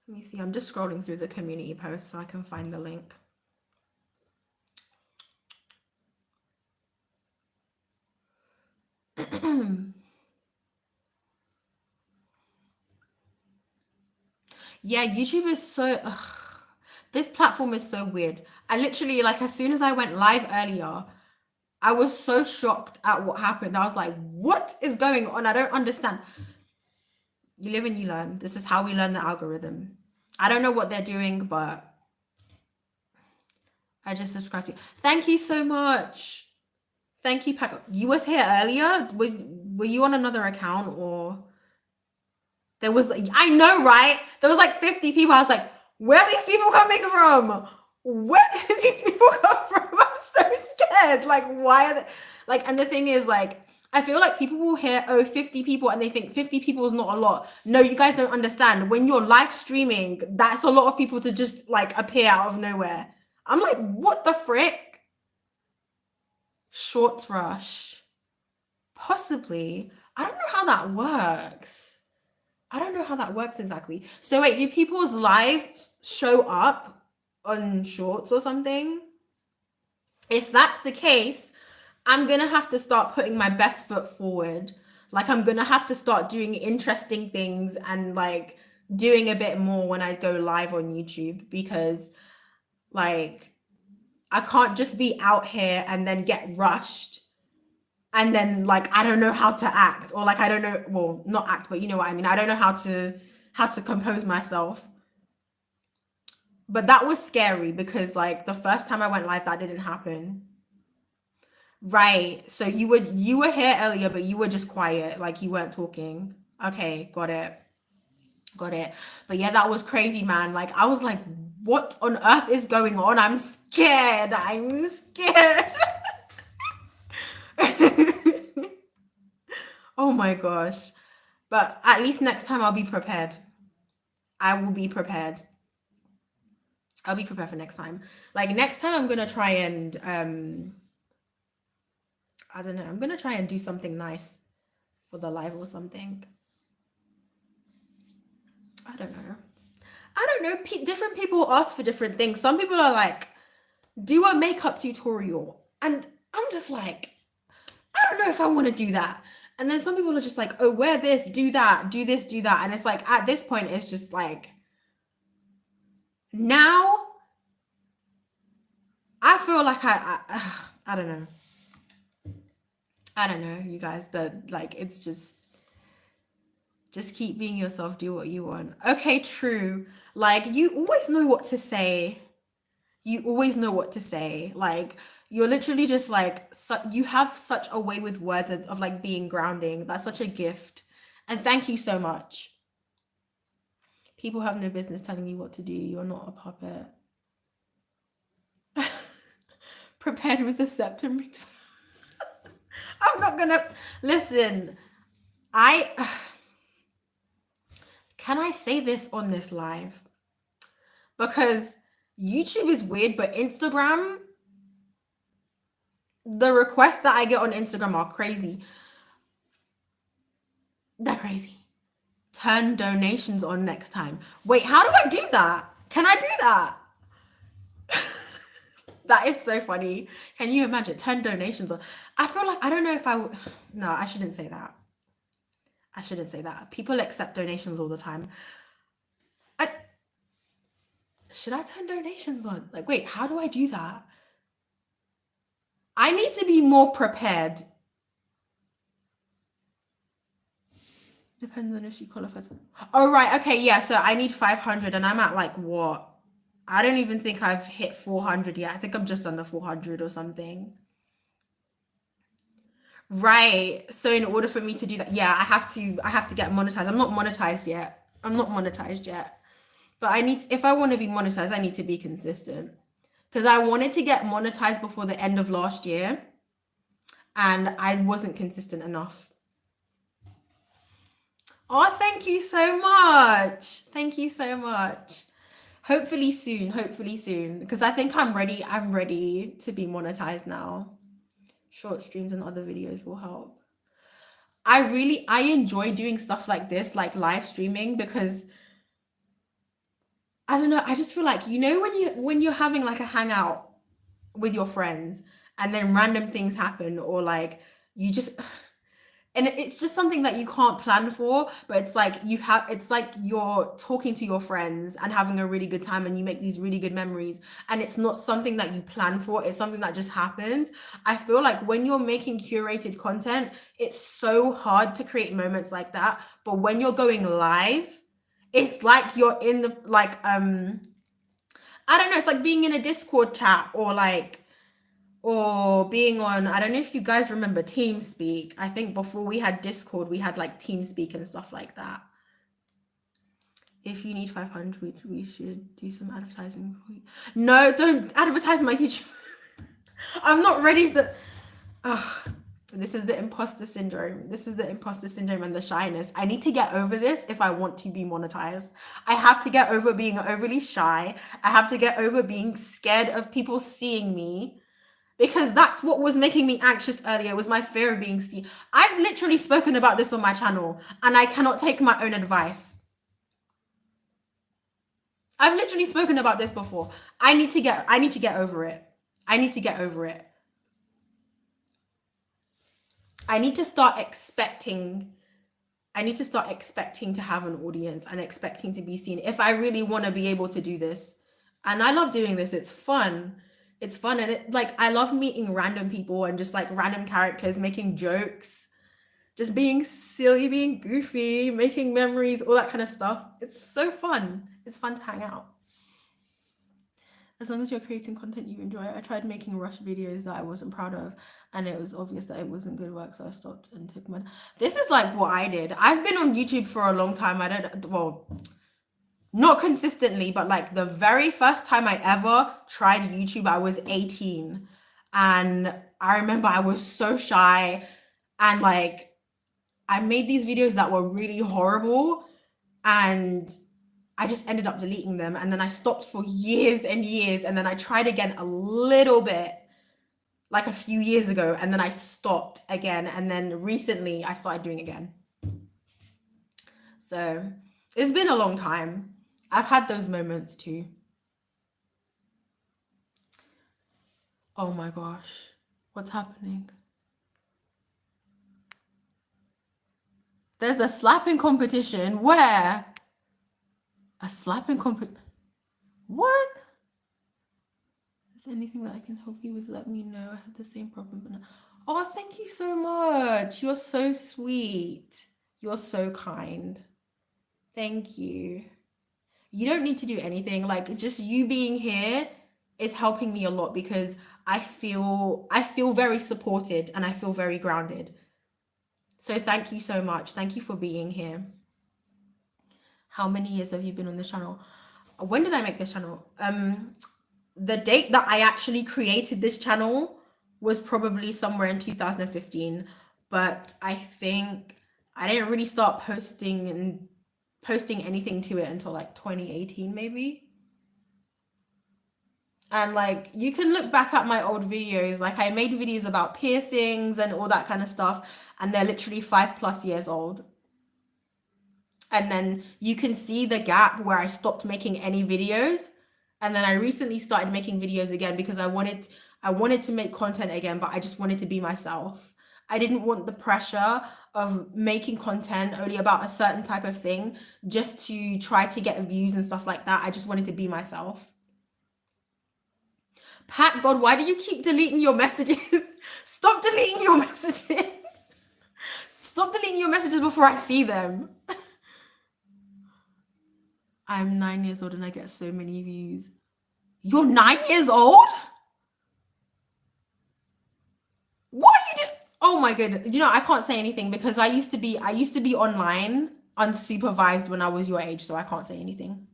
Let me see. I'm just scrolling through the community post so I can find the link. Yeah, YouTube is so, this platform is so weird. I literally, like, as soon as I went live earlier, I was so shocked at what happened. I was like, what is going on? I don't understand. You live and you learn. This is how we learn the algorithm. I don't know what they're doing, but I just subscribed to you. Thank you so much. Thank you, Paco. You was here earlier? Were you on another account, or there was, I know, right? There was like 50 people. I was like, where are these people coming from? Where did these people come from? I'm so scared. Like, why are they, like, and the thing is, like, I feel like people will hear, oh, 50 people, and they think 50 people is not a lot. No, you guys don't understand. When you're live streaming, that's a lot of people to just like appear out of nowhere. I'm like, what the frick? Shorts rush. Possibly. I don't know how that works. I don't know how that works exactly. So wait, do people's lives show up on shorts or something? If that's the case, I'm gonna have to start putting my best foot forward. Like I'm gonna have to start doing interesting things and like doing a bit more when I go live on YouTube, because like I can't just be out here and then get rushed and then like I don't know how to act, or like I don't know, well, not act, but you know what I mean. I don't know how to compose myself. But that was scary because like the first time I went live that didn't happen. Right. So you were here earlier, but you were just quiet, like you weren't talking. Okay, got it. Got it. But yeah, that was crazy, man. Like I was like, what on earth is going on? I'm scared. I'm scared. Oh my gosh. But at least next time I'll be prepared. I will be prepared. I'll be prepared for next time. Like next time I'm gonna try and I don't know, I'm gonna try and do something nice for the live or something. I don't know. I don't know. Different people ask for different things. Some people are like, do a makeup tutorial. And I'm just like, I don't know if I want to do that. And then some people are just like, oh, wear this, do that, do this, do that. And it's like, at this point, it's just like, now I feel like I don't know. I don't know, you guys, that like, it's just keep being yourself, do what you want. Okay, true. Like, you always know what to say. You always know what to say. Like, you're literally just like, you have such a way with words of like being grounding. That's such a gift. And thank you so much. People have no business telling you what to do. You're not a puppet. Prepared with a September. I'm not gonna listen. I can I say this on this live? Because YouTube is weird, but Instagram, the requests that I get on Instagram are crazy. They're crazy. Turn donations on next time. Wait, how do I do that? Can I do that? That is so funny. Can you imagine? Turn donations on. I feel like, I don't know if I would. No, I shouldn't say that. I shouldn't say that. People accept donations all the time. Should I turn donations on? Like, wait, how do I do that? I need to be more prepared. Depends on if she qualifies. Oh, right. Okay. Yeah. So I need 500 and I'm at like what? I don't even think I've hit 400 yet. I think I'm just under 400 or something. Right. So in order for me to do that, yeah, I have to get monetized. I'm not monetized yet. I'm not monetized yet. But if I want to be monetized, I need to be consistent. Because I wanted to get monetized before the end of last year and I wasn't consistent enough. Oh, thank you so much. Thank you so much. Hopefully soon, hopefully soon. Because I think I'm ready to be monetized now. Short streams and other videos will help. I enjoy doing stuff like this, like live streaming, because I don't know, I just feel like, when you're having like a hangout with your friends and then random things happen or like you just and it's just something that you can't plan for, but it's like you're talking to your friends and having a really good time and you make these really good memories, and it's not something that you plan for, it's something that just happens. I feel like when you're making curated content, it's so hard to create moments like that, but when you're going live, it's like you're in the like I don't know, it's like being in a Discord chat or being on, I don't know if you guys remember TeamSpeak. I think before we had Discord, we had like TeamSpeak and stuff like that. If you need 500, we should do some advertising for you. No, don't advertise my YouTube. I'm not ready to. This is the imposter syndrome. This is the imposter syndrome and the shyness. I need to get over this if I want to be monetized. I have to get over being overly shy. I have to get over being scared of people seeing me, because that's what was making me anxious earlier, was my fear of being seen. I've literally spoken about this on my channel and I cannot take my own advice. I've literally spoken about this before. I need to get over it. I need to get over it. I need to start expecting to have an audience and expecting to be seen if I really want to be able to do this. And I love doing this. It's fun. It's fun. And I love meeting random people and just like random characters, making jokes, just being silly, being goofy, making memories, all that kind of stuff. It's so fun. It's fun to hang out. As long as you're creating content you enjoy. I tried making rush videos that I wasn't proud of, and it was obvious that it wasn't good work, so I stopped and took my. This is like what I did. I've been on YouTube for a long time. Not consistently, but like the very first time I ever tried YouTube, I was 18. And I remember I was so shy, and like I made these videos that were really horrible, and I just ended up deleting them, and then I stopped for years and years, and then I tried again a little bit like a few years ago, and then I stopped again, and then recently I started doing again. So it's been a long time. I've had those moments too. Oh my gosh, what's happening? There's a slapping competition. Where? A slapping competition? What? Is there anything that I can help you with? Let me know. I had the same problem, but oh, thank you so much. You're so sweet. You're so kind. Thank you. You don't need to do anything. Like, just you being here is helping me a lot, because I feel very supported and I feel very grounded. So thank you so much. Thank you for being here. How many years have you been on this channel? When did I make this channel? The date that I actually created this channel was probably somewhere in 2015, but I think I didn't really start posting anything to it until like 2018 maybe. And like you can look back at my old videos, like I made videos about piercings and all that kind of stuff, and they're literally 5+ years old. And then you can see the gap where I stopped making any videos, and then I recently started making videos again because I wanted to make content again, but I just wanted to be myself. I didn't want the pressure of making content only about a certain type of thing just to try to get views and stuff like that. I just wanted to be myself. Pat God, why do you keep deleting your messages? Stop deleting your messages. Stop deleting your messages before I see them. I'm 9 years old and I get so many views. You're 9 years old? What are you doing? Oh my goodness. You know, I can't say anything because I used to be online unsupervised when I was your age, so I can't say anything.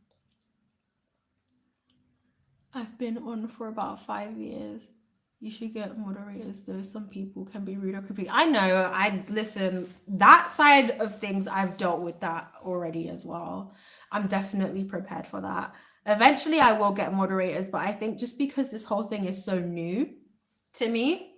I've been on for about 5 years. You should get moderators though. Some people can be rude or creepy. I know. I listen. That side of things, I've dealt with that already as well. I'm definitely prepared for that. Eventually, I will get moderators, but I think just because this whole thing is so new to me,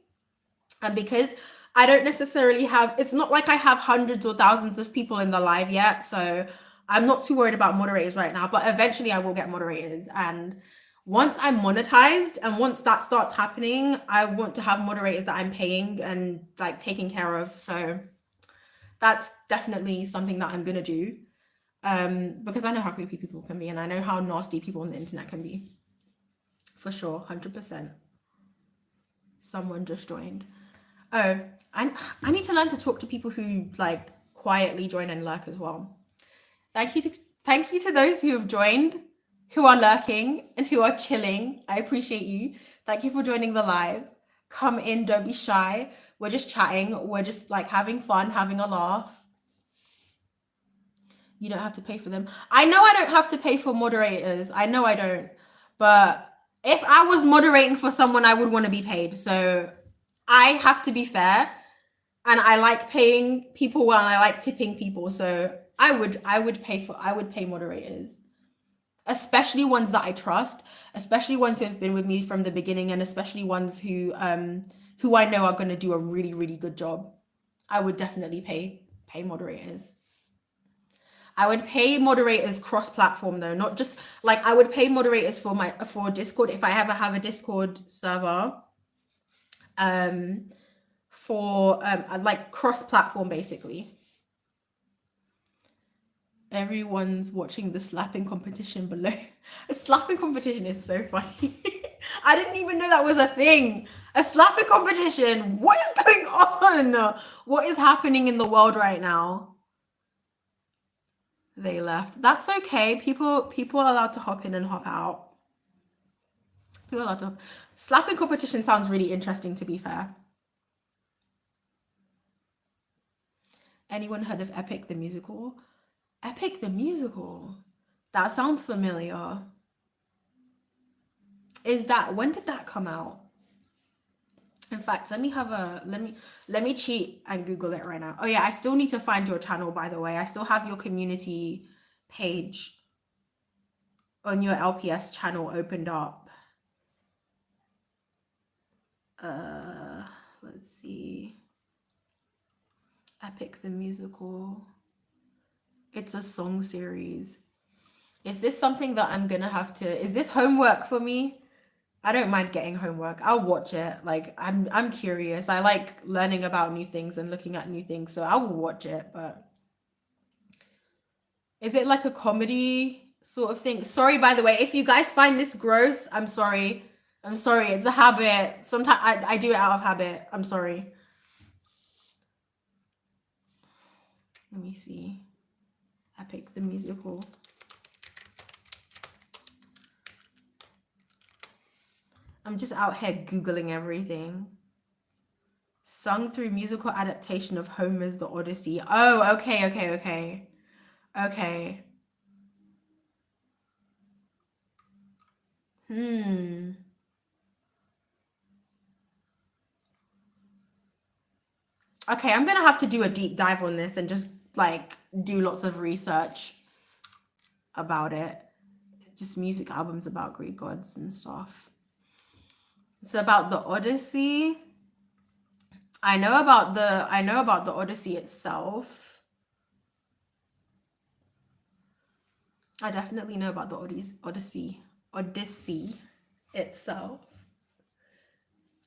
and because I don't necessarily have, it's not like I have hundreds or thousands of people in the live yet, so I'm not too worried about moderators right now, but eventually I will get moderators. And once I'm monetized and once that starts happening, I want to have moderators that I'm paying and like taking care of. So that's definitely something that I'm gonna do. Because I know how creepy people can be and I know how nasty people on the internet can be. For sure, 100%. Someone just joined. Oh, I need to learn to talk to people who like quietly join and lurk as well. Thank you to those who have joined, who are lurking and who are chilling. I appreciate you. Thank you for joining the live. Come in, don't be shy. We're just chatting. We're just like having fun, having a laugh. You don't have to pay for them. I know I don't have to pay for moderators. I know I don't. But if I was moderating for someone, I would want to be paid. So I have to be fair. And I like paying people well and I like tipping people. So I would pay moderators. Especially ones that I trust, especially ones who have been with me from the beginning, and especially ones who I know are gonna do a really, really good job. I would definitely pay moderators. I would pay moderators cross-platform though, not just like I would pay moderators for Discord if I ever have a Discord server. For like cross-platform basically. Everyone's watching the slapping competition below. A slapping competition is so funny. I didn't even know that was a thing. A slapping competition. What is going on? What is happening in the world right now? They left. That's okay. People are allowed to hop in and hop out. People are allowed to. Slapping competition sounds really interesting, to be fair. Anyone heard of Epic the Musical? Epic the Musical? That sounds familiar. When did that come out? In fact, let me cheat and Google it right now. Oh yeah, I still need to find your channel, by the way. I still have your community page on your LPS channel opened up. Let's see. Epic the Musical. It's a song series. Is this something that I'm gonna have to, is this homework for me? I don't mind getting homework. I'll watch it. Like I'm curious. I like learning about new things and looking at new things, so I will watch it, but is it like a comedy sort of thing? Sorry, by the way, if you guys find this gross, I'm sorry. I'm sorry. It's a habit. Sometimes I do it out of habit. I'm sorry. Let me see. Epic the Musical. I'm just out here Googling everything. Sung through musical adaptation of Homer's The Odyssey. Oh, okay. Okay. Okay, I'm gonna have to do a deep dive on this and just like do lots of research about it. Just music albums about Greek gods and stuff. It's about the Odyssey. I know about the Odyssey itself. I definitely know about the Odyssey itself.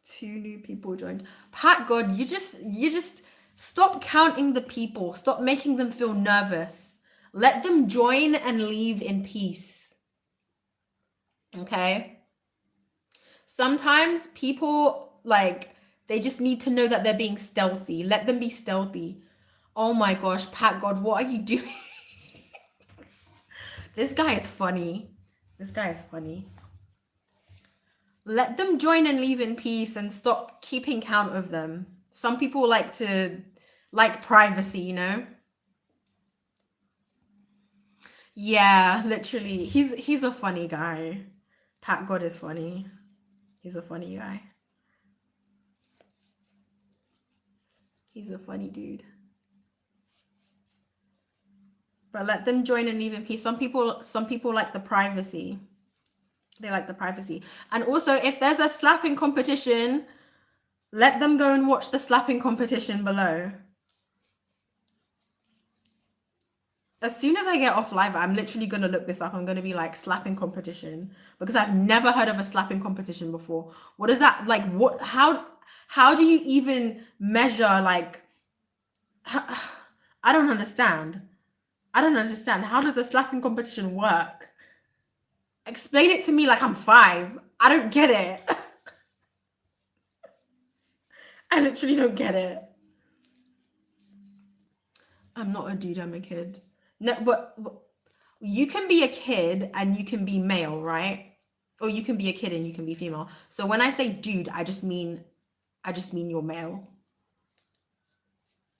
2 new people joined. Pat God, you just stop counting the people. Stop making them feel nervous. Let them join and leave in peace. Okay? Sometimes people like they just need to know that they're being stealthy. Let them be stealthy. Oh my gosh, Pat God, what are you doing? This guy is funny. This guy is funny. Let them join and leave in peace and stop keeping count of them. Some people like to like privacy, you know? Yeah, literally. He's a funny guy. Pat God is funny. He's a funny guy. He's a funny dude. But let them join and leave in peace. Some people like the privacy. They like the privacy. And also, if there's a slapping competition, let them go and watch the slapping competition below. As soon as I get off live, I'm literally going to look this up. I'm going to be like slapping competition because I've never heard of a slapping competition before. What is that? Like, what, how do you even measure, like, I don't understand. I don't understand. How does a slapping competition work? Explain it to me like I'm 5. I don't get it. I literally don't get it. I'm not a dude, I'm a kid. No, but you can be a kid and you can be male, right? Or you can be a kid and you can be female. So when I say dude, I just mean you're male.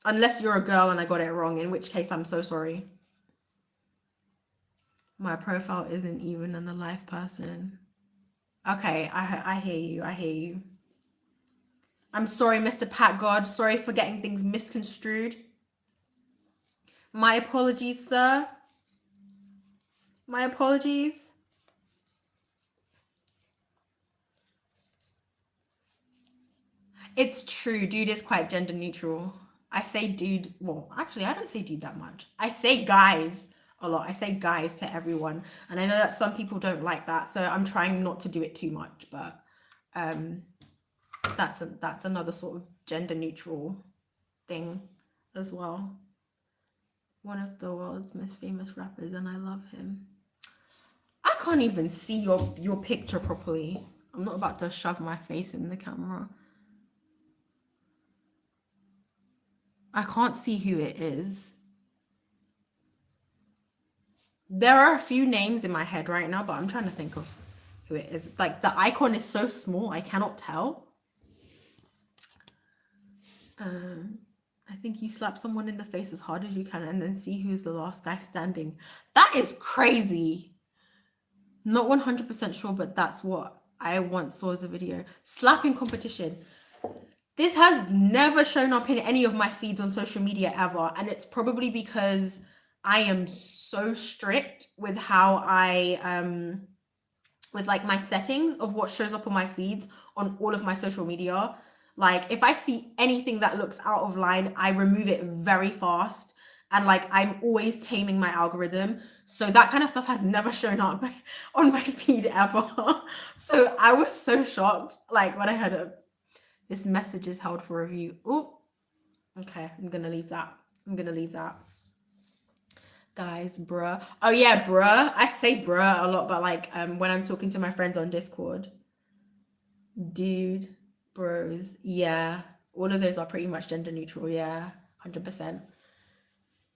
Unless you're a girl and I got it wrong, in which case I'm so sorry. My profile isn't even an alive person. Okay, I hear you. I hear you. I'm sorry, Mr. Pat God. Sorry for getting things misconstrued. My apologies, sir. My apologies. It's true. Dude is quite gender neutral. I say dude. Well, actually, I don't say dude that much. I say guys a lot. I say guys to everyone. And I know that some people don't like that. So I'm trying not to do it too much. But that's another sort of gender neutral thing as well. One of the world's most famous rappers, and I love him. I can't even see your picture properly. I'm not about to shove my face in the camera. I can't see who it is. There are a few names in my head right now, but I'm trying to think of who it is. Like, the icon is so small, I cannot tell. I think you slap someone in the face as hard as you can and then see who's the last guy standing. That is crazy. Not 100% sure, but that's what I once saw as a video. Slapping competition. This has never shown up in any of my feeds on social media ever. And it's probably because I am so strict with how with like my settings of what shows up on my feeds on all of my social media. Like, if I see anything that looks out of line, I remove it very fast. And like, I'm always taming my algorithm. So that kind of stuff has never shown up on my feed ever. So I was so shocked, like, when I heard of this message is held for review. Oh, okay, I'm gonna leave that. Guys, bruh. Oh yeah, bruh. I say bruh a lot, but like when I'm talking to my friends on Discord. Dude, bros, yeah. All of those are pretty much gender neutral, yeah. 100%.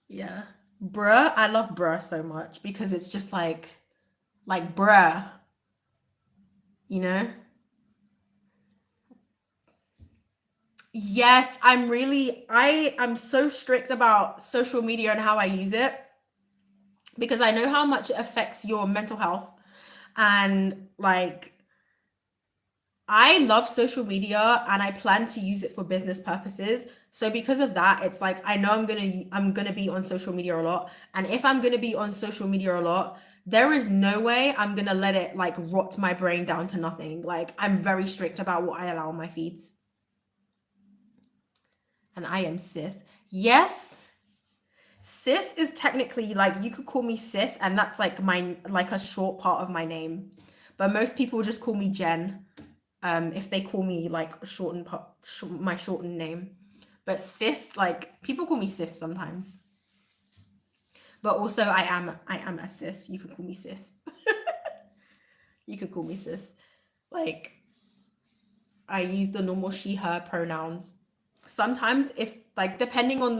Yeah. Bruh, I love bruh so much because it's just like bruh, you know? Yes, I am so strict about social media and how I use it because I know how much it affects your mental health. And like, I love social media and I plan to use it for business purposes. So because of that, it's like I know I'm gonna be on social media a lot. And if I'm gonna be on social media a lot, there is no way I'm gonna let it like rot my brain down to nothing. Like, I'm very strict about what I allow on my feeds. And I am sis. Yes, sis is technically, like, you could call me sis, and that's like a short part of my name. But most people just call me Jen. If they call me like my shortened name. But sis, like, people call me sis sometimes. But also I am a sis. You could call me sis. You could call me sis. Like, I use the normal she her pronouns. Sometimes, if like, depending on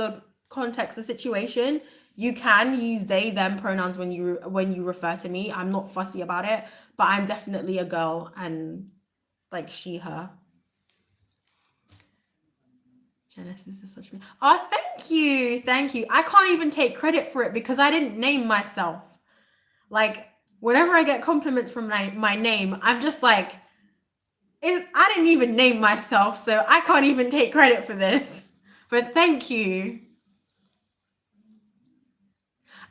context the situation, you can use they them pronouns when you refer to me. I'm not fussy about it, but I'm definitely a girl and like she her. Genesis is such a oh, thank you, thank you. I can't even take credit for it because I didn't name myself. Like whenever I get compliments from my name, I'm just like, I didn't even name myself, so I can't even take credit for this. But thank you.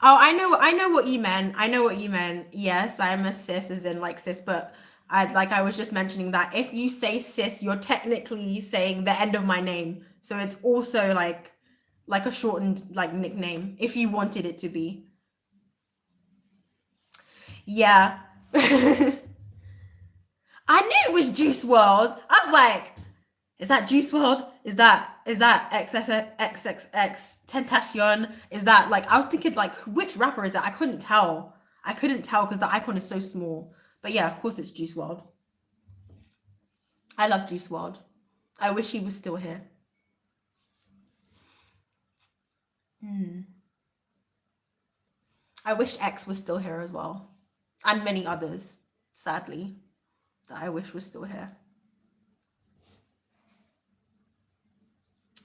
Oh, I know what you meant. I know what you meant. Yes, I'm a cis, as in like cis, but I was just mentioning that if you say cis, you're technically saying the end of my name. So it's also like a shortened like nickname if you wanted it to be. Yeah. I knew it was Juice World. I was like, is that Juice World? Is that XXX Tentacion? Is that like I was thinking like which rapper is that? I couldn't tell. I couldn't tell because the icon is so small. But yeah, of course it's Juice World. I love Juice World. I wish he was still here. I wish X was still here as well. And many others, sadly, that I wish was still here.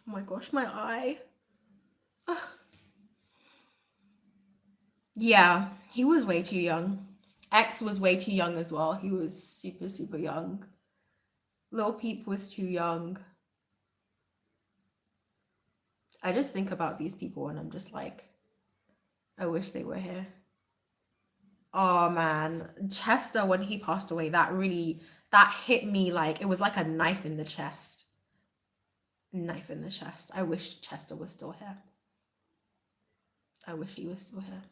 Oh my gosh, my eye. Yeah, he was way too young. X was way too young as well. He was super, super young. Lil Peep was too young. I just think about these people and I'm just like, I wish they were here. Oh man, Chester, when he passed away, that hit me like it was like a knife in the chest. Knife in the chest. I wish Chester was still here. I wish he was still here.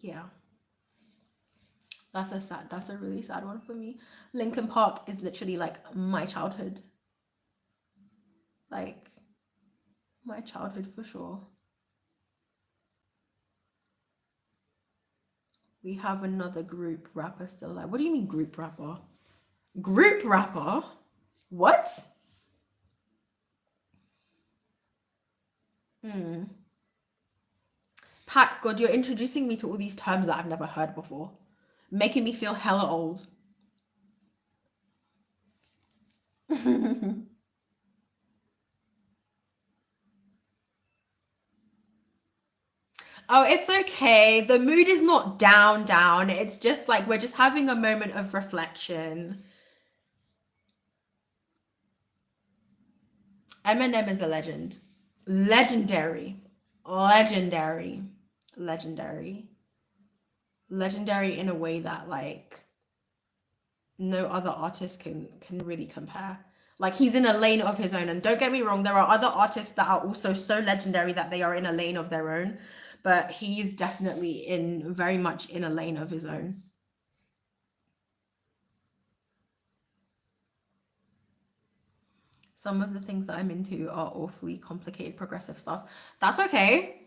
Yeah. That's a really sad one for me. Linkin Park is literally like my childhood. Like my childhood for sure. We have another group rapper still alive. What do you mean group rapper? Group rapper? What? Pack, God, you're introducing me to all these terms that I've never heard before. Making me feel hella old. Oh, it's okay. The mood is not down, down. It's just like we're just having a moment of reflection. Eminem is a legend. Legendary. Legendary. Legendary. Legendary in a way that like no other artist can really compare. Like he's in a lane of his own. And don't get me wrong, there are other artists that are also so legendary that they are in a lane of their own. But he's definitely in very much in a lane of his own. Some of the things that I'm into are awfully complicated progressive stuff. That's okay.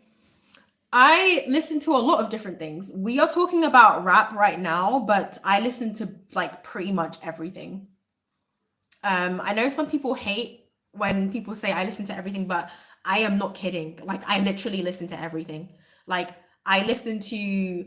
I listen to a lot of different things. We are talking about rap right now, but I listen to like pretty much everything. I know some people hate when people say I listen to everything, but I am not kidding. Like I literally listen to everything. Like I listen to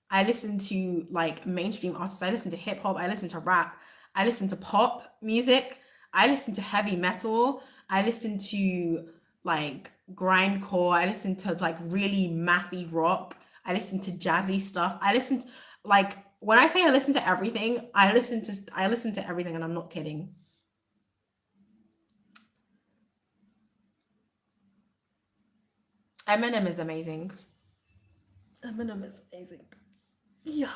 I listen to like mainstream artists. I listen to hip hop. I listen to rap. I listen to pop music. I listen to heavy metal. I listen to like grindcore. I listen to like really mathy rock. I listen to jazzy stuff. I listen to like when I say I listen to everything, I listen to everything and I'm not kidding. Eminem is amazing. Eminem is amazing. Yeah.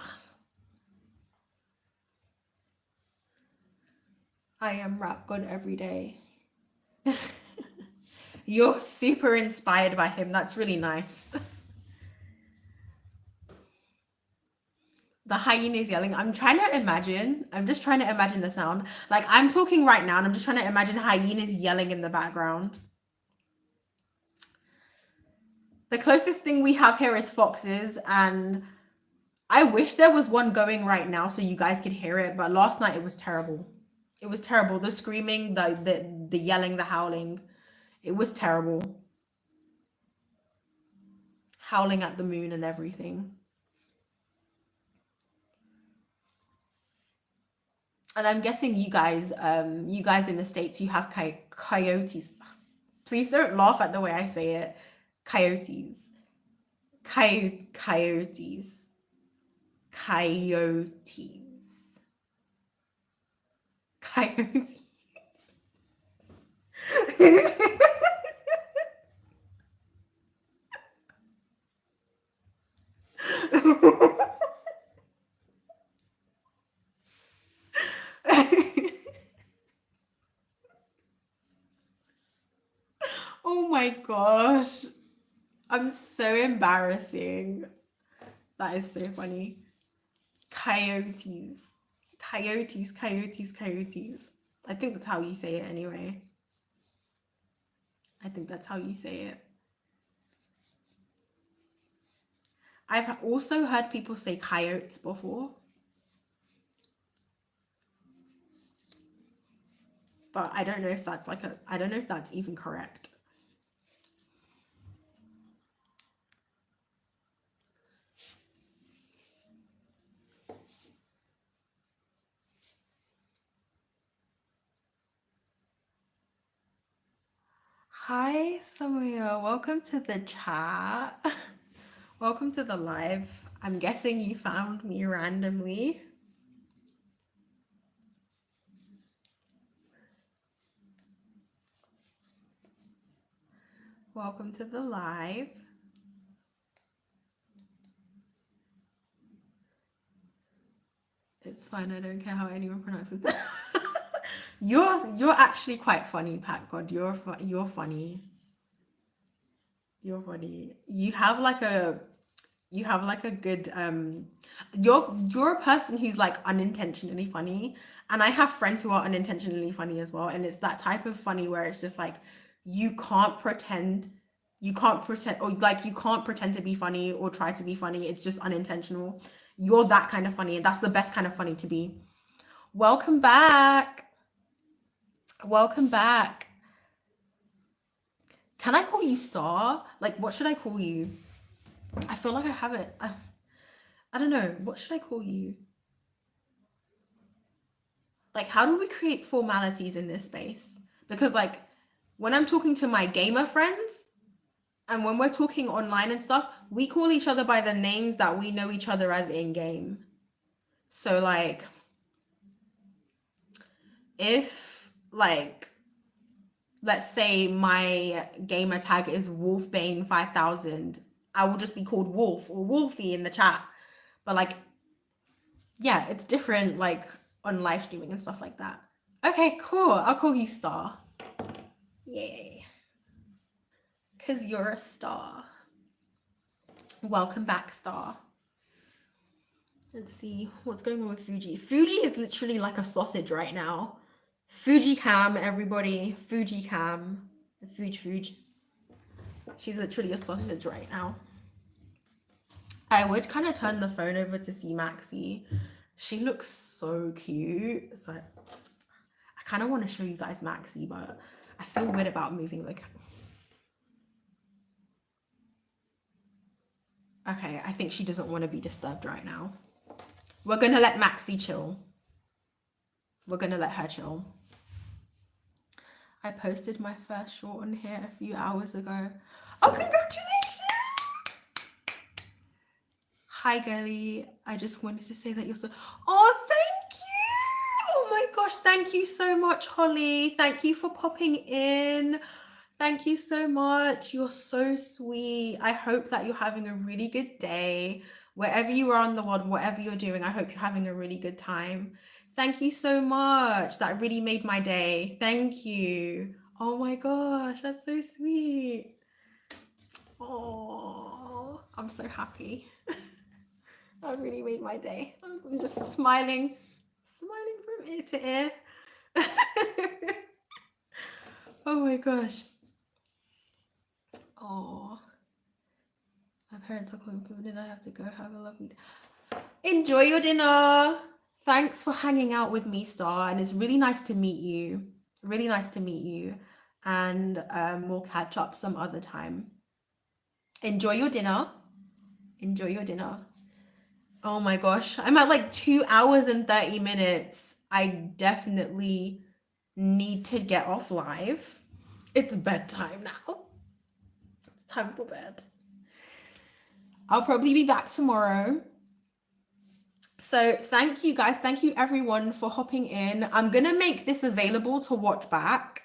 I am rap god every day. You're super inspired by him. That's really nice. The hyena is yelling. I'm just trying to imagine the sound. Like I'm talking right now and I'm just trying to imagine hyenas yelling in the background. The closest thing we have here is foxes, and I wish there was one going right now so you guys could hear it, but last night it was terrible. It was terrible. The screaming, the yelling, the howling. It was terrible. Howling at the moon and everything. And I'm guessing you guys in the States, you have coyotes. Please don't laugh at the way I say it. Coyotes. Coyotes. Coyotes. Coyotes. Oh my gosh. I'm so embarrassing. That is so funny. Coyotes. Coyotes, coyotes, coyotes. I think that's how you say it anyway. I think that's how you say it. I've also heard people say coyotes before. But I don't know if that's I don't know if that's even correct. Hi, Samaya. Welcome to the chat. Welcome to the live. I'm guessing you found me randomly. Welcome to the live. It's fine. I don't care how anyone pronounces it. You're actually quite funny, Pat God. You're funny. You're funny. You have like a good you're a person who's like unintentionally funny, and I have friends who are unintentionally funny as well, and it's that type of funny where it's just like you can't pretend or like you can't pretend to be funny or try to be funny. It's just unintentional. You're that kind of funny, and that's the best kind of funny to be. Welcome back. Welcome back. Can I call you Star? Like, what should I call you? I feel like I haven't. I don't know. What should I call you? Like, how do we create formalities in this space? Because, like, when I'm talking to my gamer friends and when we're talking online and stuff, we call each other by the names that we know each other as in game. So, like, if, like, let's say my gamer tag is Wolfbane5000, I will just be called Wolf or Wolfie in the chat. But like, yeah, it's different like on live streaming and stuff like that. Okay, cool. I'll call you Star. Yay. Because you're a star. Welcome back, Star. Let's see what's going on with Fuji. Fuji is literally like a sausage right now. Fuji cam, everybody. Fuji cam. Fuji. She's literally a sausage right now. I would kind of turn the phone over to see Maxie. She looks so cute. So I kind of want to show you guys Maxie, but I feel weird about moving the camera. Okay, I think she doesn't want to be disturbed right now. We're going to let Maxie chill. We're going to let her chill. I posted my first short on here a few hours ago. Oh, congratulations! Hi, girlie. I just wanted to say that you're so... Oh, thank you! Oh my gosh, thank you so much, Holly. Thank you for popping in. Thank you so much. You're so sweet. I hope that you're having a really good day. Wherever you are in the world, whatever you're doing, I hope you're having a really good time. Thank you so much. That really made my day. Thank you. Oh my gosh, that's so sweet. Oh, I'm so happy. That really made my day. I'm just smiling from ear to ear. Oh my gosh. Oh, my parents are calling for dinner. I have to go have a lovely day. Enjoy your dinner. Thanks for hanging out with me, Star, and it's really nice to meet you. Really nice to meet you. And we'll catch up some other time. Enjoy your dinner. Enjoy your dinner. Oh my gosh, I'm at like 2 hours and 30 minutes. I definitely need to get off live. It's bedtime now. It's time for bed. I'll probably be back tomorrow. So thank you guys. Thank you everyone for hopping in. I'm going to make this available to watch back.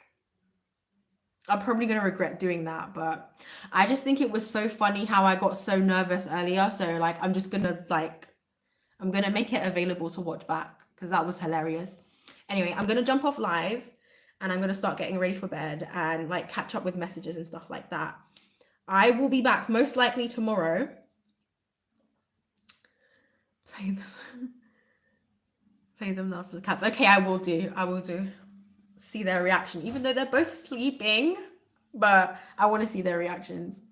I'm probably going to regret doing that, but I just think it was so funny how I got so nervous earlier. So like, I'm going to make it available to watch back because that was hilarious. Anyway, I'm going to jump off live and I'm going to start getting ready for bed and like catch up with messages and stuff like that. I will be back most likely tomorrow. Play them now for the cats. Okay, I will do. See their reaction, even though they're both sleeping, but I want to see their reactions.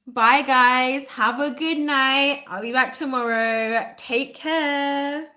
Bye guys, have a good night. I'll be back tomorrow. Take care.